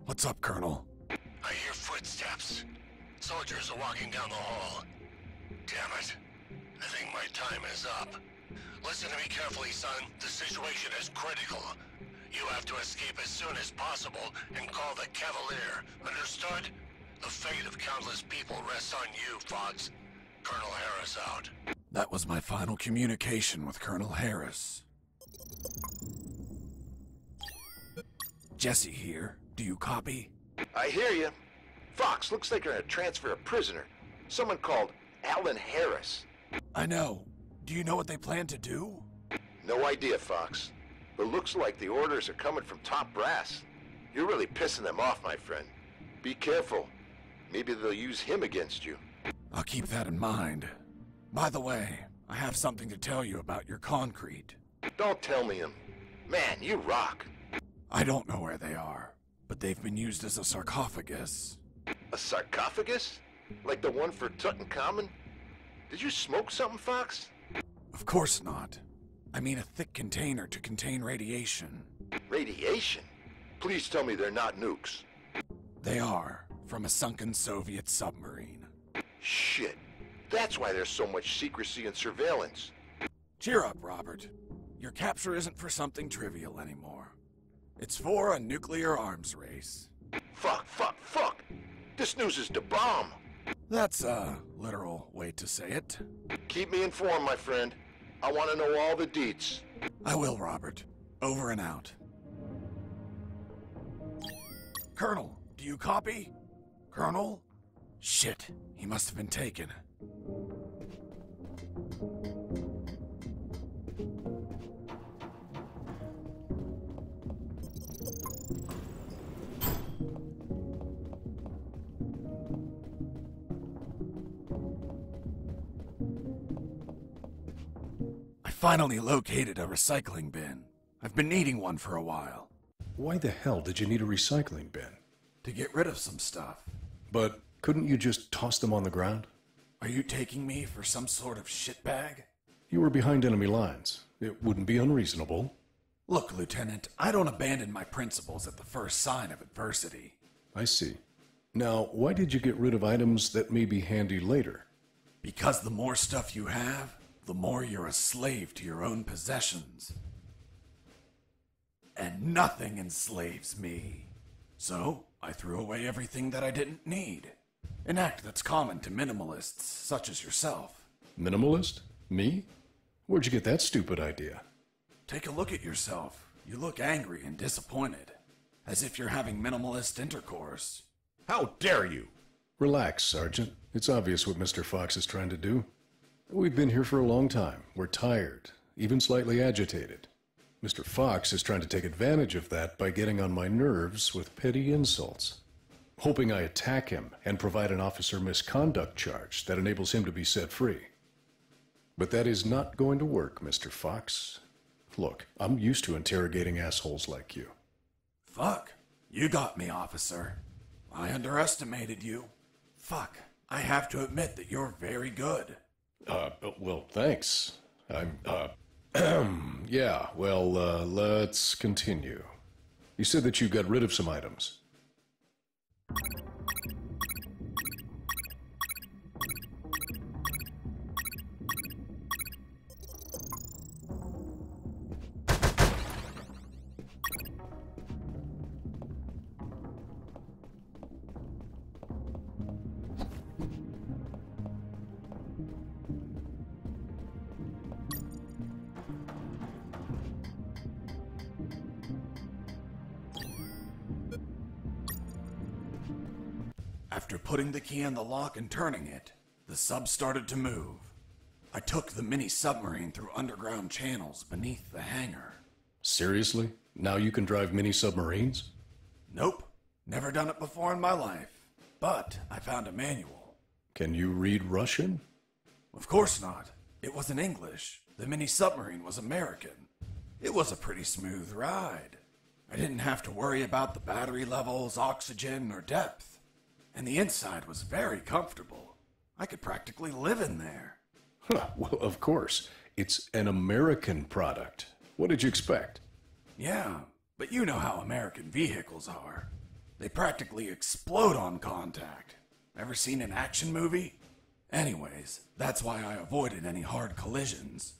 Speaker 2: What's up, Colonel?
Speaker 4: I hear footsteps. Soldiers are walking down the hall. Damn it. I think my time is up. Listen to me carefully, son. The situation is critical. You have to escape as soon as possible and call the Cavalier. Understood? The fate of countless people rests on you, Fox. Colonel Harris out.
Speaker 2: That was my final communication with Colonel Harris. Jesse here. Do you copy?
Speaker 1: I hear you. Fox, looks like they're gonna transfer a prisoner. Someone called Alan Harris.
Speaker 2: I know. Do you know what they plan to do?
Speaker 1: No idea, Fox. But looks like the orders are coming from top brass. You're really pissing them off, my friend. Be careful. Maybe they'll use him against you.
Speaker 2: I'll keep that in mind. By the way, I have something to tell you about your concrete.
Speaker 1: Don't tell me him. Man, you rock.
Speaker 2: I don't know where they are, but they've been used as a sarcophagus.
Speaker 1: A sarcophagus? Like the one for Tutankhamun? Did you smoke something, Fox?
Speaker 2: Of course not. I mean a thick container to contain radiation.
Speaker 1: Radiation? Please tell me they're not nukes.
Speaker 2: They are, from a sunken Soviet submarine.
Speaker 1: Shit. That's why there's so much secrecy and surveillance.
Speaker 2: Cheer up, Robert. Your capture isn't for something trivial anymore. It's for a nuclear arms race.
Speaker 1: Fuck. This news is the bomb.
Speaker 2: That's a literal way to say it.
Speaker 1: Keep me informed, my friend. I want to know all the deets.
Speaker 2: I will, Robert. Over and out. Colonel, do you copy? Colonel? Shit, he must have been taken. I finally located a recycling bin. I've been needing one for a while.
Speaker 3: Why the hell did you need a recycling bin?
Speaker 2: To get rid of some stuff.
Speaker 3: But couldn't you just toss them on the ground?
Speaker 2: Are you taking me for some sort of shitbag?
Speaker 3: You were behind enemy lines. It wouldn't be unreasonable.
Speaker 2: Look, Lieutenant, I don't abandon my principles at the first sign of adversity.
Speaker 3: I see. Now, why did you get rid of items that may be handy later?
Speaker 2: Because the more stuff you have, the more you're a slave to your own possessions. And nothing enslaves me. So, I threw away everything that I didn't need. An act that's common to minimalists such as yourself.
Speaker 3: Minimalist? Me? Where'd you get that stupid idea?
Speaker 2: Take a look at yourself. You look angry and disappointed. As if you're having minimalist intercourse.
Speaker 13: How dare you?
Speaker 3: Relax, Sergeant. It's obvious what Mr. Fox is trying to do. We've been here for a long time. We're tired, even slightly agitated. Mr. Fox is trying to take advantage of that by getting on my nerves with petty insults, hoping I attack him and provide an officer misconduct charge that enables him to be set free. But that is not going to work, Mr. Fox. Look, I'm used to interrogating assholes like you.
Speaker 2: Fuck. You got me, officer. I underestimated you. Fuck. I have to admit that you're very good.
Speaker 3: Well, thanks. Yeah, well, let's continue. You said that you got rid of some items.
Speaker 2: After putting the key in the lock and turning it, the sub started to move. I took the mini submarine through underground channels beneath the hangar.
Speaker 3: Seriously? Now you can drive mini submarines?
Speaker 2: Nope. Never done it before in my life. But I found a manual.
Speaker 3: Can you read Russian?
Speaker 2: Of course not. It was in English. The mini submarine was American. It was a pretty smooth ride. I didn't have to worry about the battery levels, oxygen, or depth. And the inside was very comfortable. I could practically live in there.
Speaker 3: Well, of course. It's an American product. What did you expect?
Speaker 2: Yeah, but you know how American vehicles are. They practically explode on contact. Ever seen an action movie? Anyways, that's why I avoided any hard collisions.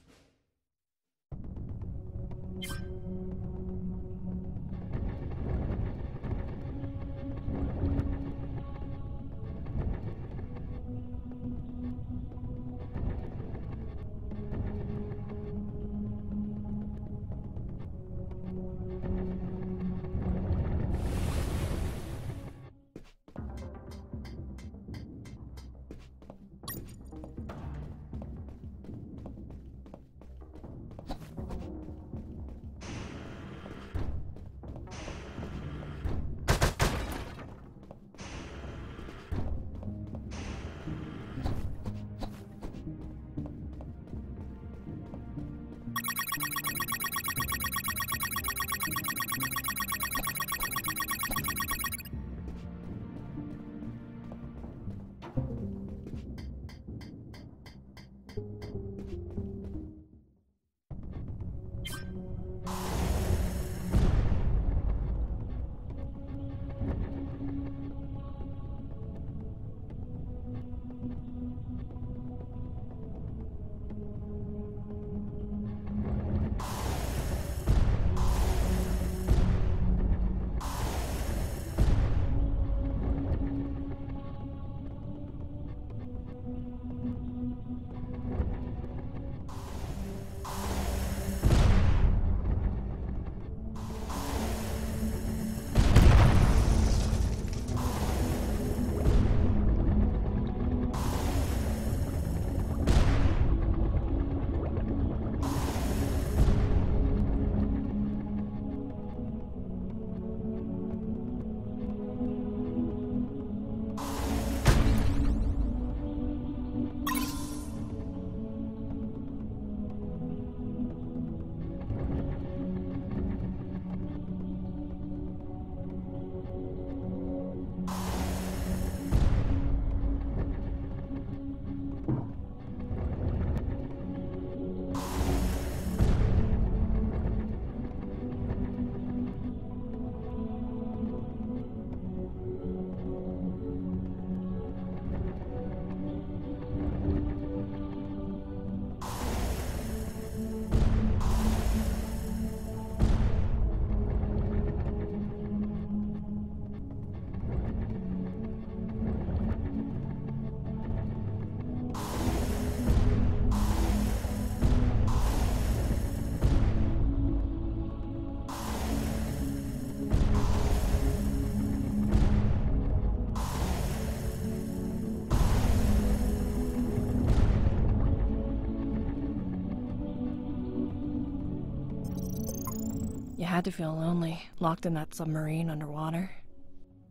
Speaker 7: had to feel lonely, locked in that submarine underwater.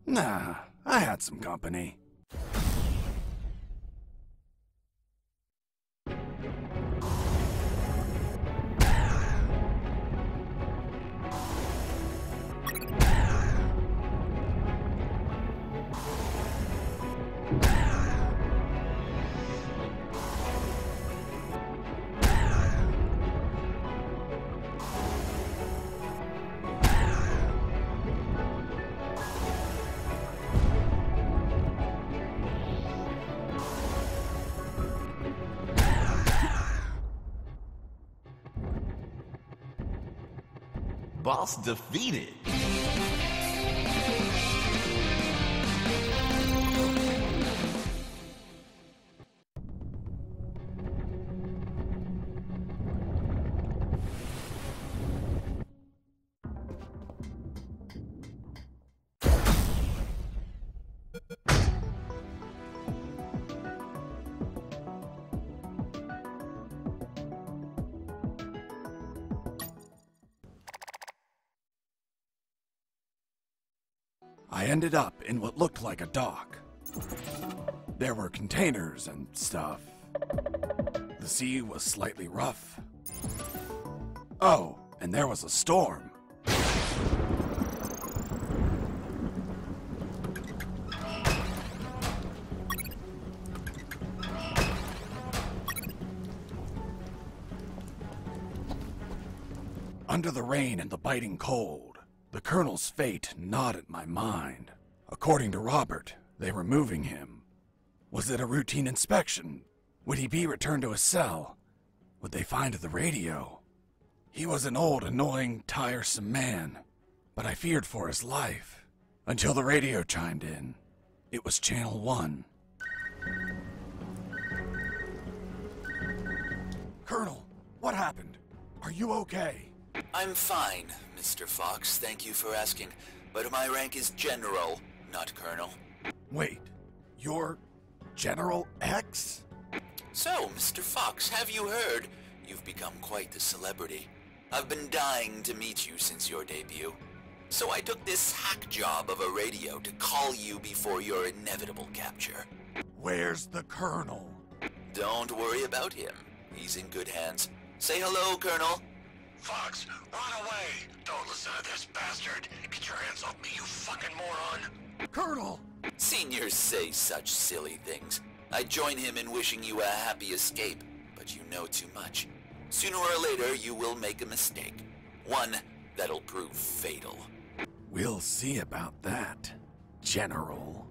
Speaker 2: Nah, I had some company.
Speaker 11: Boss defeated.
Speaker 2: I ended up in what looked like a dock. There were containers and stuff. The sea was slightly rough. Oh, and there was a storm. Under the rain and the biting cold, the Colonel's fate gnawed at my mind. According to Robert, they were moving him. Was it a routine inspection? Would he be returned to his cell? Would they find the radio? He was an old, annoying, tiresome man, but I feared for his life. Until the radio chimed in. It was Channel 1. Colonel, what happened? Are you okay?
Speaker 15: I'm fine, Mr. Fox, thank you for asking. But my rank is General, not Colonel.
Speaker 2: Wait, you're General X?
Speaker 15: So, Mr. Fox, have you heard? You've become quite the celebrity. I've been dying to meet you since your debut. So I took this hack job of a radio to call you before your inevitable capture.
Speaker 2: Where's the Colonel?
Speaker 15: Don't worry about him. He's in good hands. Say hello, Colonel.
Speaker 4: Fox, run away! Don't listen to this bastard! Get your hands off me, you fucking moron!
Speaker 2: Colonel!
Speaker 15: Seniors say such silly things. I join him in wishing you a happy escape, but you know too much. Sooner or later, you will make a mistake. One that'll prove fatal.
Speaker 2: We'll see about that, General.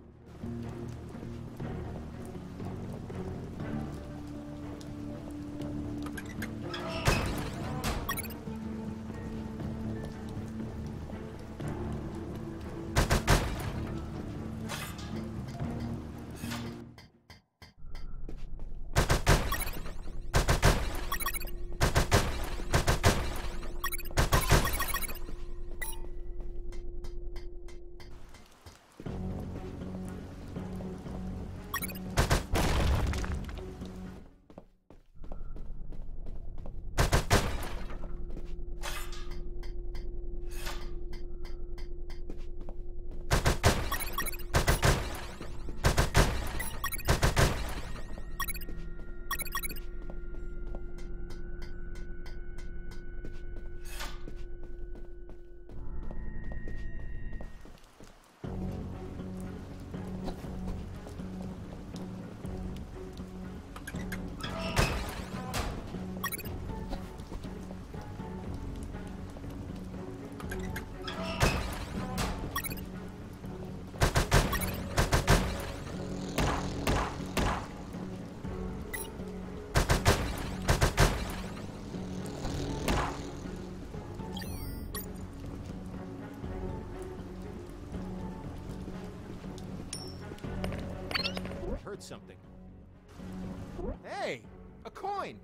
Speaker 5: Heard something. Hey! A coin!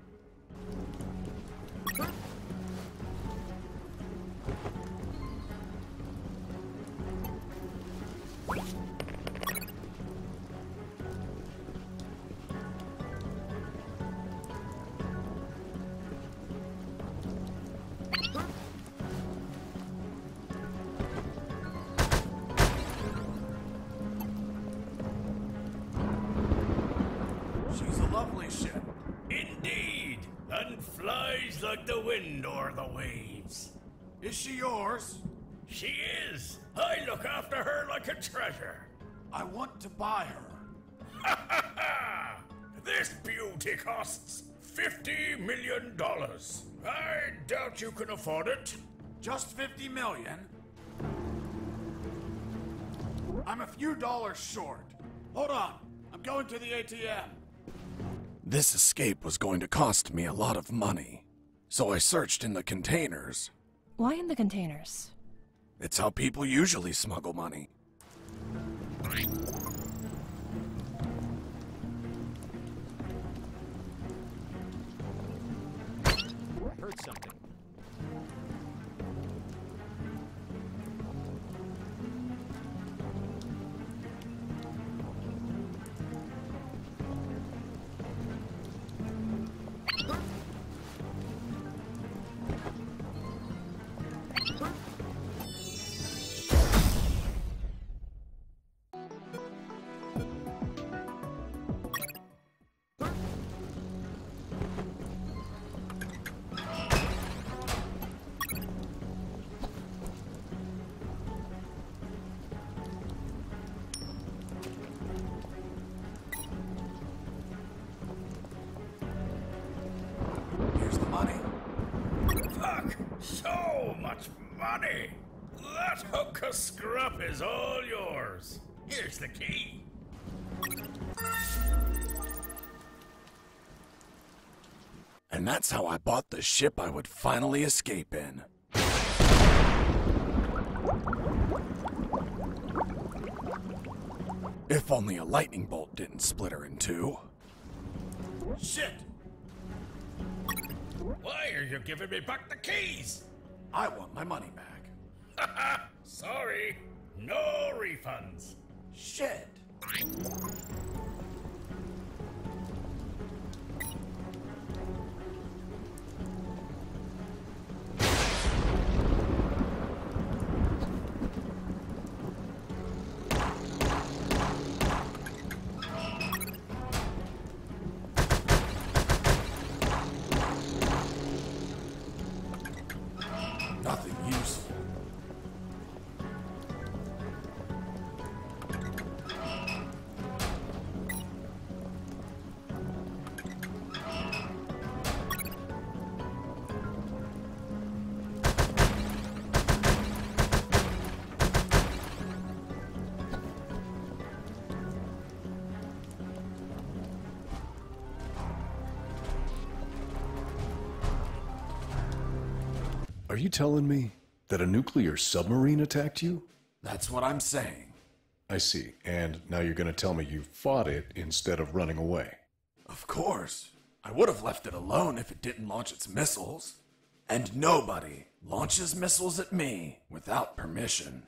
Speaker 14: lovely ship. Indeed, and flies like the wind or the waves.
Speaker 16: Is she yours?
Speaker 14: She is. I look after her like a treasure.
Speaker 16: I want to buy her.
Speaker 14: Ha ha ha! This beauty costs $50 million. I doubt you can afford it.
Speaker 16: Just $50 million? I'm a few dollars short. Hold on, I'm going to the ATM.
Speaker 2: This escape was going to cost me a lot of money, so I searched in the containers.
Speaker 7: Why in the containers?
Speaker 2: It's how people usually smuggle money.
Speaker 5: Heard something.
Speaker 2: Here's the money.
Speaker 14: Fuck! So much money! That hook of scrap is all yours. Here's the key.
Speaker 2: And that's how I bought the ship I would finally escape in. If only a lightning bolt didn't split her in two.
Speaker 16: Shit!
Speaker 14: Why are you giving me back the keys?
Speaker 16: I want my money back.
Speaker 14: Haha! Sorry. No refunds.
Speaker 16: Shit!
Speaker 2: Nothing useful.
Speaker 3: Are you telling me that a nuclear submarine attacked you?
Speaker 2: That's what I'm saying.
Speaker 3: I see. And now you're going to tell me you fought it instead of running away.
Speaker 2: Of course. I would have left it alone if it didn't launch its missiles. And nobody launches missiles at me without permission.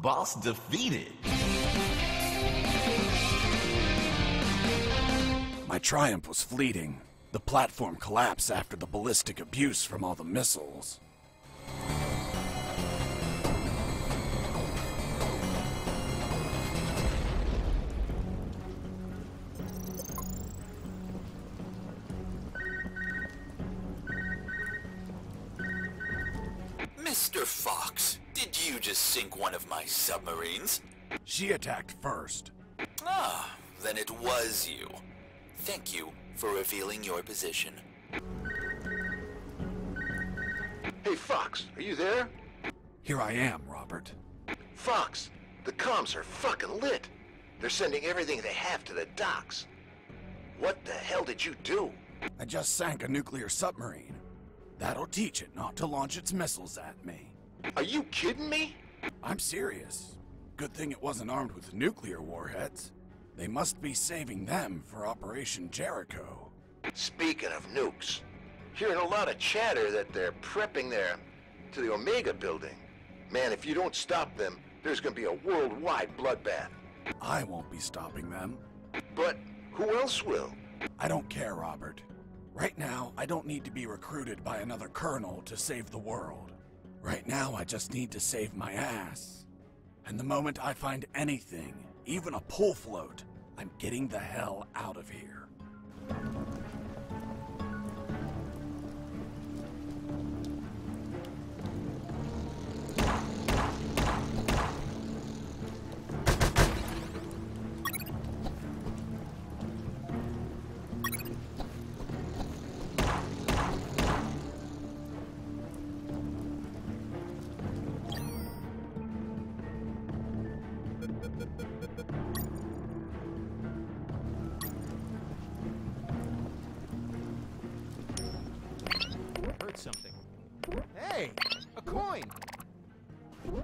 Speaker 11: Boss defeated.
Speaker 2: My triumph was fleeting. The platform collapsed after the ballistic abuse from all the missiles.
Speaker 15: Mr. Fox, did you just sink one of my submarines?
Speaker 2: She attacked first.
Speaker 15: Ah, then it was you. Thank you for revealing your position.
Speaker 1: Hey, Fox, are you there?
Speaker 2: Here I am, Robert.
Speaker 1: Fox, the comms are fucking lit. They're sending everything they have to the docks. What the hell did you do?
Speaker 2: I just sank a nuclear submarine. That'll teach it not to launch its missiles at me.
Speaker 1: Are you kidding me?
Speaker 2: I'm serious. Good thing it wasn't armed with nuclear warheads. They must be saving them for Operation Jericho.
Speaker 1: Speaking of nukes, hearing a lot of chatter that they're prepping to the Omega building. Man, if you don't stop them, there's gonna be a worldwide bloodbath.
Speaker 2: I won't be stopping them.
Speaker 1: But who else will?
Speaker 2: I don't care, Robert. Right now, I don't need to be recruited by another colonel to save the world. Right now, I just need to save my ass. And the moment I find anything, even a pull float, I'm getting the hell out of here.
Speaker 5: Heard something. Hey, a coin!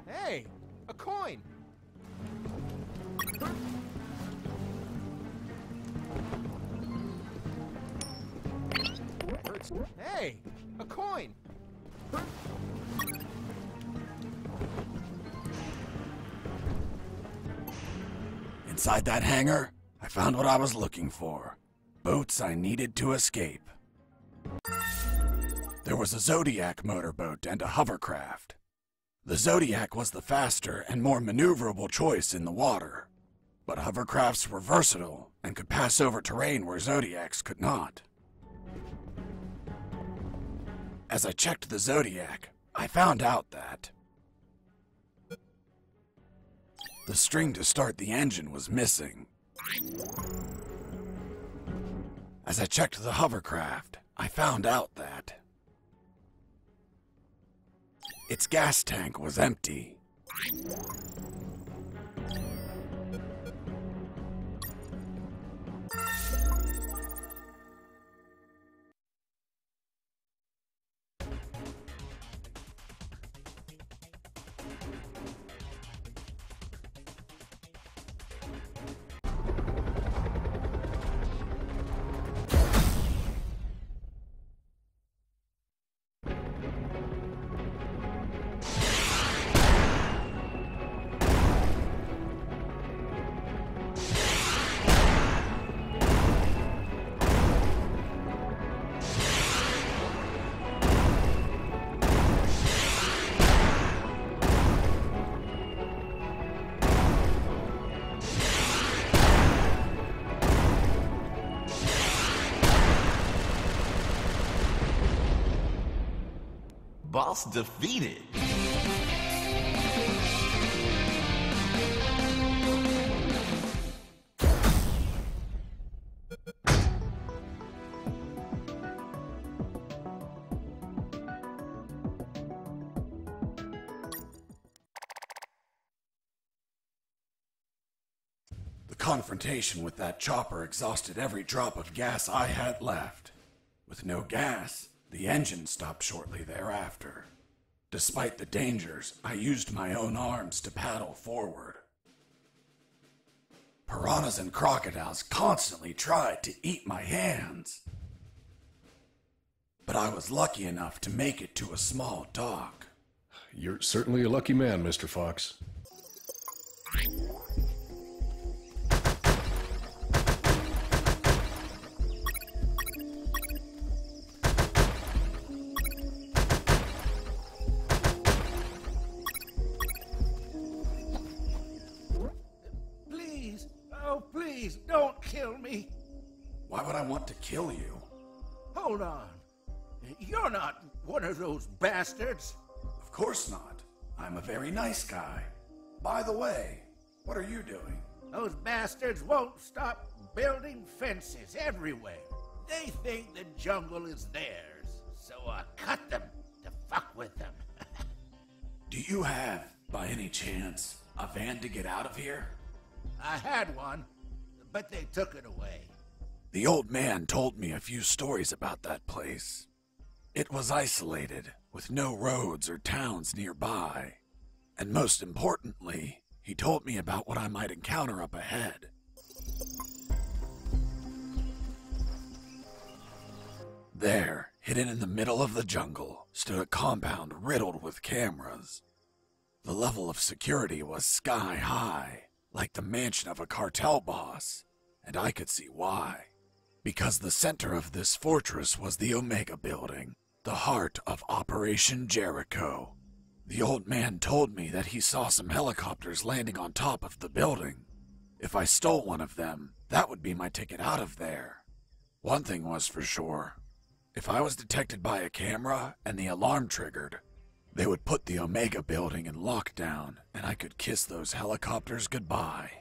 Speaker 5: Hey, a coin! Hey, a coin!
Speaker 2: Inside that hangar, I found what I was looking for. Boats I needed to escape. There was a Zodiac motorboat and a hovercraft. The Zodiac was the faster and more maneuverable choice in the water, but hovercrafts were versatile and could pass over terrain where Zodiacs could not. As I checked the Zodiac, I found out that the string to start the engine was missing. As I checked the hovercraft, I found out that its gas tank was empty.
Speaker 11: Boss defeated.
Speaker 2: The confrontation with that chopper exhausted every drop of gas I had left. With no gas, the engine stopped shortly thereafter. Despite the dangers, I used my own arms to paddle forward. Piranhas and crocodiles constantly tried to eat my hands. But I was lucky enough to make it to a small dock.
Speaker 3: You're certainly a lucky man, Mr. Fox.
Speaker 16: Please, don't kill me.
Speaker 2: Why would I want to kill you?
Speaker 16: Hold on. You're not one of those bastards.
Speaker 2: Of course not. I'm a very nice guy. By the way, what are you doing?
Speaker 17: Those bastards won't stop building fences everywhere. They think the jungle is theirs, so I cut them to fuck with them.
Speaker 2: Do you have, by any chance, a van to get out of here?
Speaker 17: I had one, but they took it away.
Speaker 2: The old man told me a few stories about that place. It was isolated, with no roads or towns nearby. And most importantly, he told me about what I might encounter up ahead. There, hidden in the middle of the jungle, stood a compound riddled with cameras. The level of security was sky high, like the mansion of a cartel boss, and I could see why. Because the center of this fortress was the Omega Building, the heart of Operation Jericho. The old man told me that he saw some helicopters landing on top of the building. If I stole one of them, that would be my ticket out of there. One thing was for sure. If I was detected by a camera and the alarm triggered, they would put the Omega Building in lockdown and I could kiss those helicopters goodbye.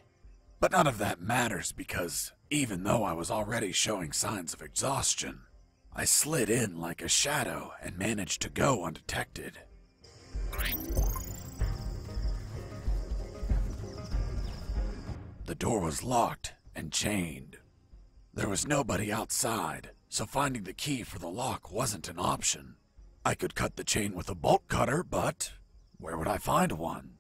Speaker 2: But none of that matters because even though I was already showing signs of exhaustion, I slid in like a shadow and managed to go undetected. The door was locked and chained. There was nobody outside, so finding the key for the lock wasn't an option. I could cut the chain with a bolt cutter, but where would I find one?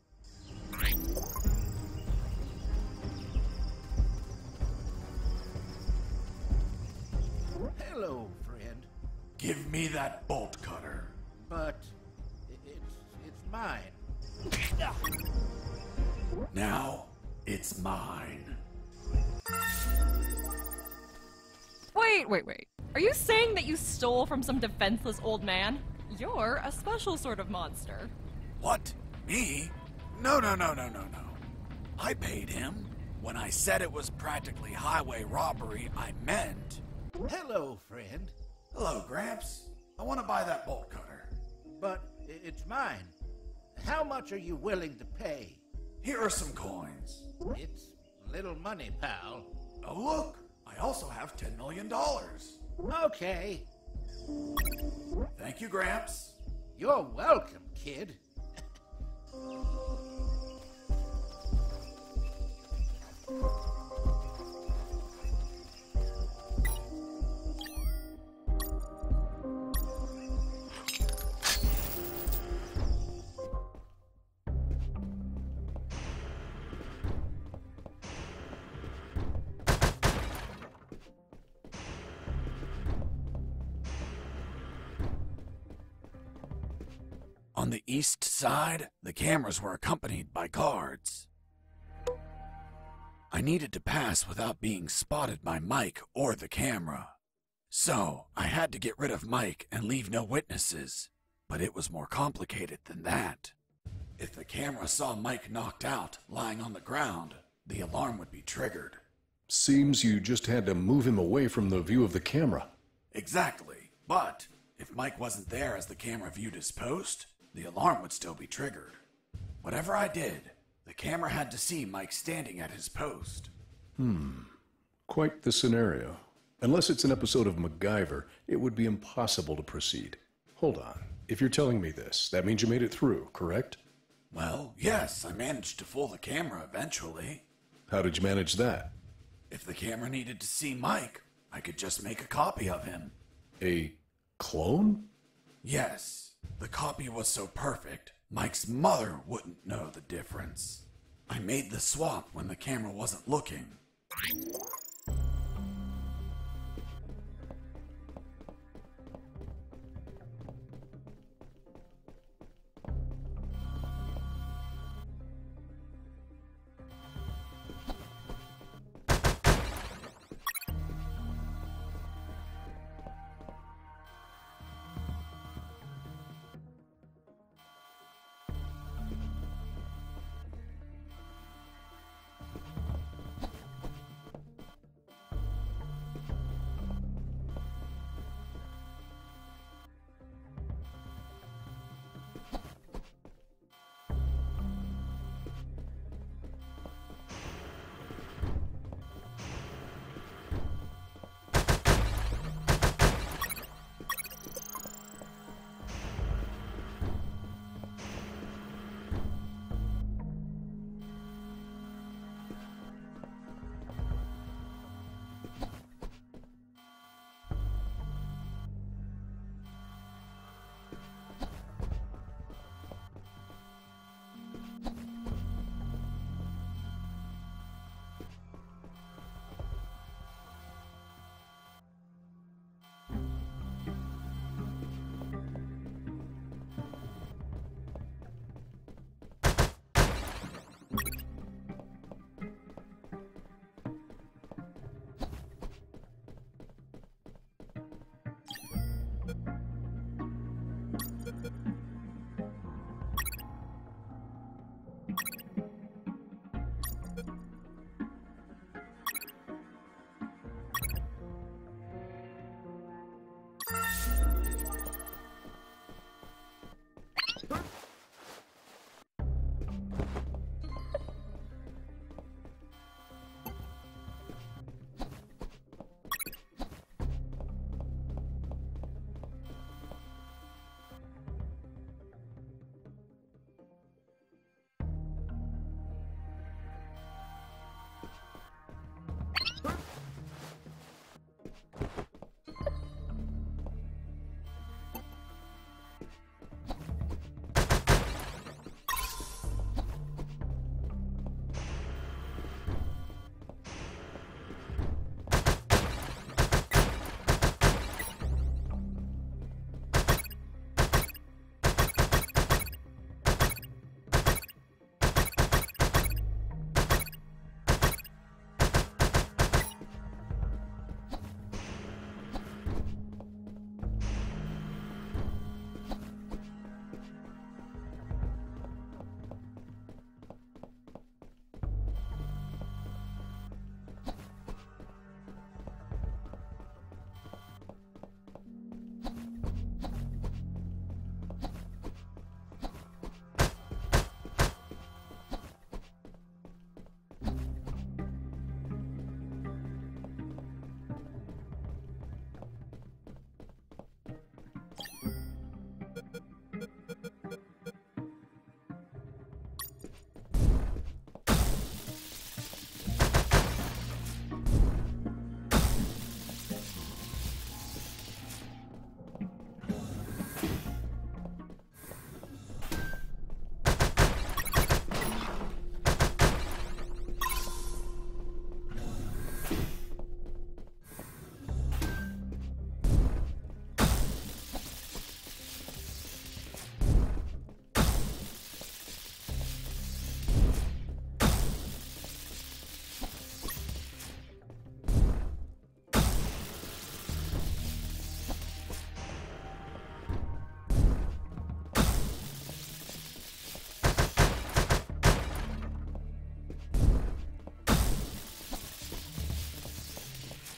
Speaker 17: Hello, friend.
Speaker 2: Give me that bolt cutter.
Speaker 17: But it's mine.
Speaker 2: Now, it's mine.
Speaker 7: Wait. Are you saying that you stole from some defenseless old man? You're a special sort of monster.
Speaker 2: What? Me? No. I paid him. When I said it was practically highway robbery, I meant...
Speaker 17: Hello, friend.
Speaker 2: Hello, Gramps. I want to buy that bolt cutter.
Speaker 17: But it's mine. How much are you willing to pay?
Speaker 2: Here are some coins.
Speaker 17: It's little money, pal.
Speaker 2: Oh, look. I also have $10 million.
Speaker 17: Okay.
Speaker 2: Thank you, Gramps.
Speaker 17: You're welcome, kid.
Speaker 2: On the east side, the cameras were accompanied by guards. I needed to pass without being spotted by Mike or the camera. So, I had to get rid of Mike and leave no witnesses. But it was more complicated than that. If the camera saw Mike knocked out, lying on the ground, the alarm would be triggered.
Speaker 3: Seems you just had to move him away from the view of the camera.
Speaker 2: Exactly. But if Mike wasn't there as the camera viewed his post, the alarm would still be triggered. Whatever I did, the camera had to see Mike standing at his post.
Speaker 3: Quite the scenario. Unless it's an episode of MacGyver, it would be impossible to proceed. Hold on. If you're telling me this, that means you made it through, correct?
Speaker 2: Well, yes, I managed to fool the camera eventually.
Speaker 3: How did you manage that?
Speaker 2: If the camera needed to see Mike, I could just make a copy of him.
Speaker 3: A clone?
Speaker 2: Yes. The copy was so perfect, Mike's mother wouldn't know the difference. I made the swap when the camera wasn't looking.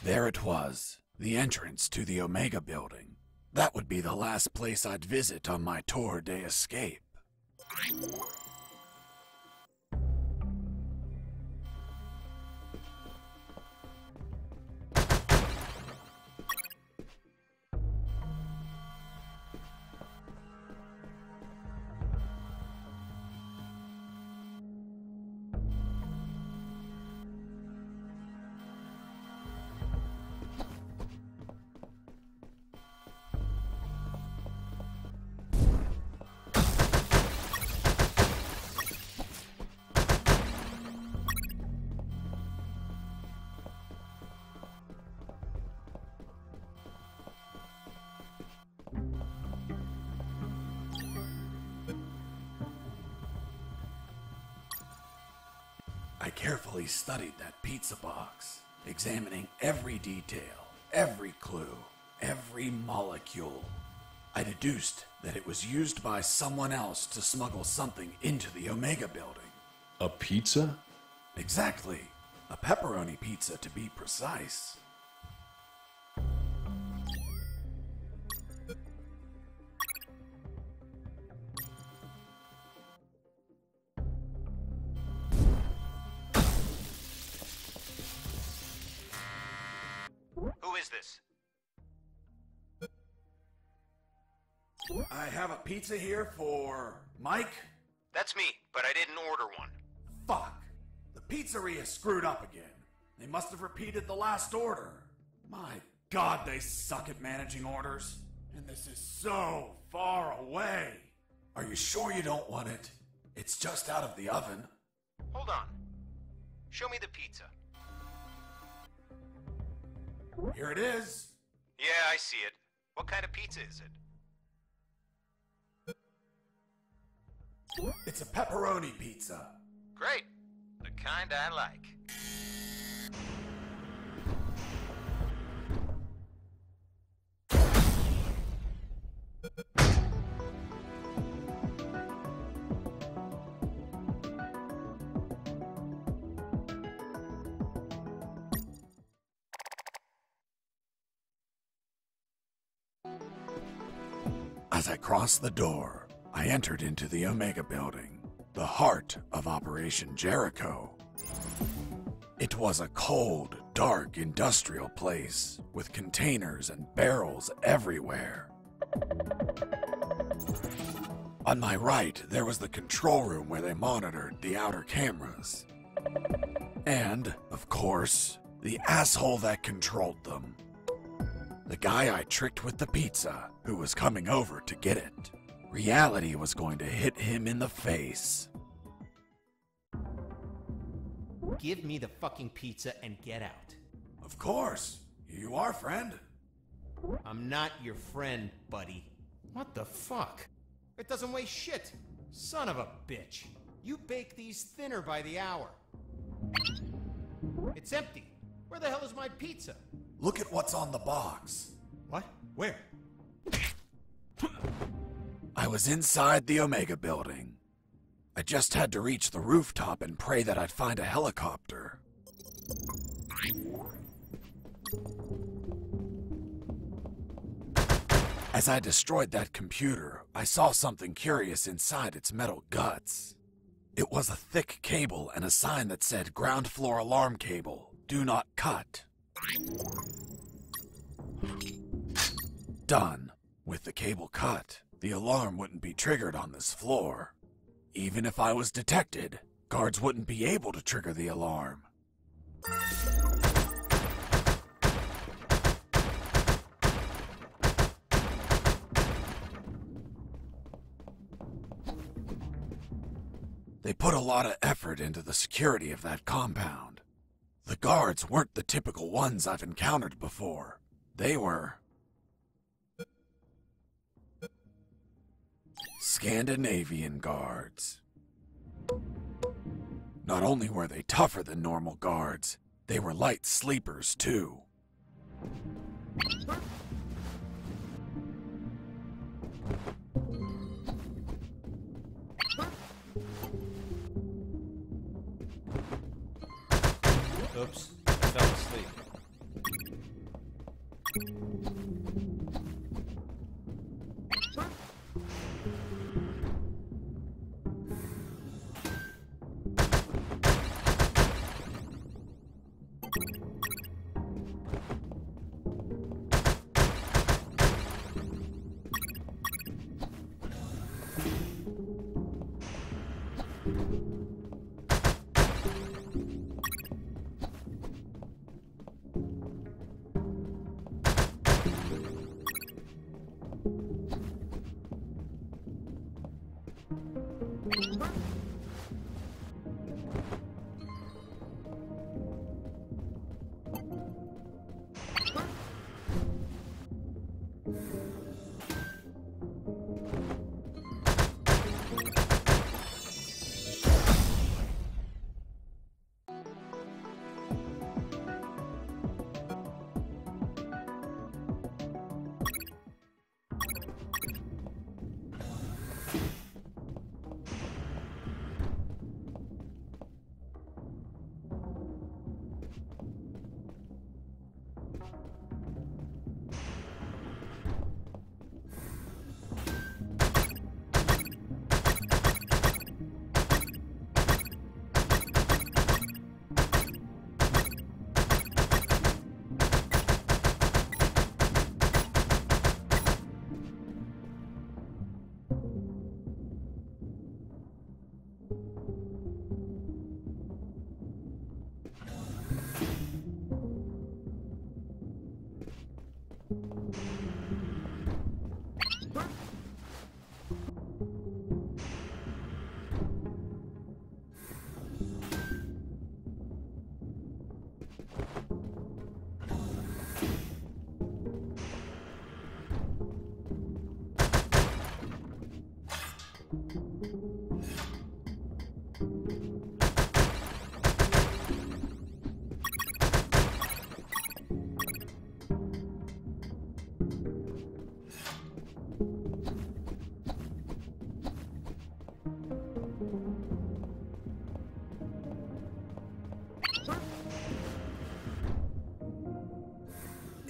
Speaker 2: There it was, the entrance to the Omega building. That would be the last place I'd visit on my tour de escape. I carefully studied that pizza box, examining every detail, every clue, every molecule. I deduced that it was used by someone else to smuggle something into the Omega building.
Speaker 3: A pizza?
Speaker 2: Exactly. A pepperoni pizza, to be precise.
Speaker 5: Who is this?
Speaker 2: I have a pizza here for Mike.
Speaker 5: That's me, but I didn't order one.
Speaker 2: Fuck. The pizzeria screwed up again. They must have repeated the last order. My God, they suck at managing orders. And this is so far away. Are you sure you don't want it? It's just out of the oven.
Speaker 5: Hold on. Show me the pizza.
Speaker 2: Here it is.
Speaker 5: Yeah, I see it. What kind of pizza is it?
Speaker 2: It's a pepperoni pizza.
Speaker 5: Great. The kind I like.
Speaker 2: As I crossed the door, I entered into the Omega building, the heart of Operation Jericho. It was a cold, dark industrial place with containers and barrels everywhere. On my right, there was the control room where they monitored the outer cameras. And, of course, the asshole that controlled them. The guy I tricked with the pizza, who was coming over to get it. Reality was going to hit him in the face.
Speaker 5: Give me the fucking pizza and get out.
Speaker 2: Of course. Here you are, friend.
Speaker 5: I'm not your friend, buddy. What the fuck? It doesn't weigh shit. Son of a bitch. You bake these thinner by the hour. It's empty. Where the hell is my pizza?
Speaker 2: Look at what's on the box.
Speaker 5: What? Where?
Speaker 2: I was inside the Omega building. I just had to reach the rooftop and pray that I'd find a helicopter. As I destroyed that computer, I saw something curious inside its metal guts. It was a thick cable and a sign that said ground floor alarm cable, do not cut. Done. With the cable cut, the alarm wouldn't be triggered on this floor. Even if I was detected, guards wouldn't be able to trigger the alarm. They put a lot of effort into the security of that compound. The guards weren't the typical ones I've encountered before. They were Scandinavian guards. Not only were they tougher than normal guards, they were light sleepers too.
Speaker 5: Oops, I fell asleep.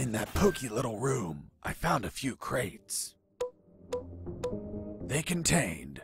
Speaker 2: In that pokey little room, I found a few crates. They contained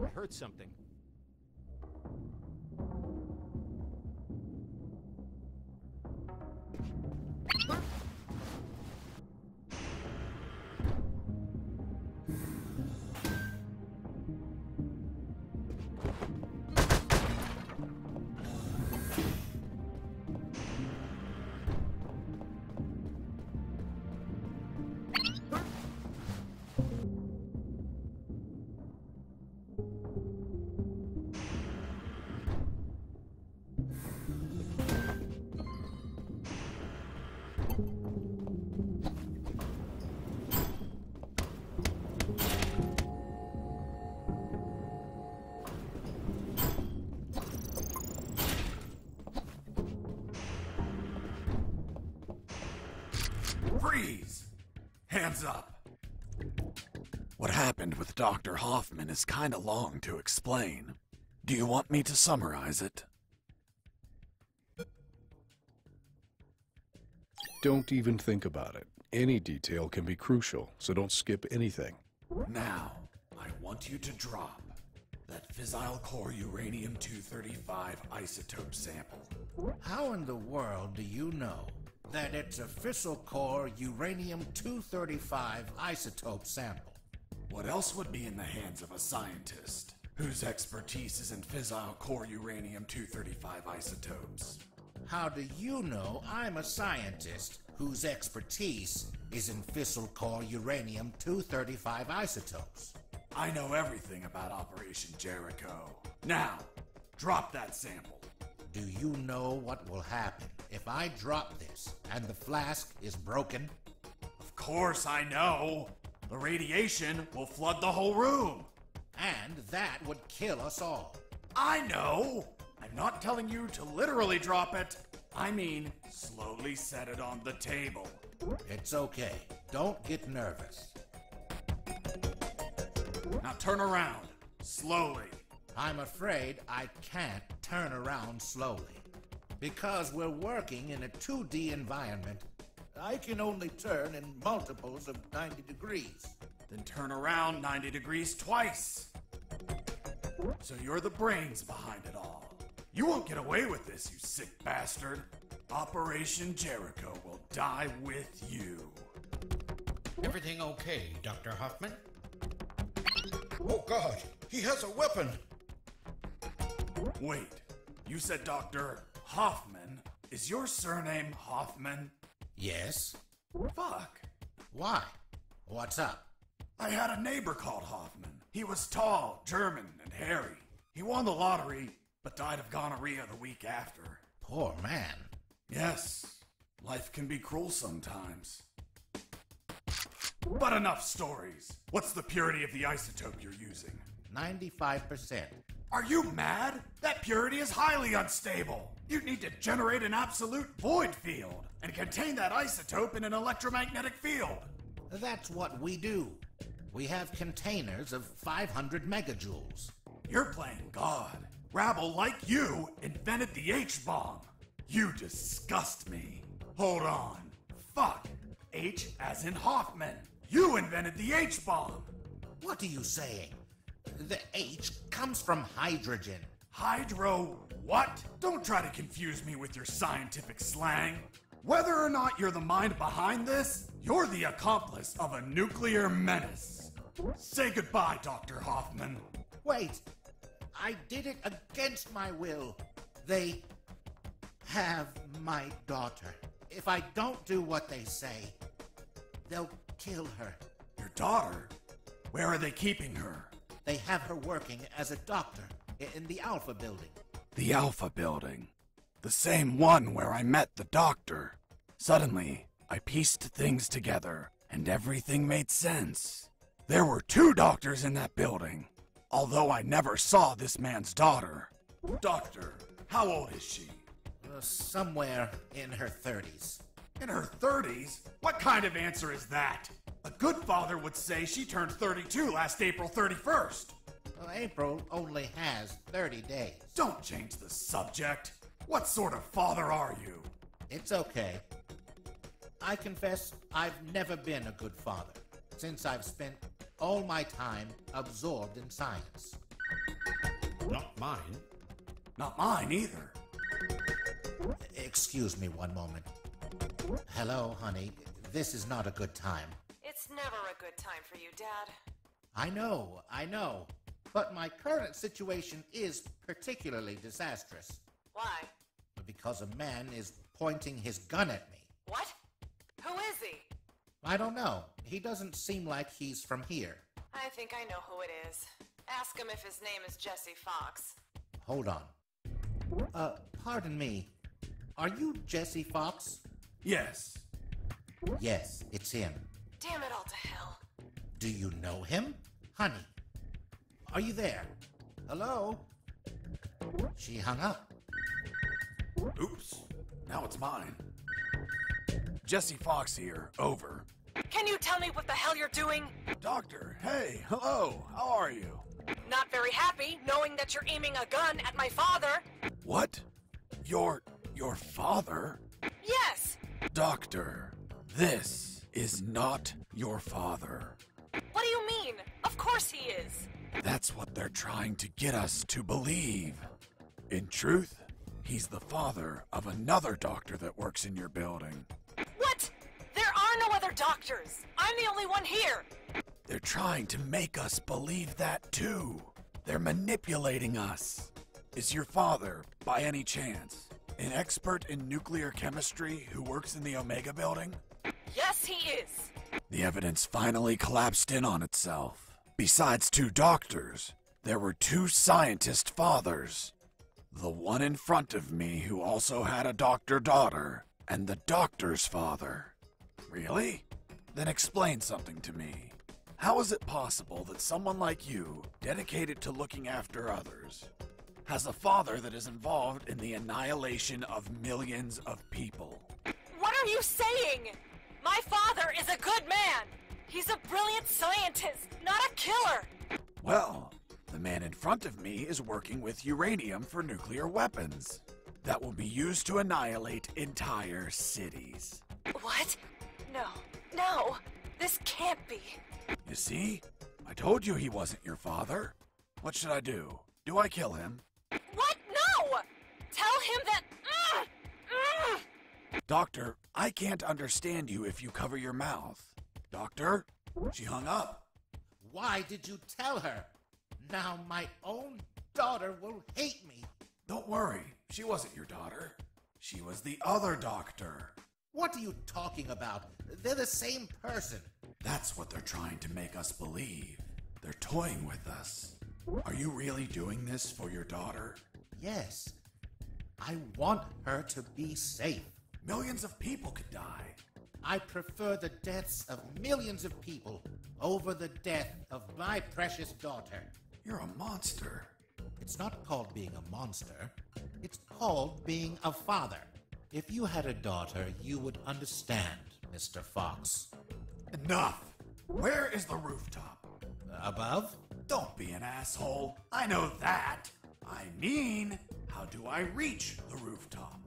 Speaker 5: I heard something.
Speaker 2: Freeze! Hands up! What happened with Dr. Hoffman is kinda long to explain. Do you want me to summarize it?
Speaker 3: Don't even think about it. Any detail can be crucial, so don't skip anything.
Speaker 2: Now, I want you to drop that fissile core uranium-235 isotope sample.
Speaker 17: How in the world do you know that it's a fissile core uranium-235 isotope sample?
Speaker 2: What else would be in the hands of a scientist whose expertise is in fissile core uranium-235 isotopes?
Speaker 17: How do you know I'm a scientist whose expertise is in fissile core uranium-235 isotopes?
Speaker 2: I know everything about Operation Jericho. Now, drop that sample.
Speaker 17: Do you know what will happen if I drop this and the flask is broken?
Speaker 2: Of course I know. The radiation will flood the whole room.
Speaker 17: And that would kill us all.
Speaker 2: I know. I'm not telling you to literally drop it. I mean, slowly set it on the table.
Speaker 17: It's okay. Don't get nervous.
Speaker 2: Now turn around. Slowly.
Speaker 17: I'm afraid I can't turn around slowly. Because we're working in a 2D environment, I can only turn in multiples of 90 degrees.
Speaker 2: Then turn around 90 degrees twice. So you're the brains behind it all. You won't get away with this, you sick bastard. Operation Jericho will die with you.
Speaker 18: Everything okay, Dr. Hoffman?
Speaker 19: Oh God, he has a weapon!
Speaker 2: Wait, you said Dr. Hoffman? Is your surname Hoffman?
Speaker 17: Yes?
Speaker 16: Fuck.
Speaker 17: Why? What's up?
Speaker 16: I had a neighbor called Hoffman. He was tall, German, and hairy. He won the lottery, but died of gonorrhea the week after.
Speaker 17: Poor man.
Speaker 16: Yes, life can be cruel sometimes. But enough stories. What's the purity of the isotope you're using?
Speaker 17: 95%.
Speaker 16: Are you mad? That purity is highly unstable. You'd need to generate an absolute void field and contain that isotope in an electromagnetic field.
Speaker 17: That's what we do. We have containers of 500 megajoules.
Speaker 16: You're playing God. Rabble like you invented the H-bomb. You disgust me. Hold on. Fuck. H as in Hoffman. You invented the H-bomb.
Speaker 17: What are you saying? The H comes from hydrogen.
Speaker 16: Hydro what? Don't try to confuse me with your scientific slang. Whether or not you're the mind behind this, you're the accomplice of a nuclear menace. Say goodbye, Dr. Hoffman.
Speaker 17: Wait. I did it against my will. They have my daughter. If I don't do what they say, they'll kill her.
Speaker 16: Your daughter? Where are they keeping her?
Speaker 17: They have her working as a doctor in the Alpha building.
Speaker 16: The Alpha building. The same one where I met the doctor. Suddenly, I pieced things together, and everything made sense. There were 2 doctors in that building, although I never saw this man's daughter. Doctor, how old is she?
Speaker 17: Somewhere in her 30s.
Speaker 16: In her 30s? What kind of answer is that? A good father would say she turned 32 last April 31st.
Speaker 17: Well, April only has 30 days.
Speaker 16: Don't change the subject. What sort of father are you?
Speaker 17: It's okay. I confess I've never been a good father, since I've spent all my time absorbed in science.
Speaker 18: Not mine.
Speaker 16: Not mine either.
Speaker 17: Excuse me one moment. Hello, honey. This is not a good time.
Speaker 8: It's never a good time for you, Dad.
Speaker 17: I know. But my current situation is particularly disastrous.
Speaker 8: Why?
Speaker 17: Because a man is pointing his gun at me.
Speaker 8: What? Who is he?
Speaker 17: I don't know. He doesn't seem like he's from here.
Speaker 8: I think I know who it is. Ask him if his name is Jesse Fox.
Speaker 17: Hold on. Pardon me. Are you Jesse Fox?
Speaker 16: Yes.
Speaker 17: Yes, it's him.
Speaker 8: Damn it all to hell.
Speaker 17: Do you know him? Honey, are you there? Hello? She hung up.
Speaker 16: Oops. Now it's mine. Jesse Fox here. Over.
Speaker 8: Can you tell me what the hell you're doing?
Speaker 16: Doctor, hey, hello. How are you?
Speaker 8: Not very happy knowing that you're aiming a gun at my father.
Speaker 16: What? Your father?
Speaker 8: Yes.
Speaker 16: Doctor, this is not your father.
Speaker 8: What do you mean? Of course he is.
Speaker 16: That's what they're trying to get us to believe. In truth, he's the father of another doctor that works in your building.
Speaker 8: What? There are no other doctors. I'm the only one here.
Speaker 16: They're trying to make us believe that too. They're manipulating us. Is your father, by any chance, an expert in nuclear chemistry who works in the Omega building?
Speaker 8: Yes, he is.
Speaker 16: The evidence finally collapsed in on itself. Besides 2 doctors, there were 2 scientist fathers. The one in front of me who also had a doctor daughter, and the doctor's father. Really? Then explain something to me. How is it possible that someone like you, dedicated to looking after others, has a father that is involved in the annihilation of millions of people?
Speaker 8: What are you saying? My father is a good man. He's a brilliant scientist, not a killer.
Speaker 16: Well, the man in front of me is working with uranium for nuclear weapons that will be used to annihilate entire cities.
Speaker 8: What? No, this can't be.
Speaker 16: You see? I told you he wasn't your father. What should I do? Do I kill him?
Speaker 8: What? No! Tell him that...
Speaker 16: Doctor, I can't understand you if you cover your mouth. Doctor? She hung up.
Speaker 17: Why did you tell her? Now my own daughter will hate me.
Speaker 16: Don't worry. She wasn't your daughter. She was the other doctor.
Speaker 17: What are you talking about? They're the same person.
Speaker 16: That's what they're trying to make us believe. They're toying with us. Are you really doing this for your daughter?
Speaker 17: Yes. I want her to be safe.
Speaker 16: Millions of people could die.
Speaker 17: I prefer the deaths of millions of people over the death of my precious daughter.
Speaker 16: You're a monster.
Speaker 17: It's not called being a monster. It's called being a father. If you had a daughter, you would understand, Mr. Fox.
Speaker 16: Enough! Where is the rooftop?
Speaker 17: Above?
Speaker 16: Don't be an asshole. I know that. I mean, how do I reach the rooftop?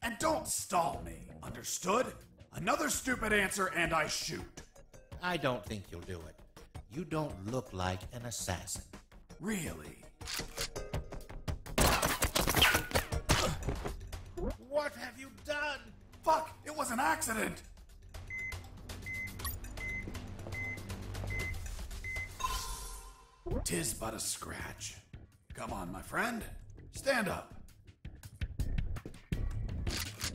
Speaker 16: And don't stall me, understood? Another stupid answer and I shoot.
Speaker 17: I don't think you'll do it. You don't look like an assassin.
Speaker 16: Really?
Speaker 17: What have you done?
Speaker 16: Fuck! It was an accident! Tis but a scratch. Come on, my friend. Stand up.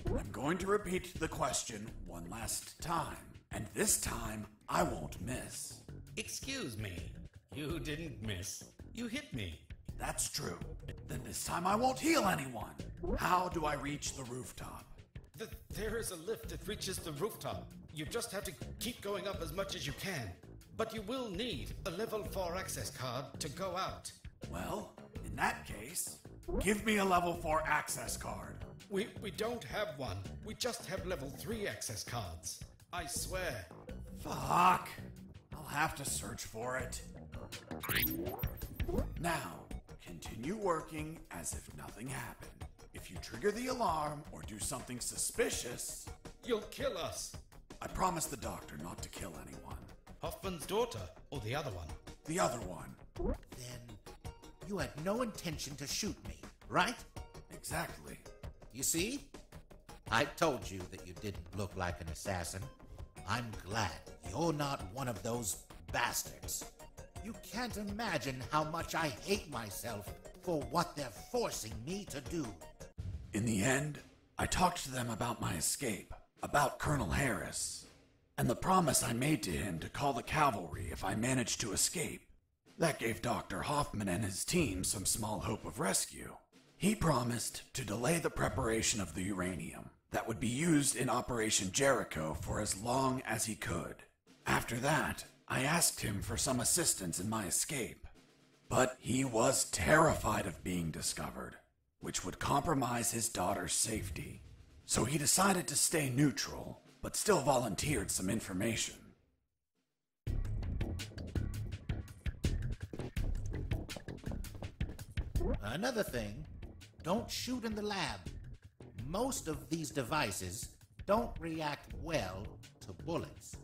Speaker 16: I'm going to repeat the question one last time, and this time I won't miss.
Speaker 20: Excuse me. You didn't miss. You hit me.
Speaker 16: That's true. Then this time I won't heal anyone. How do I reach the rooftop?
Speaker 20: There is a lift that reaches the rooftop. You just have to keep going up as much as you can. But you will need a level 4 access card to go out.
Speaker 16: Well, in that case, give me a level 4 access card.
Speaker 20: We don't have one. We just have level 3 access cards. I swear.
Speaker 16: Fuck. I'll have to search for it. Now, continue working as if nothing happened. If you trigger the alarm or do something suspicious...
Speaker 20: You'll kill us.
Speaker 16: I promised the doctor not to kill anyone.
Speaker 20: Hoffman's daughter, or the other one?
Speaker 16: The other one.
Speaker 17: Then you had no intention to shoot me, right?
Speaker 16: Exactly.
Speaker 17: You see? I told you that you didn't look like an assassin. I'm glad you're not one of those bastards. You can't imagine how much I hate myself for what they're forcing me to do.
Speaker 16: In the end, I talked to them about my escape, about Colonel Harris, and the promise I made to him to call the cavalry if I managed to escape. That gave Dr. Hoffman and his team some small hope of rescue. He promised to delay the preparation of the uranium that would be used in Operation Jericho for as long as he could. After that, I asked him for some assistance in my escape, but he was terrified of being discovered, which would compromise his daughter's safety. So he decided to stay neutral, but still volunteered some information.
Speaker 17: Another thing, don't shoot in the lab. Most of these devices don't react well to bullets.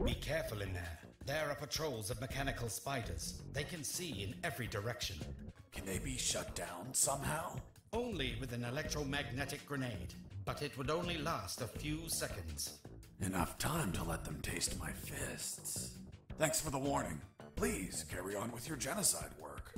Speaker 20: Be careful in there. There are patrols of mechanical spiders. They can see in every direction.
Speaker 16: Can they be shut down somehow?
Speaker 20: Only with an electromagnetic grenade, but it would only last a few seconds.
Speaker 16: Enough time to let them taste my fists. Thanks for the warning. Please carry on with your genocide work.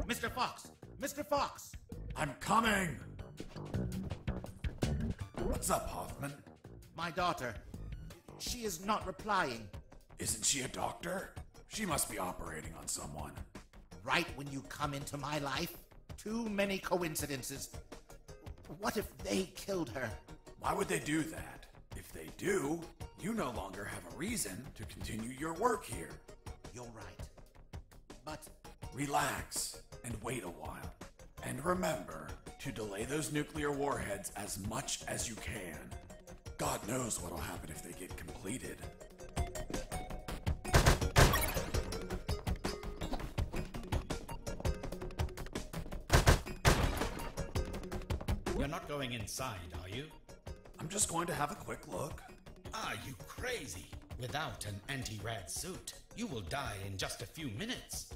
Speaker 17: Mr. Fox! Mr. Fox!
Speaker 16: I'm coming! What's up, Hoffman?
Speaker 17: My daughter. She is not replying.
Speaker 16: Isn't she a doctor? She must be operating on someone.
Speaker 17: Right when you come into my life? Too many coincidences. What if they killed her?
Speaker 16: Why would they do that? If they do, you no longer have a reason to continue your work here.
Speaker 17: You're right. But...
Speaker 16: Relax and wait a while. And remember to delay those nuclear warheads as much as you can. God knows what'll happen if they get completed.
Speaker 20: You're not going inside, are you?
Speaker 16: I'm just going to have a quick look.
Speaker 20: Are you crazy? Without an anti-rad suit, you will die in just a few minutes.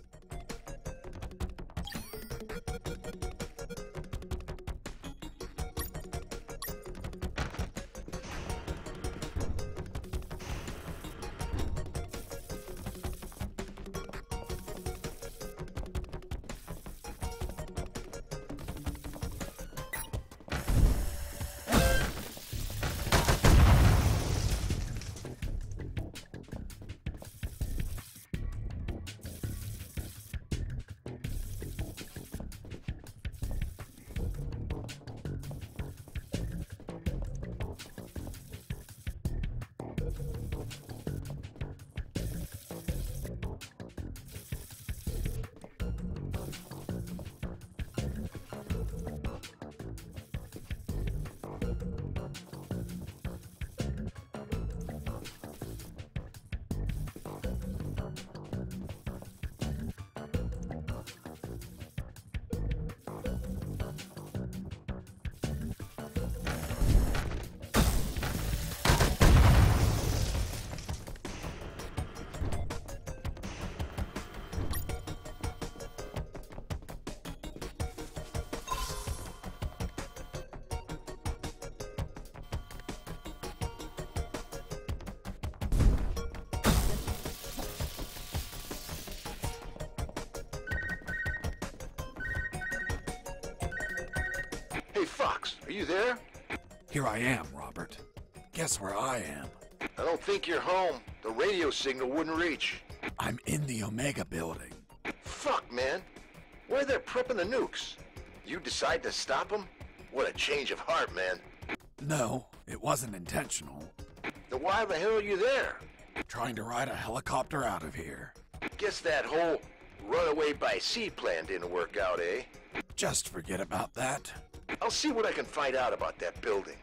Speaker 1: Hey, Fox, are you there?
Speaker 16: Here I am, Robert. Guess where I am?
Speaker 1: I don't think you're home. The radio signal wouldn't reach.
Speaker 16: I'm in the Omega building.
Speaker 1: Fuck, man. Where they're prepping the nukes? You decide to stop them? What a change of heart, man.
Speaker 16: No, it wasn't intentional.
Speaker 1: Then why the hell are you there?
Speaker 16: Trying to ride a helicopter out of here.
Speaker 1: Guess that whole runaway by sea plan didn't work out, eh?
Speaker 16: Just forget about that.
Speaker 1: I'll see what I can find out about that building.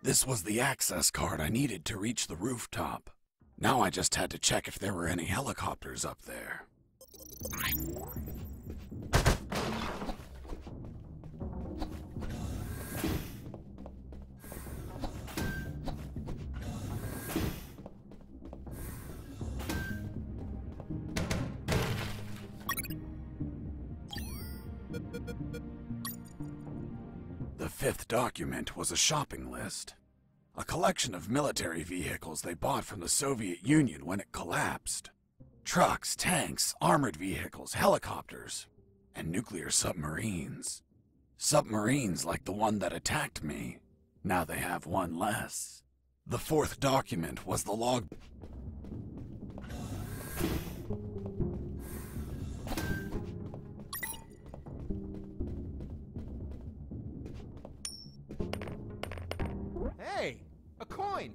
Speaker 2: This was the access card I needed to reach the rooftop. Now I just had to check if there were any helicopters up there. The fifth document was a shopping list. A collection of military vehicles they bought from the Soviet Union when it collapsed. Trucks, tanks, armored vehicles, helicopters, and nuclear submarines. Submarines like the one that attacked me. Now they have one less. The fourth document was the log...
Speaker 5: Hey, a coin!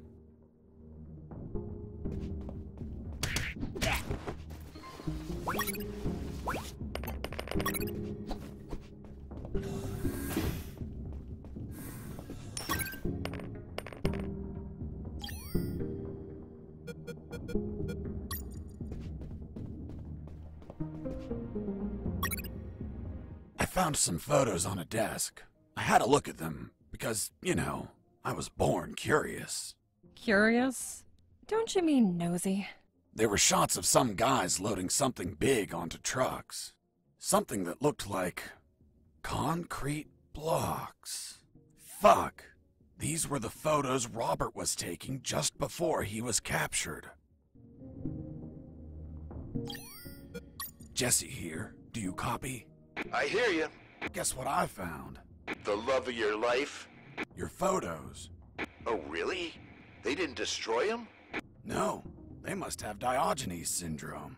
Speaker 2: I found some photos on a desk. I had a look at them because, you know, I was born curious.
Speaker 7: Curious? Don't you mean nosy?
Speaker 2: There were shots of some guys loading something big onto trucks. Something that looked like concrete blocks. Fuck. These were the photos Robert was taking just before he was captured. Jesse here. Do you copy?
Speaker 1: I hear you.
Speaker 2: Guess what I found?
Speaker 1: The love of your life?
Speaker 2: Your photos.
Speaker 1: Oh, really? They didn't destroy them?
Speaker 2: No. They must have Diogenes syndrome.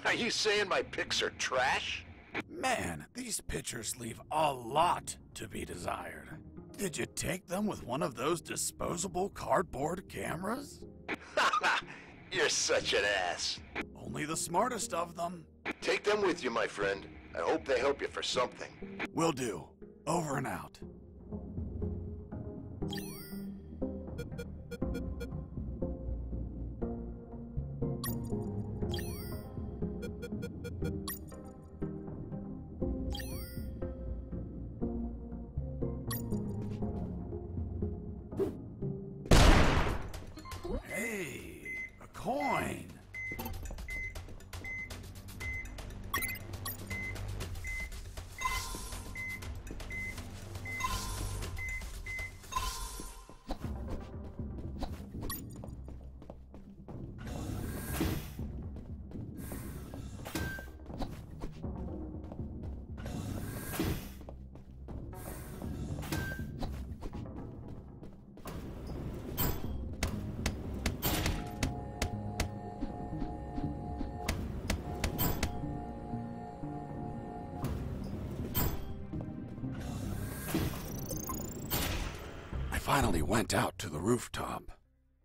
Speaker 1: Are you saying my pics are trash?
Speaker 2: Man, these pictures leave a lot to be desired. Did you take them with one of those disposable cardboard cameras?
Speaker 1: You're such an ass.
Speaker 2: Only the smartest of them.
Speaker 1: Take them with you, my friend. I hope they help you for something.
Speaker 2: Will do. Over and out. Hey, a coin. I finally went out to the rooftop.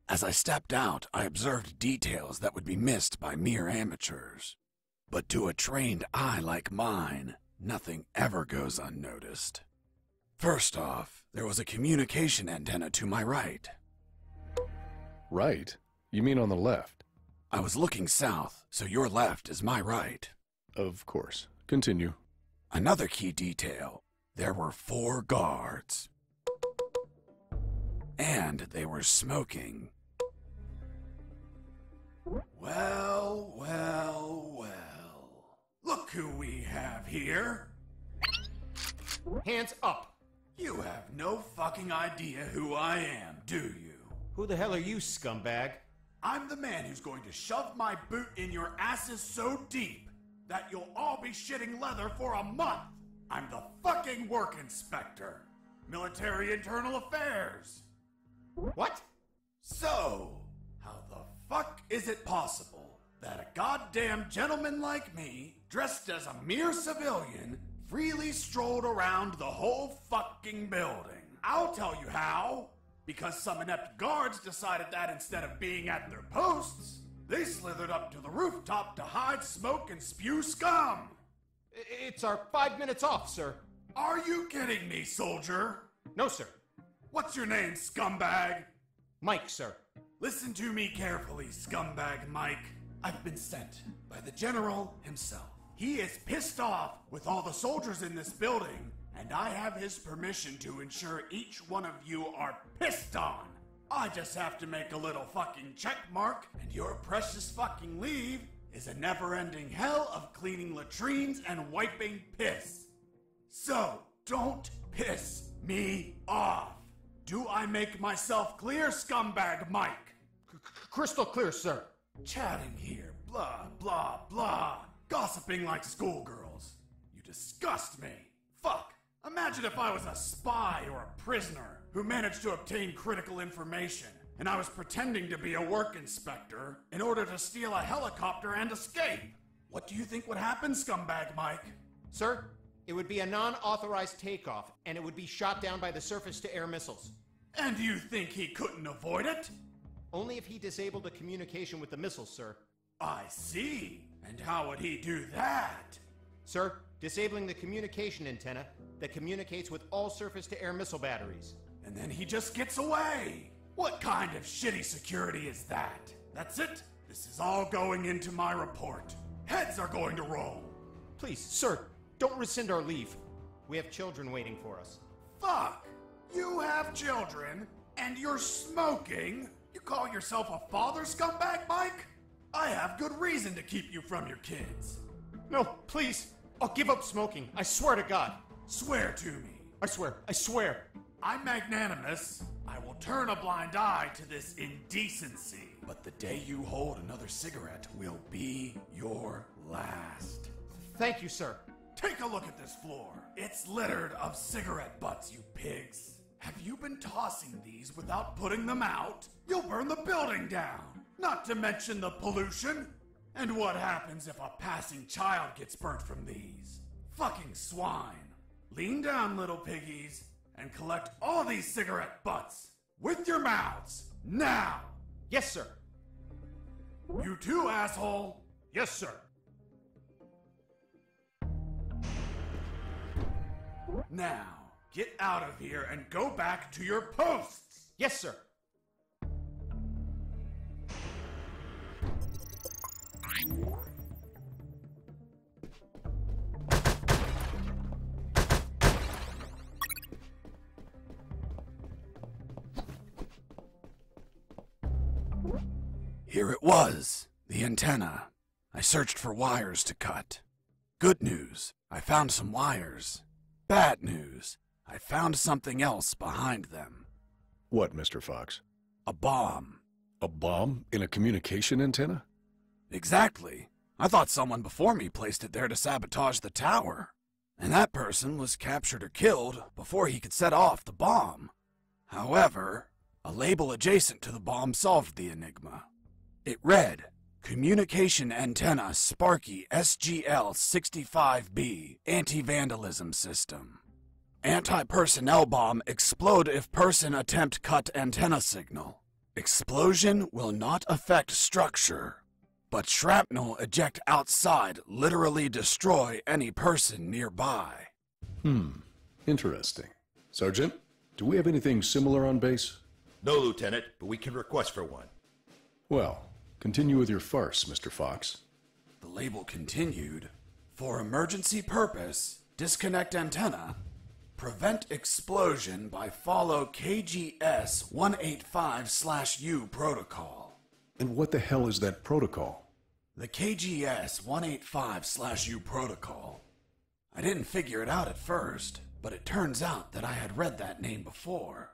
Speaker 2: As I stepped out, I observed details that would be missed by mere amateurs. But to a trained eye like mine, nothing ever goes unnoticed. First off, there was a communication antenna to my right.
Speaker 3: Right? You mean on the left?
Speaker 2: I was looking south, so your left is my right.
Speaker 3: Of course. Continue.
Speaker 2: Another key detail. There were 4 guards. And they were smoking. Well, well, well. Look who we have here.
Speaker 5: Hands up!
Speaker 2: You have no fucking idea who I am, do you?
Speaker 5: Who the hell are you, scumbag?
Speaker 2: I'm the man who's going to shove my boot in your asses so deep that you'll all be shitting leather for a month. I'm the fucking work inspector. Military Internal Affairs.
Speaker 5: What?
Speaker 2: So, how the fuck is it possible that a goddamn gentleman like me, dressed as a mere civilian, freely strolled around the whole fucking building? I'll tell you how. Because some inept guards decided that instead of being at their posts, they slithered up to the rooftop to hide, smoke, and spew scum.
Speaker 5: It's our 5 minutes off, sir.
Speaker 16: Are you kidding me, soldier?
Speaker 5: No, sir.
Speaker 16: What's your name, scumbag?
Speaker 5: Mike, sir.
Speaker 16: Listen to me carefully, scumbag Mike. I've been sent by the general himself. He is pissed off with all the soldiers in this building, and I have his permission to ensure each one of you are pissed on. I just have to make a little fucking check mark, and your precious fucking leave is a never-ending hell of cleaning latrines and wiping piss. So, don't piss me off. Do I make myself clear, scumbag Mike?
Speaker 5: Crystal clear, sir.
Speaker 16: Chatting here, blah, blah, blah. Gossiping like schoolgirls. You disgust me. Fuck. Imagine if I was a spy or a prisoner who managed to obtain critical information, and I was pretending to be a work inspector in order to steal a helicopter and escape. What do you think would happen, scumbag Mike?
Speaker 5: Sir, it would be a non-authorized takeoff, and it would be shot down by the surface-to-air missiles.
Speaker 16: And you think he couldn't avoid it?
Speaker 5: Only if he disabled the communication with the missiles, sir.
Speaker 16: I see. And how would he do that?
Speaker 5: Sir, disabling the communication antenna that communicates with all surface-to-air missile batteries.
Speaker 16: And then he just gets away. What kind of shitty security is that? That's it? This is all going into my report. Heads are going to roll.
Speaker 5: Please, sir, don't rescind our leave. We have children waiting for us.
Speaker 16: Fuck! You have children, and you're smoking? You call yourself a father, scumbag Mike? I have good reason to keep you from your kids.
Speaker 5: No, please. I'll give up smoking. I swear to God.
Speaker 16: Swear to me.
Speaker 5: I swear.
Speaker 16: I'm magnanimous. I will turn a blind eye to this indecency. But the day you hold another cigarette will be your last.
Speaker 5: Thank you, sir.
Speaker 16: Take a look at this floor. It's littered of cigarette butts, you pigs. Have you been tossing these without putting them out? You'll burn the building down. Not to mention the pollution. And what happens if a passing child gets burnt from these? Fucking swine. Lean down, little piggies, and collect all these cigarette butts. With your mouths. Now.
Speaker 5: Yes, sir.
Speaker 16: You too, asshole.
Speaker 5: Yes, sir.
Speaker 16: Now, get out of here and go back to your posts.
Speaker 5: Yes, sir.
Speaker 2: Here it was, the antenna. I searched for wires to cut. Good news, I found some wires. Bad news, I found something else behind them.
Speaker 3: What, Mr. Fox?
Speaker 2: A bomb.
Speaker 3: A bomb in a communication antenna?
Speaker 2: Exactly. I thought someone before me placed it there to sabotage the tower. And that person was captured or killed before he could set off the bomb. However, a label adjacent to the bomb solved the enigma. It read, Communication Antenna Sparky SGL-65B Anti-Vandalism System. Anti-personnel bomb explode if person attempt cut antenna signal. Explosion will not affect structure, but shrapnel eject outside literally destroy any person nearby.
Speaker 3: Interesting. Sergeant, do we have anything similar on base?
Speaker 13: No, Lieutenant, but we can request for one.
Speaker 3: Well, continue with your farce, Mr. Fox.
Speaker 2: The label continued, For emergency purpose, disconnect antenna. Prevent explosion by follow KGS 185/U protocol.
Speaker 3: And what the hell is that protocol?
Speaker 2: The KGS 185/U protocol. I didn't figure it out at first, but it turns out that I had read that name before.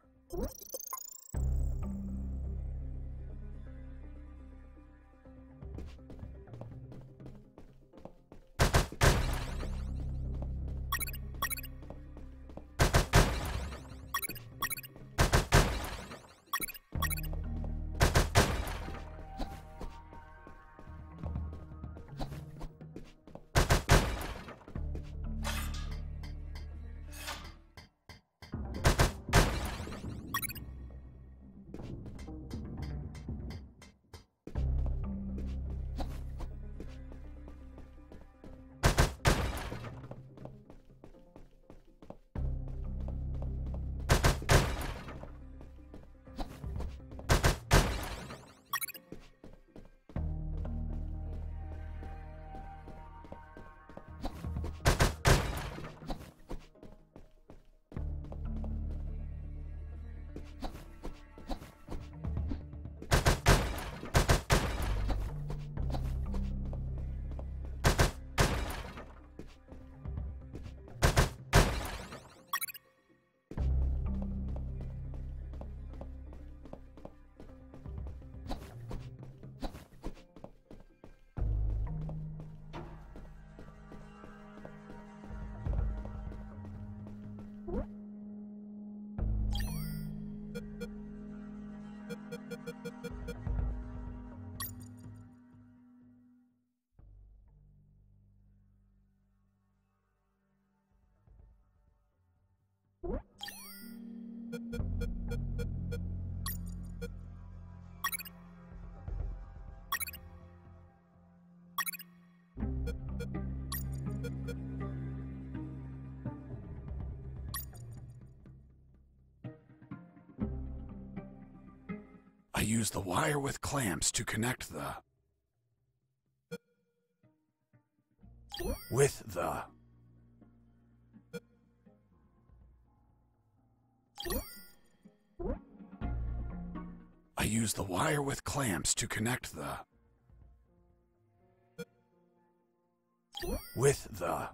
Speaker 2: I use the wire with clamps to connect the... with the... I use the wire with clamps to connect the... with the...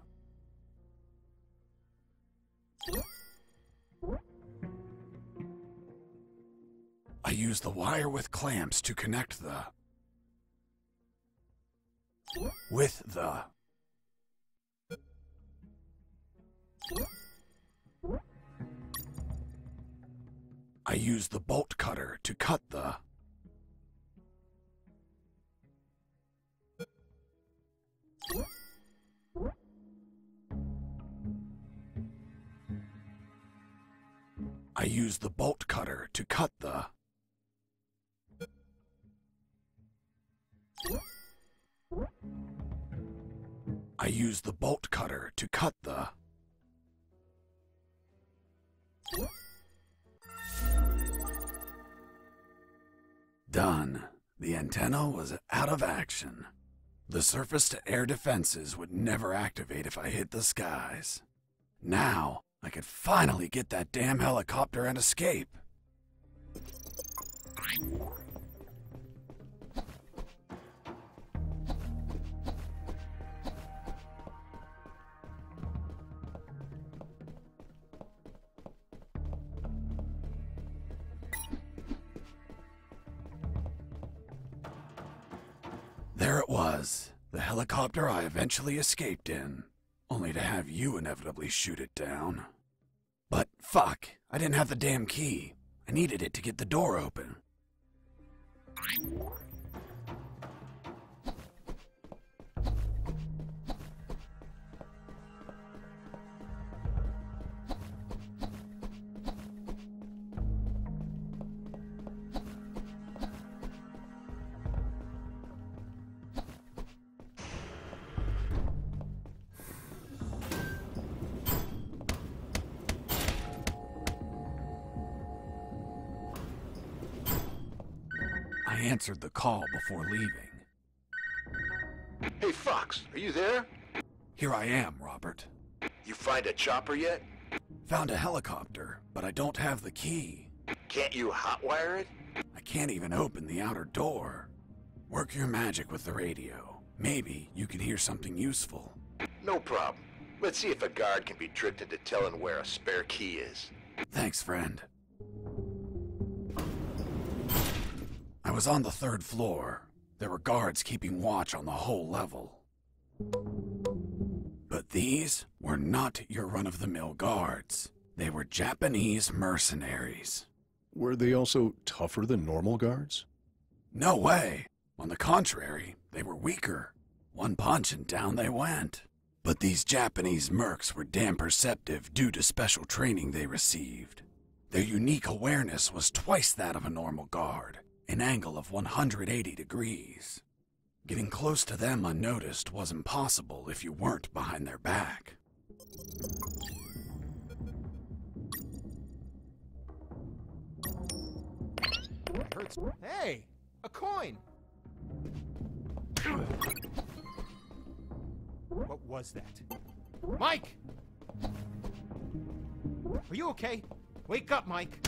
Speaker 2: I use the wire with clamps to connect the... with the... I use the bolt cutter to cut the... I use the bolt cutter to cut the... I use the bolt cutter to cut the... Done. The antenna was out of action. The surface-to-air defenses would never activate if I hit the skies. Now, I could finally get that damn helicopter and escape. There it was, the helicopter I eventually escaped in, only to have you inevitably shoot it down. But fuck, I didn't have the damn key. I needed it to get the door open. I answered the call before leaving.
Speaker 1: Hey, Fox, are you there?
Speaker 2: Here I am, Robert.
Speaker 1: You find a chopper yet?
Speaker 2: Found a helicopter, but I don't have the key.
Speaker 1: Can't you hotwire it?
Speaker 2: I can't even open the outer door. Work your magic with the radio. Maybe you can hear something useful.
Speaker 1: No problem. Let's see if a guard can be tricked into telling where a spare key is.
Speaker 2: Thanks, friend. I was on the 3rd floor. There were guards keeping watch on the whole level. But these were not your run-of-the-mill guards. They were Japanese mercenaries.
Speaker 3: Were they also tougher than normal guards?
Speaker 2: No way. On the contrary, they were weaker. One punch and down they went. But these Japanese mercs were damn perceptive due to special training they received. Their unique awareness was twice that of a normal guard, an angle of 180 degrees. Getting close to them unnoticed was impossible if you weren't behind their back.
Speaker 5: Hey, a coin! What was that? Mike! Are you okay? Wake up, Mike.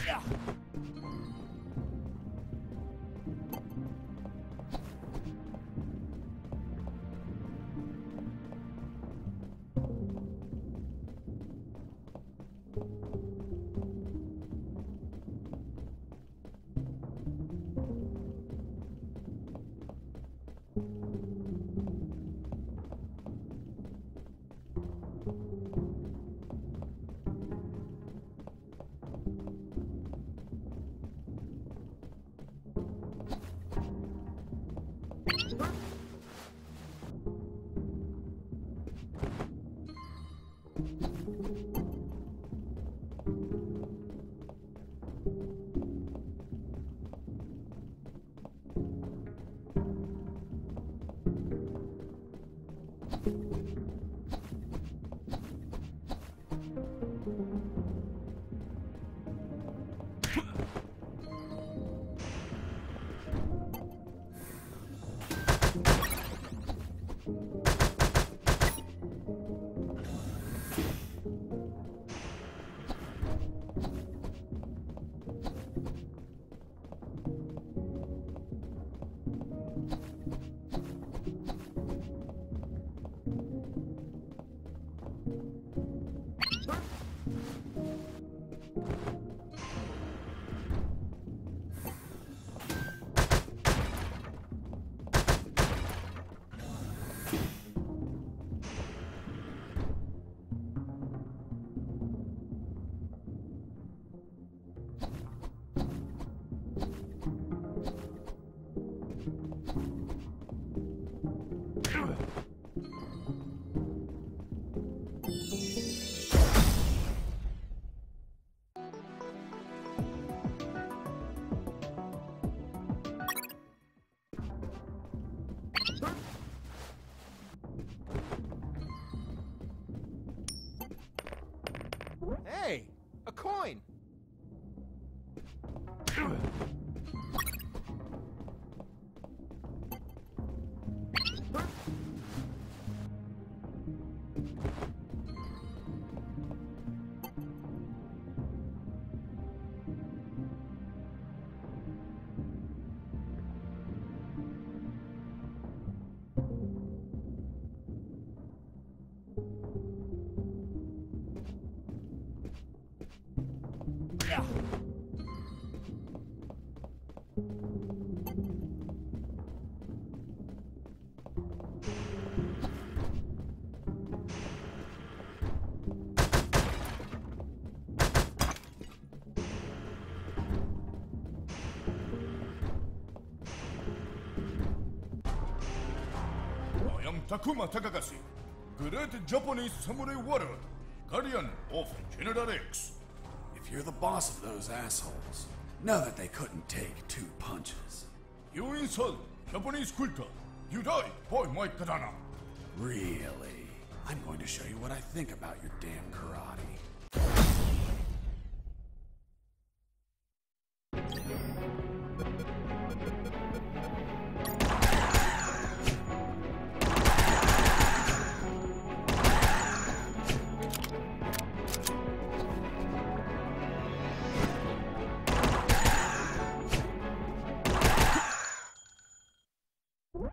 Speaker 5: Hey, a coin!
Speaker 21: I am Takuma Takagashi, Great Japanese Samurai Warrior, Guardian of General X.
Speaker 2: If you're the boss of those assholes, know that they couldn't take 2 punches.
Speaker 21: You insult Japanese culture. You die by my katana.
Speaker 2: Really? I'm going to show you what I think about your damn karate.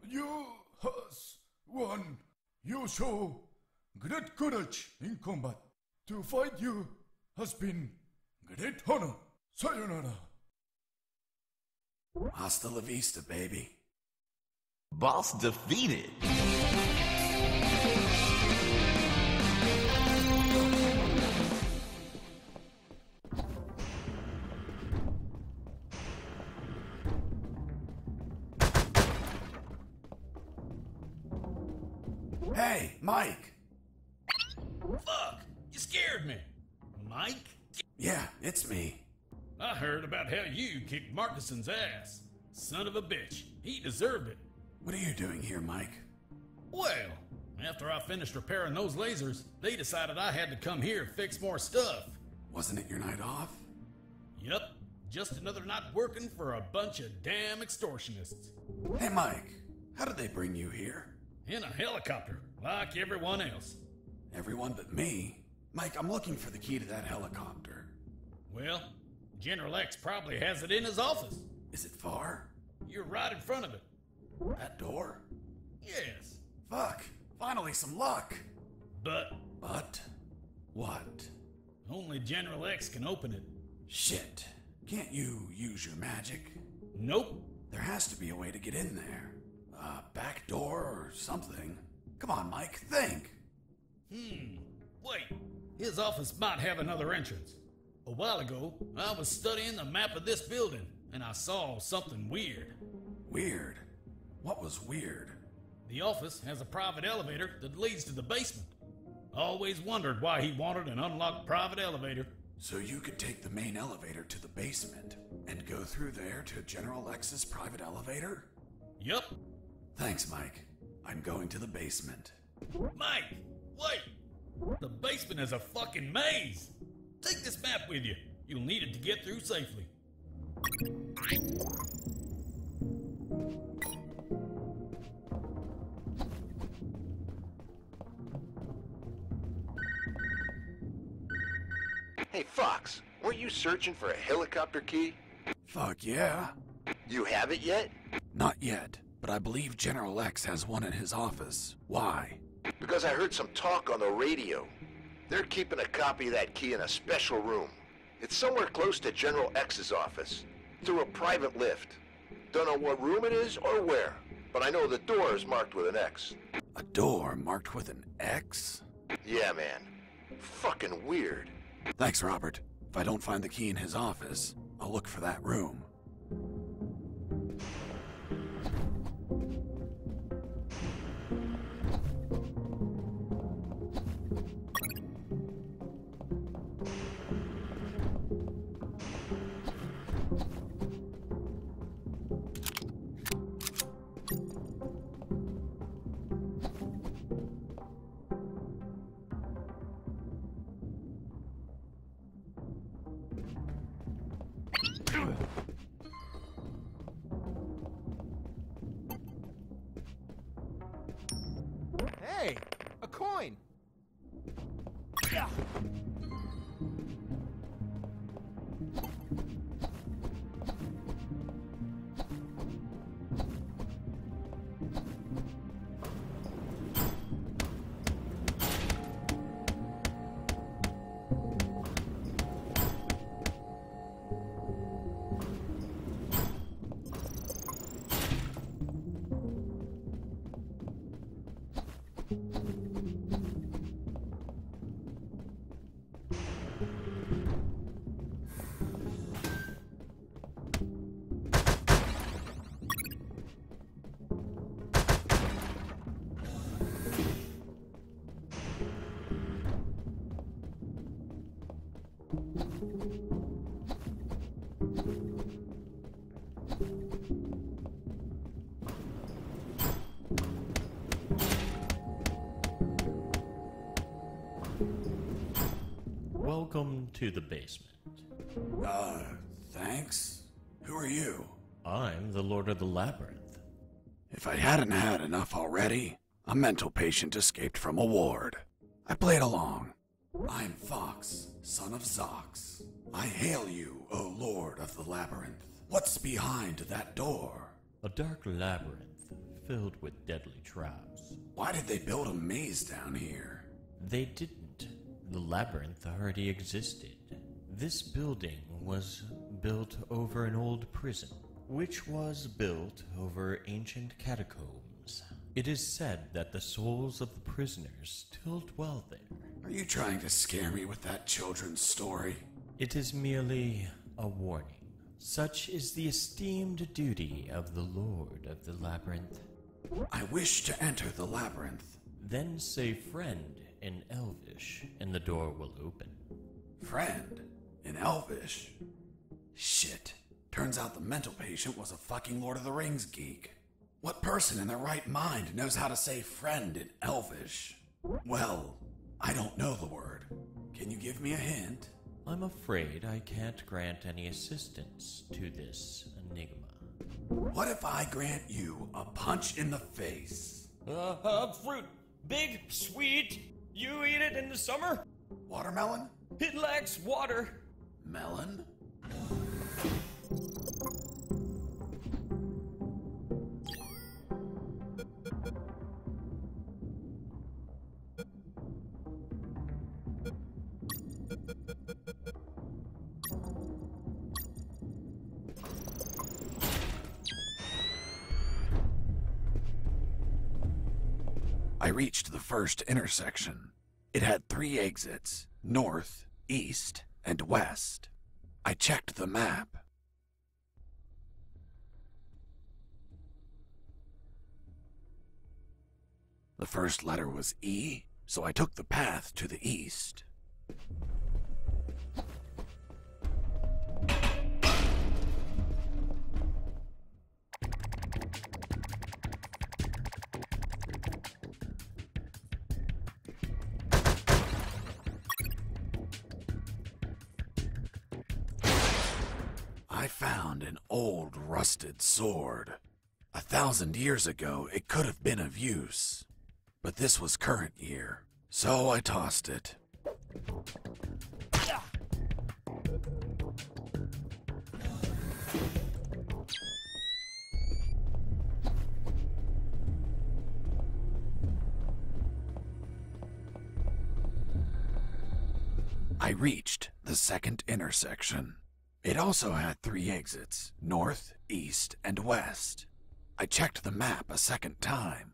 Speaker 21: You has won. You show great courage in combat. To fight you has been great honor. Sayonara.
Speaker 2: Hasta la vista, baby.
Speaker 11: Boss defeated.
Speaker 2: Hey, Mike!
Speaker 20: Fuck! You scared me! Mike?
Speaker 2: Yeah, it's me.
Speaker 20: I heard about how you kicked Markuson's ass. Son of a bitch. He deserved it.
Speaker 2: What are you doing here, Mike?
Speaker 20: Well, after I finished repairing those lasers, they decided I had to come here to fix more stuff.
Speaker 2: Wasn't it your night off?
Speaker 20: Yep. Just another night working for a bunch of damn extortionists.
Speaker 2: Hey, Mike. How did they bring you here?
Speaker 20: In a helicopter, like everyone else.
Speaker 2: Everyone but me? Mike, I'm looking for the key to that helicopter.
Speaker 10: Well, General X probably has it in his office.
Speaker 2: Is it far?
Speaker 10: You're right in front of it.
Speaker 2: That door?
Speaker 10: Yes.
Speaker 2: Fuck. Finally some luck.
Speaker 10: But
Speaker 2: what?
Speaker 10: Only General X can open it.
Speaker 2: Shit. Can't you use your magic?
Speaker 10: Nope.
Speaker 2: There has to be a way to get in there. A back door or something. Come on, Mike, think.
Speaker 10: Wait. His office might have another entrance. A while ago, I was studying the map of this building, and I saw something weird.
Speaker 2: Weird? What was weird?
Speaker 10: The office has a private elevator that leads to the basement. Always wondered why he wanted an unlocked private elevator.
Speaker 2: So you could take the main elevator to the basement and go through there to General X's private elevator?
Speaker 10: Yup.
Speaker 2: Thanks, Mike. I'm going to the basement.
Speaker 10: Mike, wait! The basement is a fucking maze! Take this map with you. You'll need it to get through safely.
Speaker 1: Hey, Fox, weren't you searching for a helicopter key?
Speaker 2: Fuck yeah.
Speaker 1: You have it yet?
Speaker 2: Not yet, but I believe General X has one in his office. Why?
Speaker 1: Because I heard some talk on the radio. They're keeping a copy of that key in a special room. It's somewhere close to General X's office, through a private lift. Don't know what room it is or where, but I know the door is marked with an X.
Speaker 2: A door marked with an X?
Speaker 1: Yeah, man. Fucking weird.
Speaker 2: Thanks, Robert. If I don't find the key in his office, I'll look for that room.
Speaker 5: Hey, a coin!
Speaker 22: Welcome to the basement.
Speaker 2: Thanks? Who are you?
Speaker 22: I'm the Lord of the Labyrinth.
Speaker 2: If I hadn't had enough already, a mental patient escaped from a ward. I played along. I'm Fox, son of Zox. I hail you, O Lord of the Labyrinth. What's behind that door?
Speaker 22: A dark labyrinth filled with deadly traps.
Speaker 2: Why did they build a maze down here?
Speaker 22: They didn't. The labyrinth already existed. This building was built over an old prison, which was built over ancient catacombs. It is said that the souls of the prisoners still dwell there.
Speaker 2: Are you trying to scare me with that children's story?
Speaker 22: It is merely a warning. Such is the esteemed duty of the Lord of the Labyrinth.
Speaker 2: I wish to enter the labyrinth.
Speaker 22: Then say friend in Elvish, and the door will open.
Speaker 2: Friend? In Elvish? Shit. Turns out the mental patient was a fucking Lord of the Rings geek. What person in their right mind knows how to say friend in Elvish? Well, I don't know the word. Can you give me a hint?
Speaker 22: I'm afraid I can't grant any assistance to this enigma.
Speaker 2: What if I grant you a punch in the face?
Speaker 12: Fruit. Big, sweet. You eat it in the summer?
Speaker 2: Watermelon?
Speaker 12: It lacks water.
Speaker 2: melon? I reached the first intersection. It had 3 exits, north, east, and west. I checked the map. The first letter was E, so I took the path to the east. I found an old rusted sword. 1,000 years ago, it could have been of use. But this was current year, so I tossed it. I reached the second intersection. It also had 3 exits, north, east, and west. I checked the map a second time.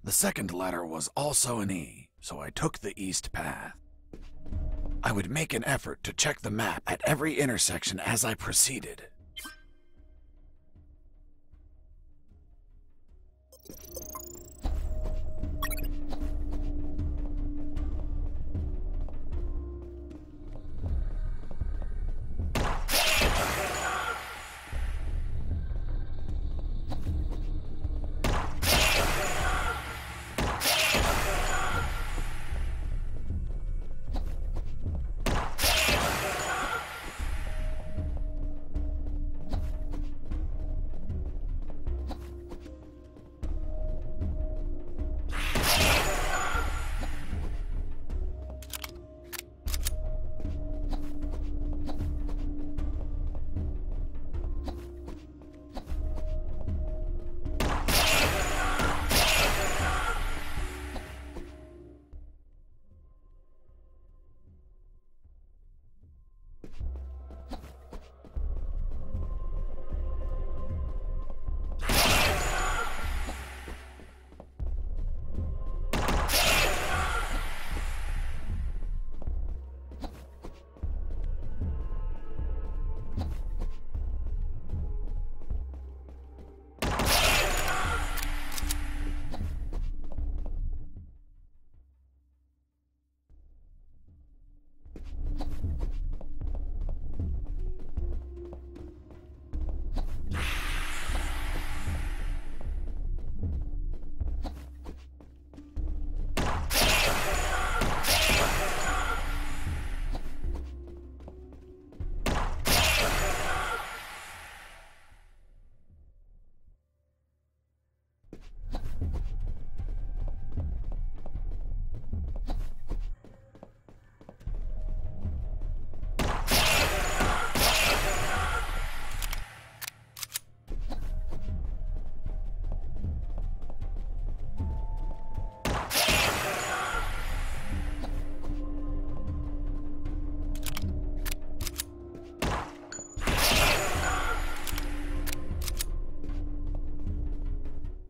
Speaker 2: The second letter was also an E, so I took the east path. I would make an effort to check the map at every intersection as I proceeded.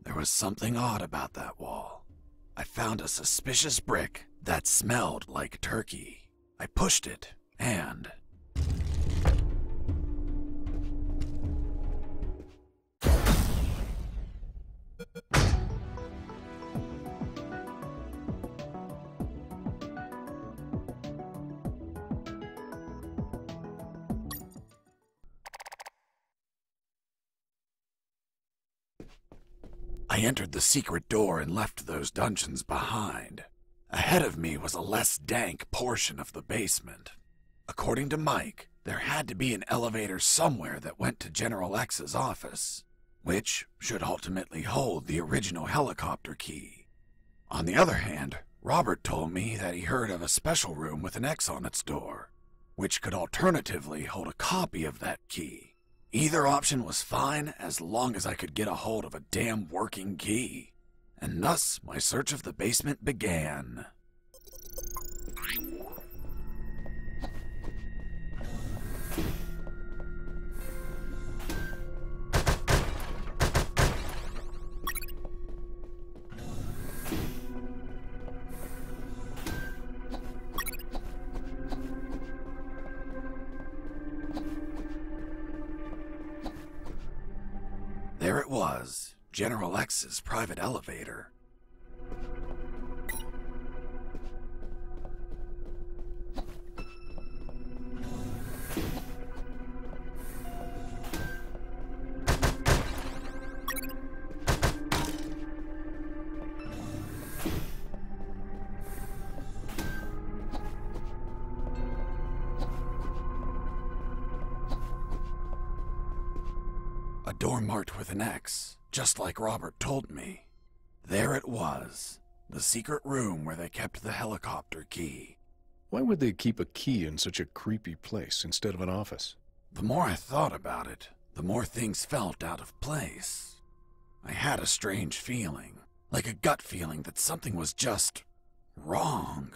Speaker 2: There was something odd about that wall. I found a suspicious brick that smelled like turkey. I pushed it, and... I entered the secret door and left those dungeons behind. Ahead of me was a less dank portion of the basement. According to Mike, there had to be an elevator somewhere that went to General X's office, which should ultimately hold the original helicopter key. On the other hand,
Speaker 16: Robert told me that he heard of a special room with an X on its door, which could alternatively hold a copy of that key. Either option was fine as long as I could get a hold of a damn working key. And thus my search of the basement began. There it was, General X's private elevator. A door marked with an X, just like Robert told me. There it was, the secret room where they kept the helicopter key.
Speaker 3: Why would they keep a key in such a creepy place instead of an office?
Speaker 16: The more I thought about it, the more things felt out of place. I had a strange feeling, like a gut feeling that something was just wrong.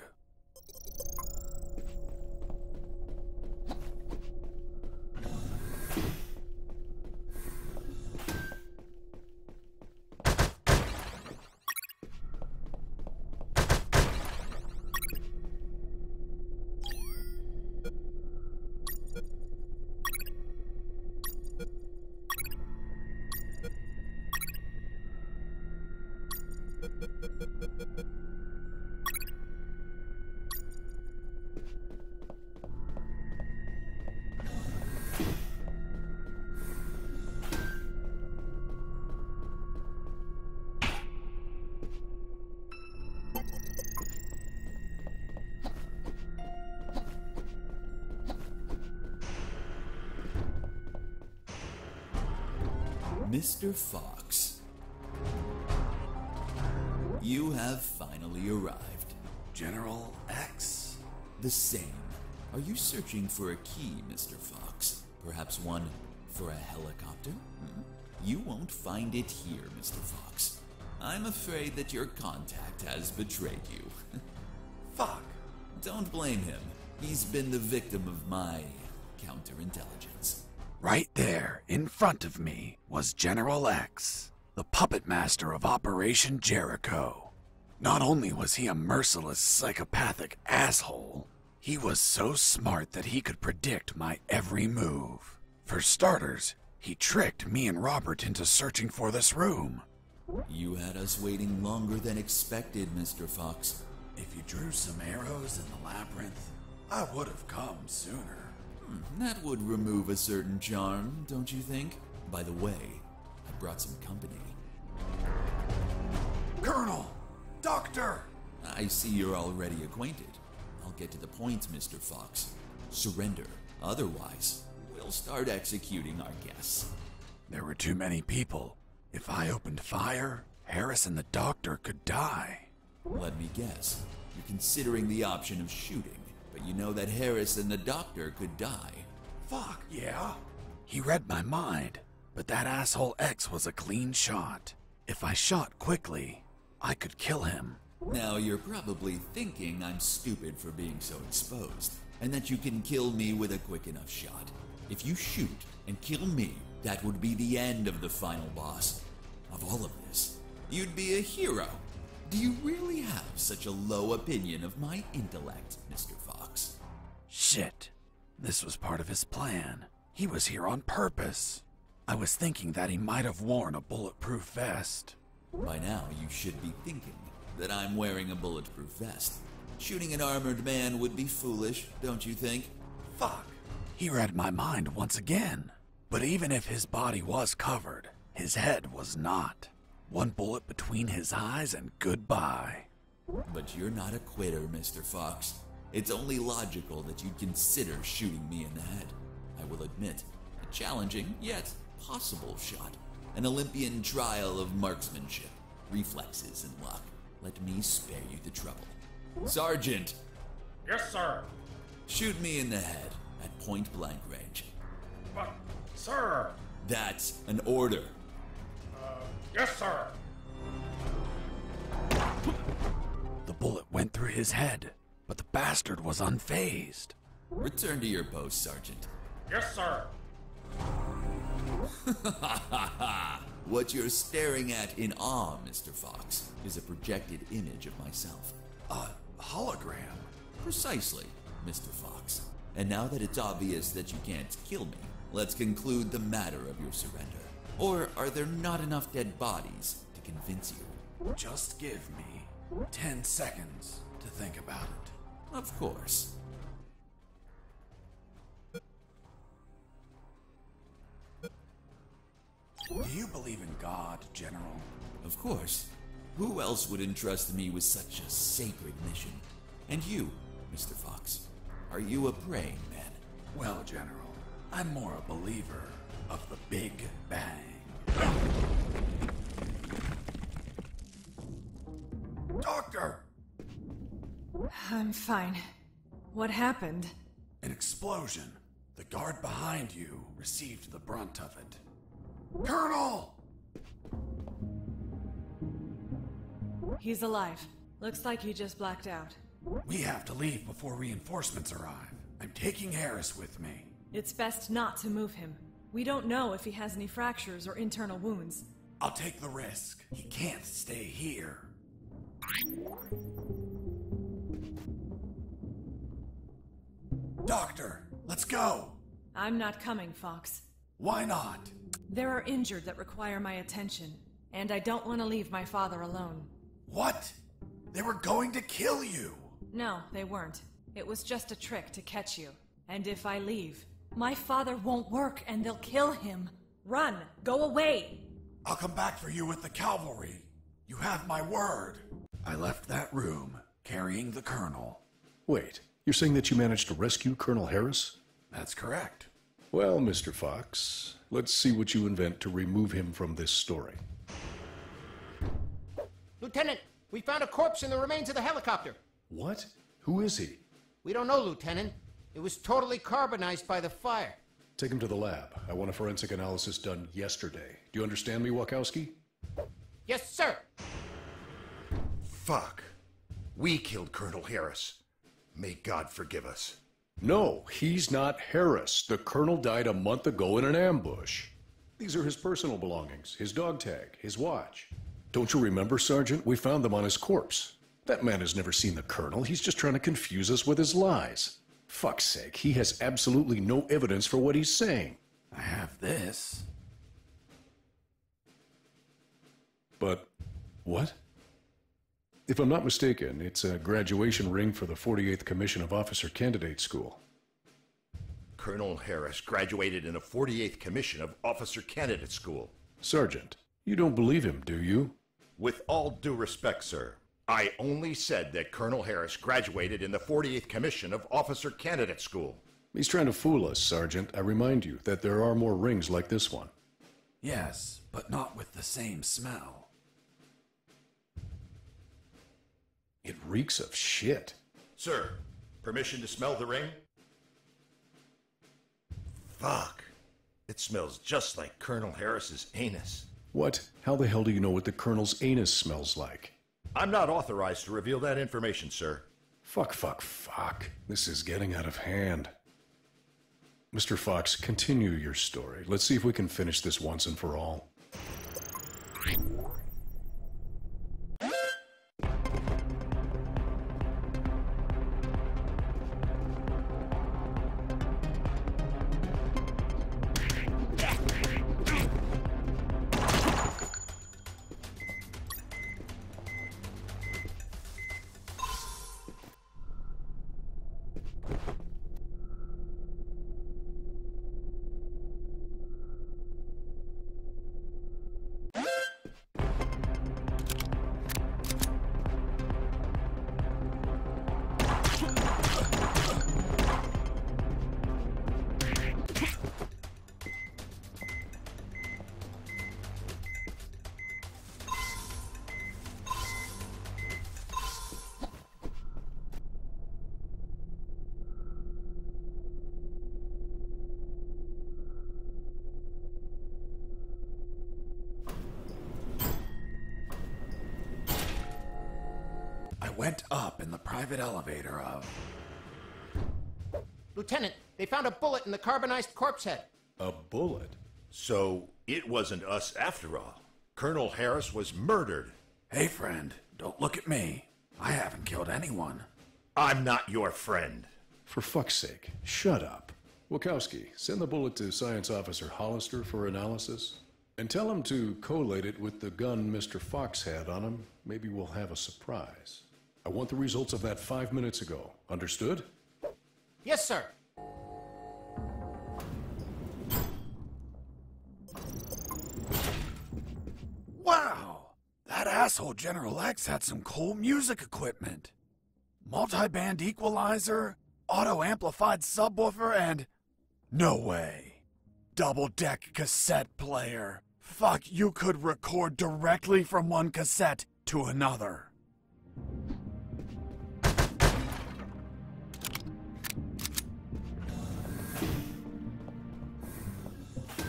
Speaker 15: Mr. Fox, you have finally arrived.
Speaker 16: General X?
Speaker 15: The same. Are you searching for a key, Mr. Fox? Perhaps one for a helicopter? You won't find it here, Mr. Fox. I'm afraid that your contact has betrayed you.
Speaker 16: Fuck.
Speaker 15: Don't blame him. He's been the victim of my counterintelligence.
Speaker 16: Right there, in front of me, was General X, the puppet master of Operation Jericho. Not only was he a merciless, psychopathic asshole, he was so smart that he could predict my every move. For starters, he tricked me and Robert into searching for this room.
Speaker 15: You had us waiting longer than expected, Mr. Fox.
Speaker 16: If you drew some arrows in the labyrinth, I would have come sooner.
Speaker 15: That would remove a certain charm, don't you think? By the way, I brought some company.
Speaker 16: Colonel! Doctor!
Speaker 15: I see you're already acquainted. I'll get to the point, Mr. Fox. Surrender. Otherwise, we'll start executing our guests.
Speaker 16: There were too many people. If I opened fire, Harris and the doctor could die.
Speaker 15: Let me guess. You're considering the option of shooting. But you know that Harris and the doctor could die.
Speaker 16: Fuck, yeah. He read my mind, but that asshole X was a clean shot. If I shot quickly, I could kill him.
Speaker 15: Now you're probably thinking I'm stupid for being so exposed, and that you can kill me with a quick enough shot. If you shoot and kill me, that would be the end of the final boss. Of all of this, you'd be a hero. Do you really have such a low opinion of my intellect, Mr. Fox?
Speaker 16: Shit. This was part of his plan. He was here on purpose. I was thinking that he might have worn a bulletproof vest.
Speaker 15: By now, you should be thinking that I'm wearing a bulletproof vest. Shooting an armored man would be foolish, don't you think?
Speaker 16: Fuck. He read my mind once again. But even if his body was covered, his head was not. One bullet between his eyes and goodbye.
Speaker 15: But you're not a quitter, Mr. Fox. It's only logical that you'd consider shooting me in the head. I will admit, a challenging, yet possible shot. An Olympian trial of marksmanship, reflexes, and luck. Let me spare you the trouble. Sergeant!
Speaker 12: Yes, sir.
Speaker 15: Shoot me in the head at point-blank range.
Speaker 12: But, sir...
Speaker 15: That's an order.
Speaker 12: Yes, sir.
Speaker 16: The bullet went through his head, but the bastard was unfazed.
Speaker 15: Return to your post, Sergeant.
Speaker 12: Yes, sir.
Speaker 15: What you're staring at in awe, Mr. Fox, is a projected image of myself.
Speaker 16: A hologram?
Speaker 15: Precisely, Mr. Fox. And now that it's obvious that you can't kill me, let's conclude the matter of your surrender. Or are there not enough dead bodies to convince you?
Speaker 16: Just give me 10 seconds to think about it.
Speaker 15: Of course.
Speaker 16: Do you believe in God, General?
Speaker 15: Of course. Who else would entrust me with such a sacred mission? And you, Mr. Fox, are you a praying man?
Speaker 16: Well, General, I'm more a believer of the Big Bang. Doctor!
Speaker 8: I'm fine. What happened?
Speaker 16: An explosion. The guard behind you received the brunt of it. Colonel!
Speaker 8: He's alive. Looks like he just blacked out.
Speaker 16: We have to leave before reinforcements arrive. I'm taking Harris with me.
Speaker 8: It's best not to move him. We don't know if he has any fractures or internal wounds.
Speaker 16: I'll take the risk. He can't stay here. Doctor, let's go!
Speaker 8: I'm not coming, Fox.
Speaker 16: Why not?
Speaker 8: There are injured that require my attention, and I don't want to leave my father alone.
Speaker 16: What? They were going to kill you!
Speaker 8: No, they weren't. It was just a trick to catch you. And if I leave, my father won't work and they'll kill him. Run! Go away!
Speaker 16: I'll come back for you with the cavalry. You have my word. I left that room, carrying the Colonel.
Speaker 3: Wait, you're saying that you managed to rescue Colonel Harris?
Speaker 16: That's correct.
Speaker 3: Well, Mr. Fox, let's see what you invent to remove him from this story.
Speaker 5: Lieutenant, we found a corpse in the remains of the helicopter.
Speaker 3: What? Who is he?
Speaker 5: We don't know, Lieutenant. It was totally carbonized by the fire.
Speaker 3: Take him to the lab. I want a forensic analysis done yesterday. Do you understand me, Wachowski?
Speaker 5: Yes, sir.
Speaker 1: Fuck. We killed Colonel Harris. May God forgive us.
Speaker 3: No, he's not Harris. The Colonel died a month ago in an ambush. These are his personal belongings, his dog tag, his watch. Don't you remember, Sergeant? We found them on his corpse. That man has never seen the Colonel. He's just trying to confuse us with his lies. Fuck's sake, he has absolutely no evidence for what he's saying.
Speaker 16: I have this.
Speaker 3: But what? If I'm not mistaken, it's a graduation ring for the 48th Commission of Officer Candidate School.
Speaker 1: Colonel Harris graduated in a 48th Commission of Officer Candidate School.
Speaker 3: Sergeant, you don't believe him, do you?
Speaker 1: With all due respect, sir, I only said that Colonel Harris graduated in the 48th Commission of Officer Candidate School.
Speaker 3: He's trying to fool us, Sergeant. I remind you that there are more rings like this one.
Speaker 16: Yes, but not with the same smell.
Speaker 3: It reeks of shit.
Speaker 1: Sir, permission to smell the ring? Fuck. It smells just like Colonel Harris's anus.
Speaker 3: What? How the hell do you know what the Colonel's anus smells like?
Speaker 1: I'm not authorized to reveal that information, sir.
Speaker 3: Fuck. This is getting out of hand. Mr. Fox, continue your story. Let's see if we can finish this once and for all.
Speaker 16: went up in the private elevator of...
Speaker 5: Lieutenant, they found a bullet in the carbonized corpse head.
Speaker 3: A bullet?
Speaker 6: So it wasn't us after all. Colonel Harris was murdered.
Speaker 16: Hey, friend, don't look at me. I haven't killed anyone.
Speaker 6: I'm not your friend.
Speaker 3: For fuck's sake, shut up. Wachowski, send the bullet to Science Officer Hollister for analysis. And tell him to collate it with the gun Mr. Fox had on him. Maybe we'll have a surprise. I want the results of that 5 minutes ago. Understood?
Speaker 5: Yes, sir.
Speaker 16: Wow! That asshole General X had some cool music equipment. Multi-band equalizer, auto-amplified subwoofer, and... no way. Double-deck cassette player. Fuck, you could record directly from one cassette to another.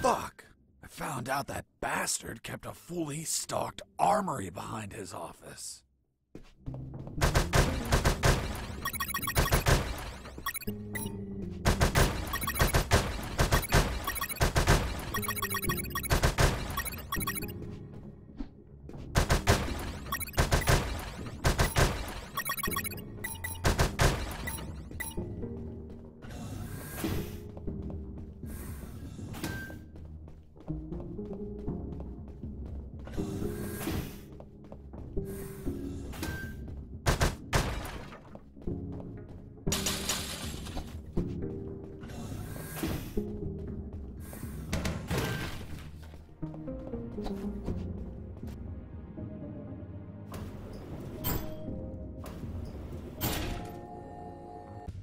Speaker 16: Fuck. I found out that bastard kept a fully stocked armory behind his office.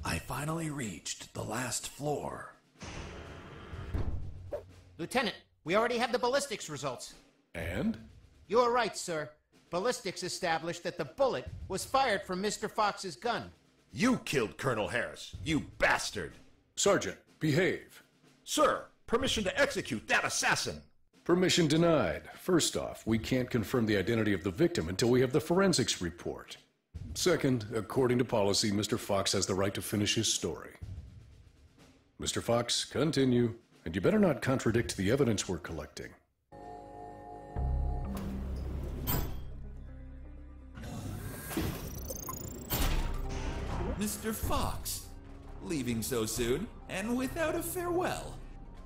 Speaker 16: I finally reached the last floor.
Speaker 5: Lieutenant, we already have the ballistics results.
Speaker 3: And?
Speaker 5: You are right, sir. Ballistics established that the bullet was fired from Mr. Fox's gun.
Speaker 6: You killed Colonel Harris, you bastard!
Speaker 3: Sergeant, behave.
Speaker 6: Sir, permission to execute that assassin!
Speaker 3: Permission denied. First off, we can't confirm the identity of the victim until we have the forensics report. Second, according to policy, Mr. Fox has the right to finish his story. Mr. Fox, continue. And you better not contradict the evidence we're collecting.
Speaker 15: Mr. Fox, leaving so soon and without a farewell.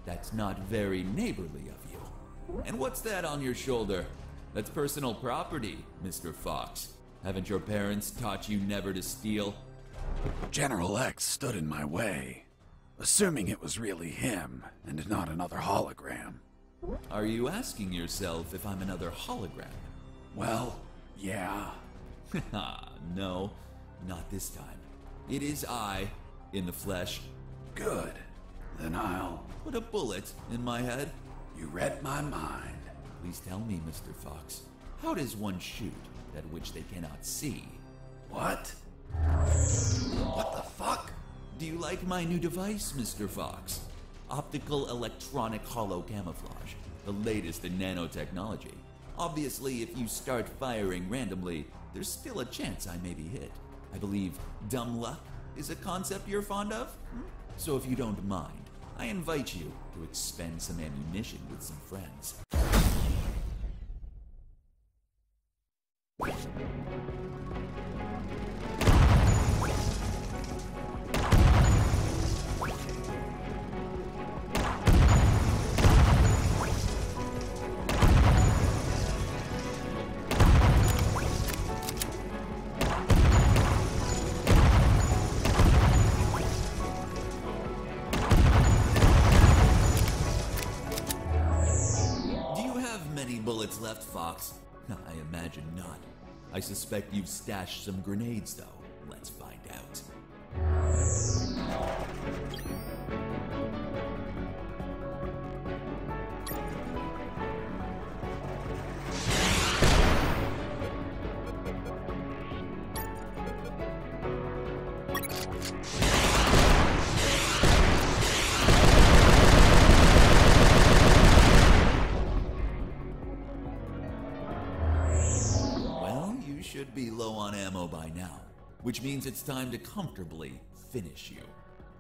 Speaker 15: That's not very neighborly of you. And what's that on your shoulder? That's personal property, Mr. Fox. Haven't your parents taught you never to steal?
Speaker 16: General X stood in my way, assuming it was really him and not another hologram.
Speaker 15: Are you asking yourself if I'm another hologram?
Speaker 16: Well, yeah.
Speaker 15: No, not this time. It is I, in the flesh.
Speaker 16: Good. Then I'll...
Speaker 15: put a bullet in my head?
Speaker 16: You read my mind.
Speaker 15: Please tell me, Mr. Fox, how does one shoot that which they cannot see?
Speaker 16: What? What the fuck?
Speaker 15: Do you like my new device, Mr. Fox? Optical electronic hollow camouflage, the latest in nanotechnology. Obviously, if you start firing randomly, there's still a chance I may be hit. I believe dumb luck is a concept you're fond of? So if you don't mind, I invite you to expend some ammunition with some friends. Bullets left, Fox? I imagine not. I suspect you've stashed some grenades, though. Let's find out. Should be low on ammo by now, which means it's time to comfortably finish you.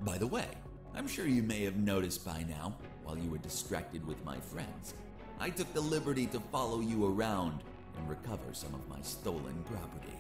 Speaker 15: By the way, I'm sure you may have noticed by now, while you were distracted with my friends, I took the liberty to follow you around and recover some of my stolen property.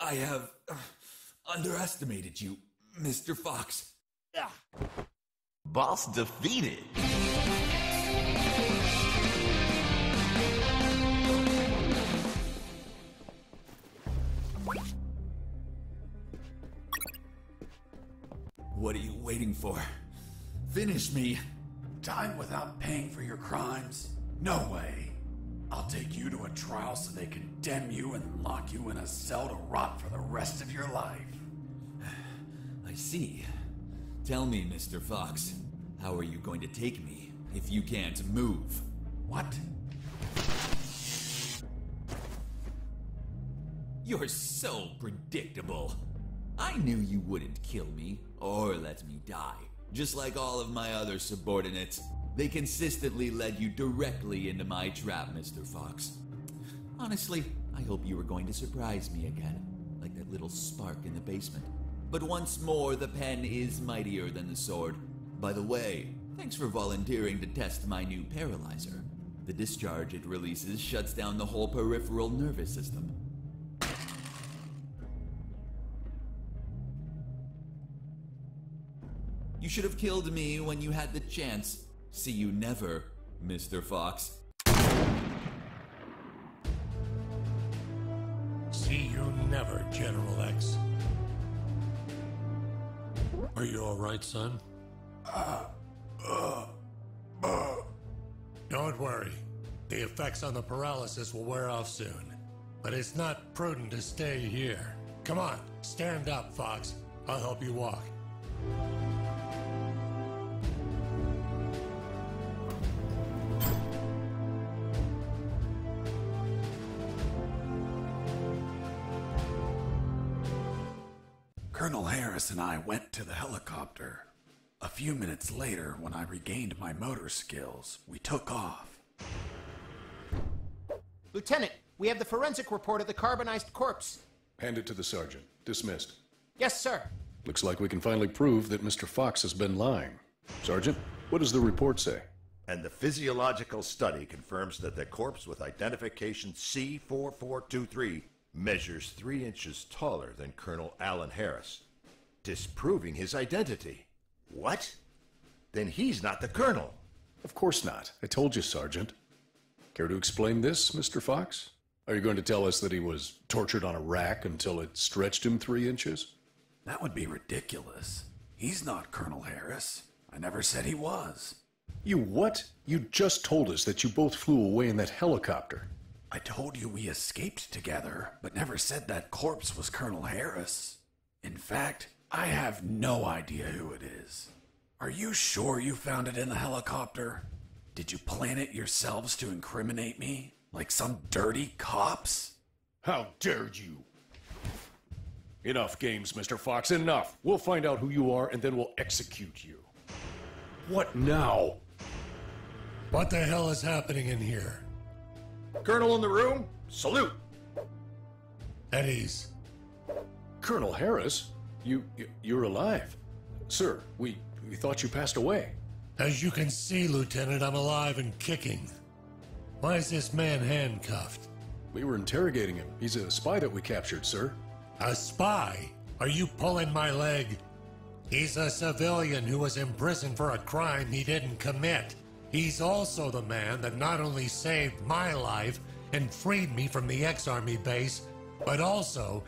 Speaker 15: I have underestimated you, Mr. Fox.
Speaker 11: Boss defeated.
Speaker 15: What are you waiting for? Finish me.
Speaker 16: Time without paying for your crimes? No way. I'll take you to a trial so they condemn you and lock you in a cell to rot for the rest of your life.
Speaker 15: I see. Tell me, Mr. Fox, how are you going to take me if you can't move?
Speaker 16: What?
Speaker 15: You're so predictable. I knew you wouldn't kill me or let me die, just like all of my other subordinates. They consistently led you directly into my trap, Mr. Fox. Honestly, I hope you were going to surprise me again, like that little spark in the basement. But once more, the pen is mightier than the sword. By the way, thanks for volunteering to test my new paralyzer. The discharge it releases shuts down the whole peripheral nervous system. You should have killed me when you had the chance. See you never, Mr. Fox.
Speaker 12: See you never, General X. Are you all right, son? Don't worry. The effects on the paralysis will wear off soon. But it's not prudent to stay here. Come on, stand up, Fox. I'll help you walk.
Speaker 16: Colonel Harris and I went to the helicopter. A few minutes later, when I regained my motor skills, we took off.
Speaker 5: Lieutenant, we have the forensic report of the carbonized corpse.
Speaker 3: Hand it to the sergeant. Dismissed.
Speaker 5: Yes, sir.
Speaker 3: Looks like we can finally prove that Mr. Fox has been lying. Sergeant, what does the report say?
Speaker 6: And the physiological study confirms that the corpse with identification C4423 measures 3 inches taller than Colonel Alan Harris, disproving his identity. What? Then he's not the colonel.
Speaker 3: Of course not. I told you, Sergeant. Care to explain this, Mr. Fox? Are you going to tell us that he was tortured on a rack until it stretched him 3 inches?
Speaker 16: That would be ridiculous. He's not Colonel Harris. I never said he was.
Speaker 3: You what? You just told us that you both flew away in that helicopter.
Speaker 16: I told you we escaped together, but never said that corpse was Colonel Harris. In fact, I have no idea who it is. Are you sure you found it in the helicopter? Did you plant it yourselves to incriminate me? Like some dirty cops?
Speaker 3: How dare you? Enough games, Mr. Fox, enough. We'll find out who you are and then we'll execute you. What now?
Speaker 12: What the hell is happening in here?
Speaker 6: Colonel in the room, salute.
Speaker 12: At ease.
Speaker 3: Colonel Harris? You're alive. Sir, we thought you passed away.
Speaker 12: As you can see, Lieutenant, I'm alive and kicking. Why is this man handcuffed?
Speaker 3: We were interrogating him. He's a spy that we captured, sir.
Speaker 12: A spy? Are you pulling my leg? He's a civilian who was imprisoned for a crime he didn't commit. He's also the man that not only saved my life and freed me from the X-Army base, but also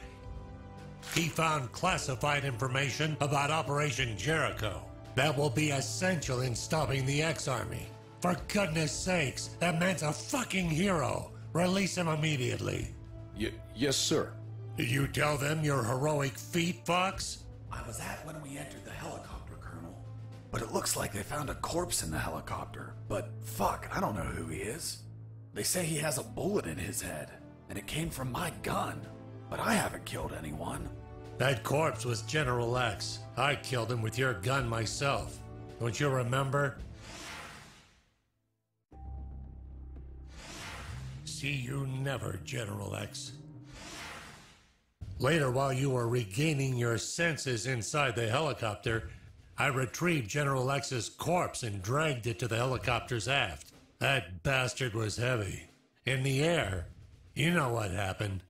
Speaker 12: he found classified information about Operation Jericho that will be essential in stopping the X-Army. For goodness sakes, that man's a fucking hero. Release him immediately.
Speaker 3: Yes, sir.
Speaker 4: Did you tell them your heroic feat, Fox?
Speaker 16: I was at when we entered the helicopter, Colonel. But it looks like they found a corpse in the helicopter. But fuck, I don't know who he is. They say he has a bullet in his head, and it came from my gun. But I haven't killed anyone.
Speaker 4: That corpse was General X. I killed him with your gun myself. Don't you remember? See you never, General X. Later, while you were regaining your senses inside the helicopter, I retrieved General X's corpse and dragged it to the helicopter's aft. That bastard was heavy. In the air, you know what happened.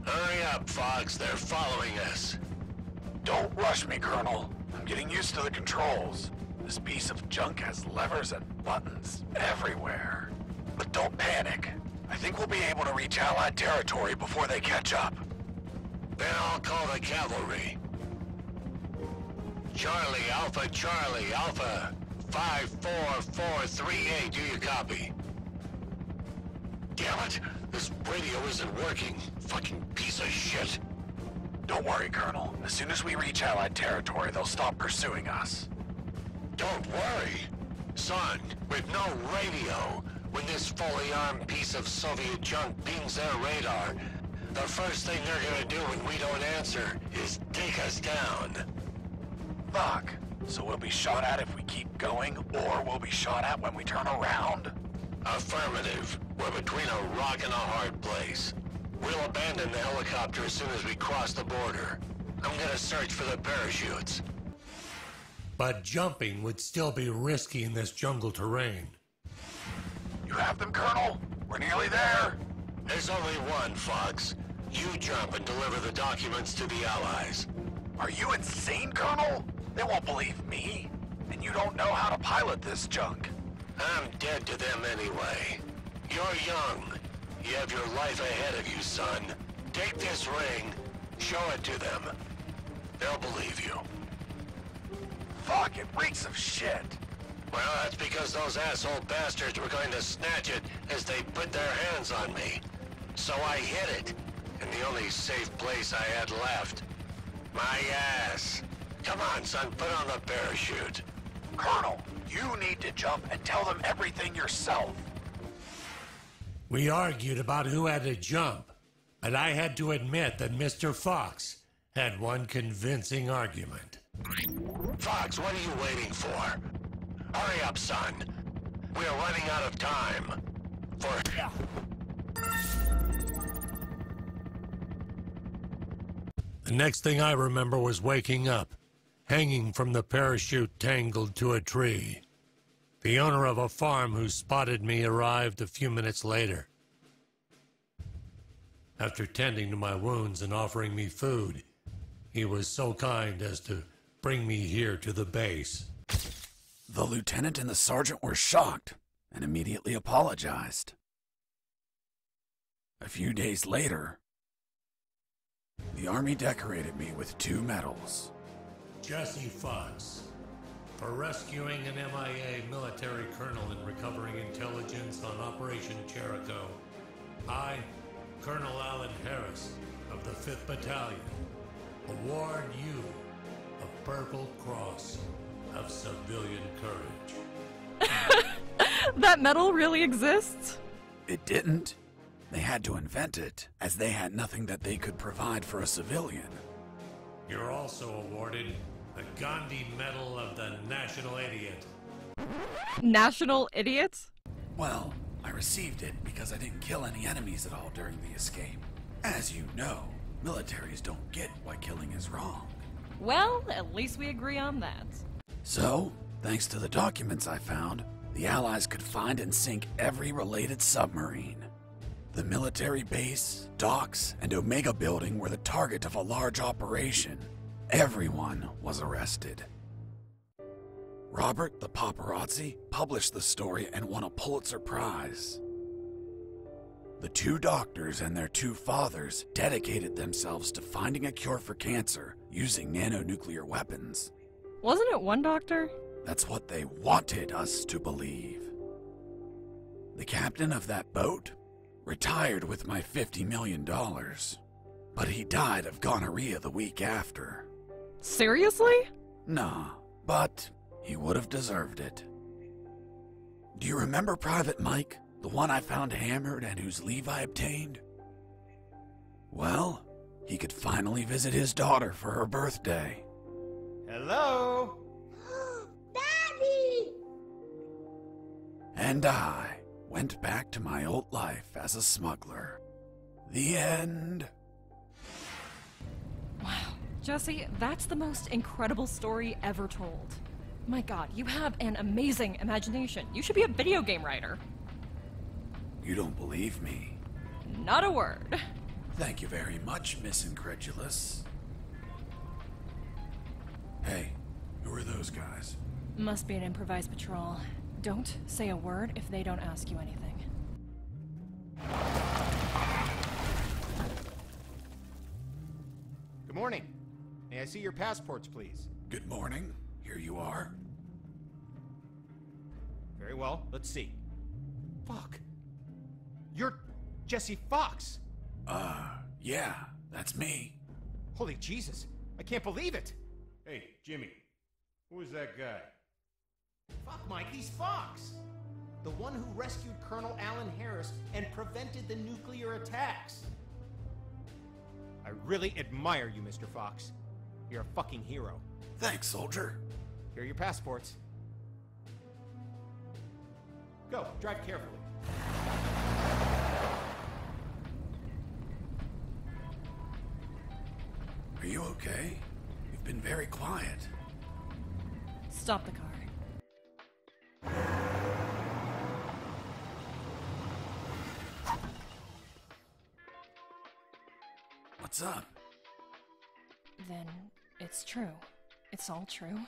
Speaker 2: Hurry up, Fox. They're following us. Don't rush me, Colonel. I'm getting used to the controls. This piece of junk has levers and buttons everywhere. But don't panic. I think we'll be able to reach Allied territory before they catch up. Then I'll call the cavalry. Charlie, Alpha, 54438, do you copy? Damn it! This radio isn't working. Fucking piece of shit. Don't worry, Colonel. As soon as we reach Allied territory, they'll stop pursuing us. Don't worry. Son, with no radio, when this fully armed piece of Soviet junk pings their radar, the first thing they're gonna do when we don't answer is take us down. Fuck. So we'll be shot at if we keep going, or we'll be shot at when we turn around? Affirmative. We're between a rock and a hard place. We'll abandon the helicopter as soon as we cross the border. I'm gonna search for the parachutes.
Speaker 4: But jumping would still be risky in this jungle terrain.
Speaker 2: You have them, Colonel? We're nearly there.
Speaker 4: There's only one, Fox. You jump and deliver the documents to the Allies.
Speaker 2: Are you insane, Colonel? They won't believe me. And you don't know how to pilot this junk.
Speaker 4: I'm dead to them anyway. You're young. You have your life ahead of you, son. Take this ring, show it to them. They'll believe you.
Speaker 2: Fuck, it reeks of shit.
Speaker 4: Well, that's because those asshole bastards were going to snatch it as they put their hands on me. So I hid it, in the only safe place I had left. My ass. Come on, son, put on the parachute.
Speaker 2: Colonel, you need to jump and tell them everything yourself.
Speaker 4: We argued about who had to jump, but I had to admit that Mr. Fox had one convincing argument.
Speaker 2: Fox, what are you waiting for? Hurry up, son. We're running out of time.
Speaker 4: The next thing I remember was waking up, hanging from the parachute tangled to a tree. The owner of a farm who spotted me arrived a few minutes later. After tending to my wounds and offering me food, he was so kind as to bring me here to the base.
Speaker 16: The lieutenant and the sergeant were shocked and immediately apologized. A few days later, the Army decorated me with 2 medals.
Speaker 4: Jesse Fox, for rescuing an MIA military colonel and recovering intelligence on Operation Jericho. I, Colonel Alan Harris of the 5th Battalion, award you a Purple Cross of Civilian Courage.
Speaker 7: That medal really exists?
Speaker 16: It didn't. They had to invent it, as they had nothing that they could provide for a civilian.
Speaker 4: You're also awarded the Gandhi Medal of the National Idiot.
Speaker 7: National Idiot?
Speaker 16: Well, I received it because I didn't kill any enemies at all during the escape. As you know, militaries don't get why killing is wrong.
Speaker 7: Well, at least we agree on that.
Speaker 16: So, thanks to the documents I found, the Allies could find and sink every related submarine. The military base, docks, and Omega building were the target of a large operation. Everyone was arrested. Robert the paparazzi published the story and won a Pulitzer Prize. The 2 doctors and their 2 fathers dedicated themselves to finding a cure for cancer using nanonuclear weapons.
Speaker 7: Wasn't it one doctor?
Speaker 16: That's what they wanted us to believe. The captain of that boat
Speaker 2: retired with my $50 million. But he died of gonorrhea the week after.
Speaker 7: Seriously?
Speaker 2: Nah, but he would have deserved it. Do you remember Private Mike, the one I found hammered and whose leave I obtained? Well, he could finally visit his daughter for her birthday.
Speaker 5: Hello?
Speaker 9: Daddy!
Speaker 2: And I went back to my old life as a smuggler. The end.
Speaker 7: Wow, Jesse, that's the most incredible story ever told. My God, you have an amazing imagination. You should be a video game writer.
Speaker 2: You don't believe me?
Speaker 7: Not a word.
Speaker 2: Thank you very much, Miss Incredulous. Hey, who are those guys?
Speaker 7: Must be an improvised patrol. Don't say a word if they don't ask you anything.
Speaker 5: Good morning. May I see your passports, please?
Speaker 2: Good morning. Here you are.
Speaker 5: Very well. Let's see. Fuck. You're Jesse Fox.
Speaker 2: Yeah, that's me.
Speaker 5: Holy Jesus. I can't believe it. Hey, Jimmy. Who is that guy? Fuck, Mike, he's Fox. The one who rescued Colonel Alan Harris and prevented the nuclear attacks. I really admire you, Mr. Fox. You're a fucking hero.
Speaker 2: Thanks, soldier.
Speaker 5: Here are your passports. Go, drive carefully.
Speaker 2: Are you okay? You've been very quiet.
Speaker 7: Stop the car.
Speaker 2: What's up?
Speaker 7: Then it's true. It's all true.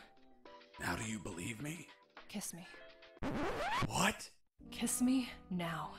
Speaker 2: Now do you believe me?
Speaker 7: Kiss me.
Speaker 2: What?
Speaker 7: Kiss me now.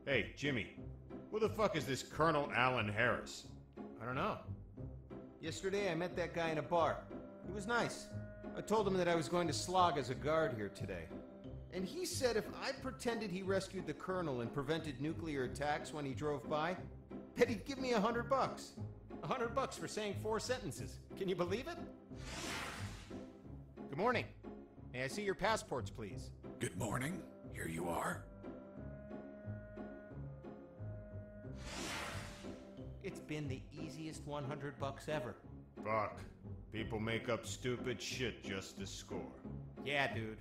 Speaker 5: Hey, Jimmy, who the fuck is this Colonel Alan Harris?
Speaker 9: I don't know. Yesterday I met that guy in a bar. He was nice. I told him that I was going to slog as a guard here today. And he said if I pretended he rescued the Colonel and prevented nuclear attacks when he drove by, that he'd give me $100. $100 for saying 4 sentences. Can you believe it? Good morning. May I see your passports, please?
Speaker 2: Good morning. Here you are.
Speaker 9: It's been the easiest $100 ever.
Speaker 5: Fuck. People make up stupid shit just to score.
Speaker 9: Yeah, dude.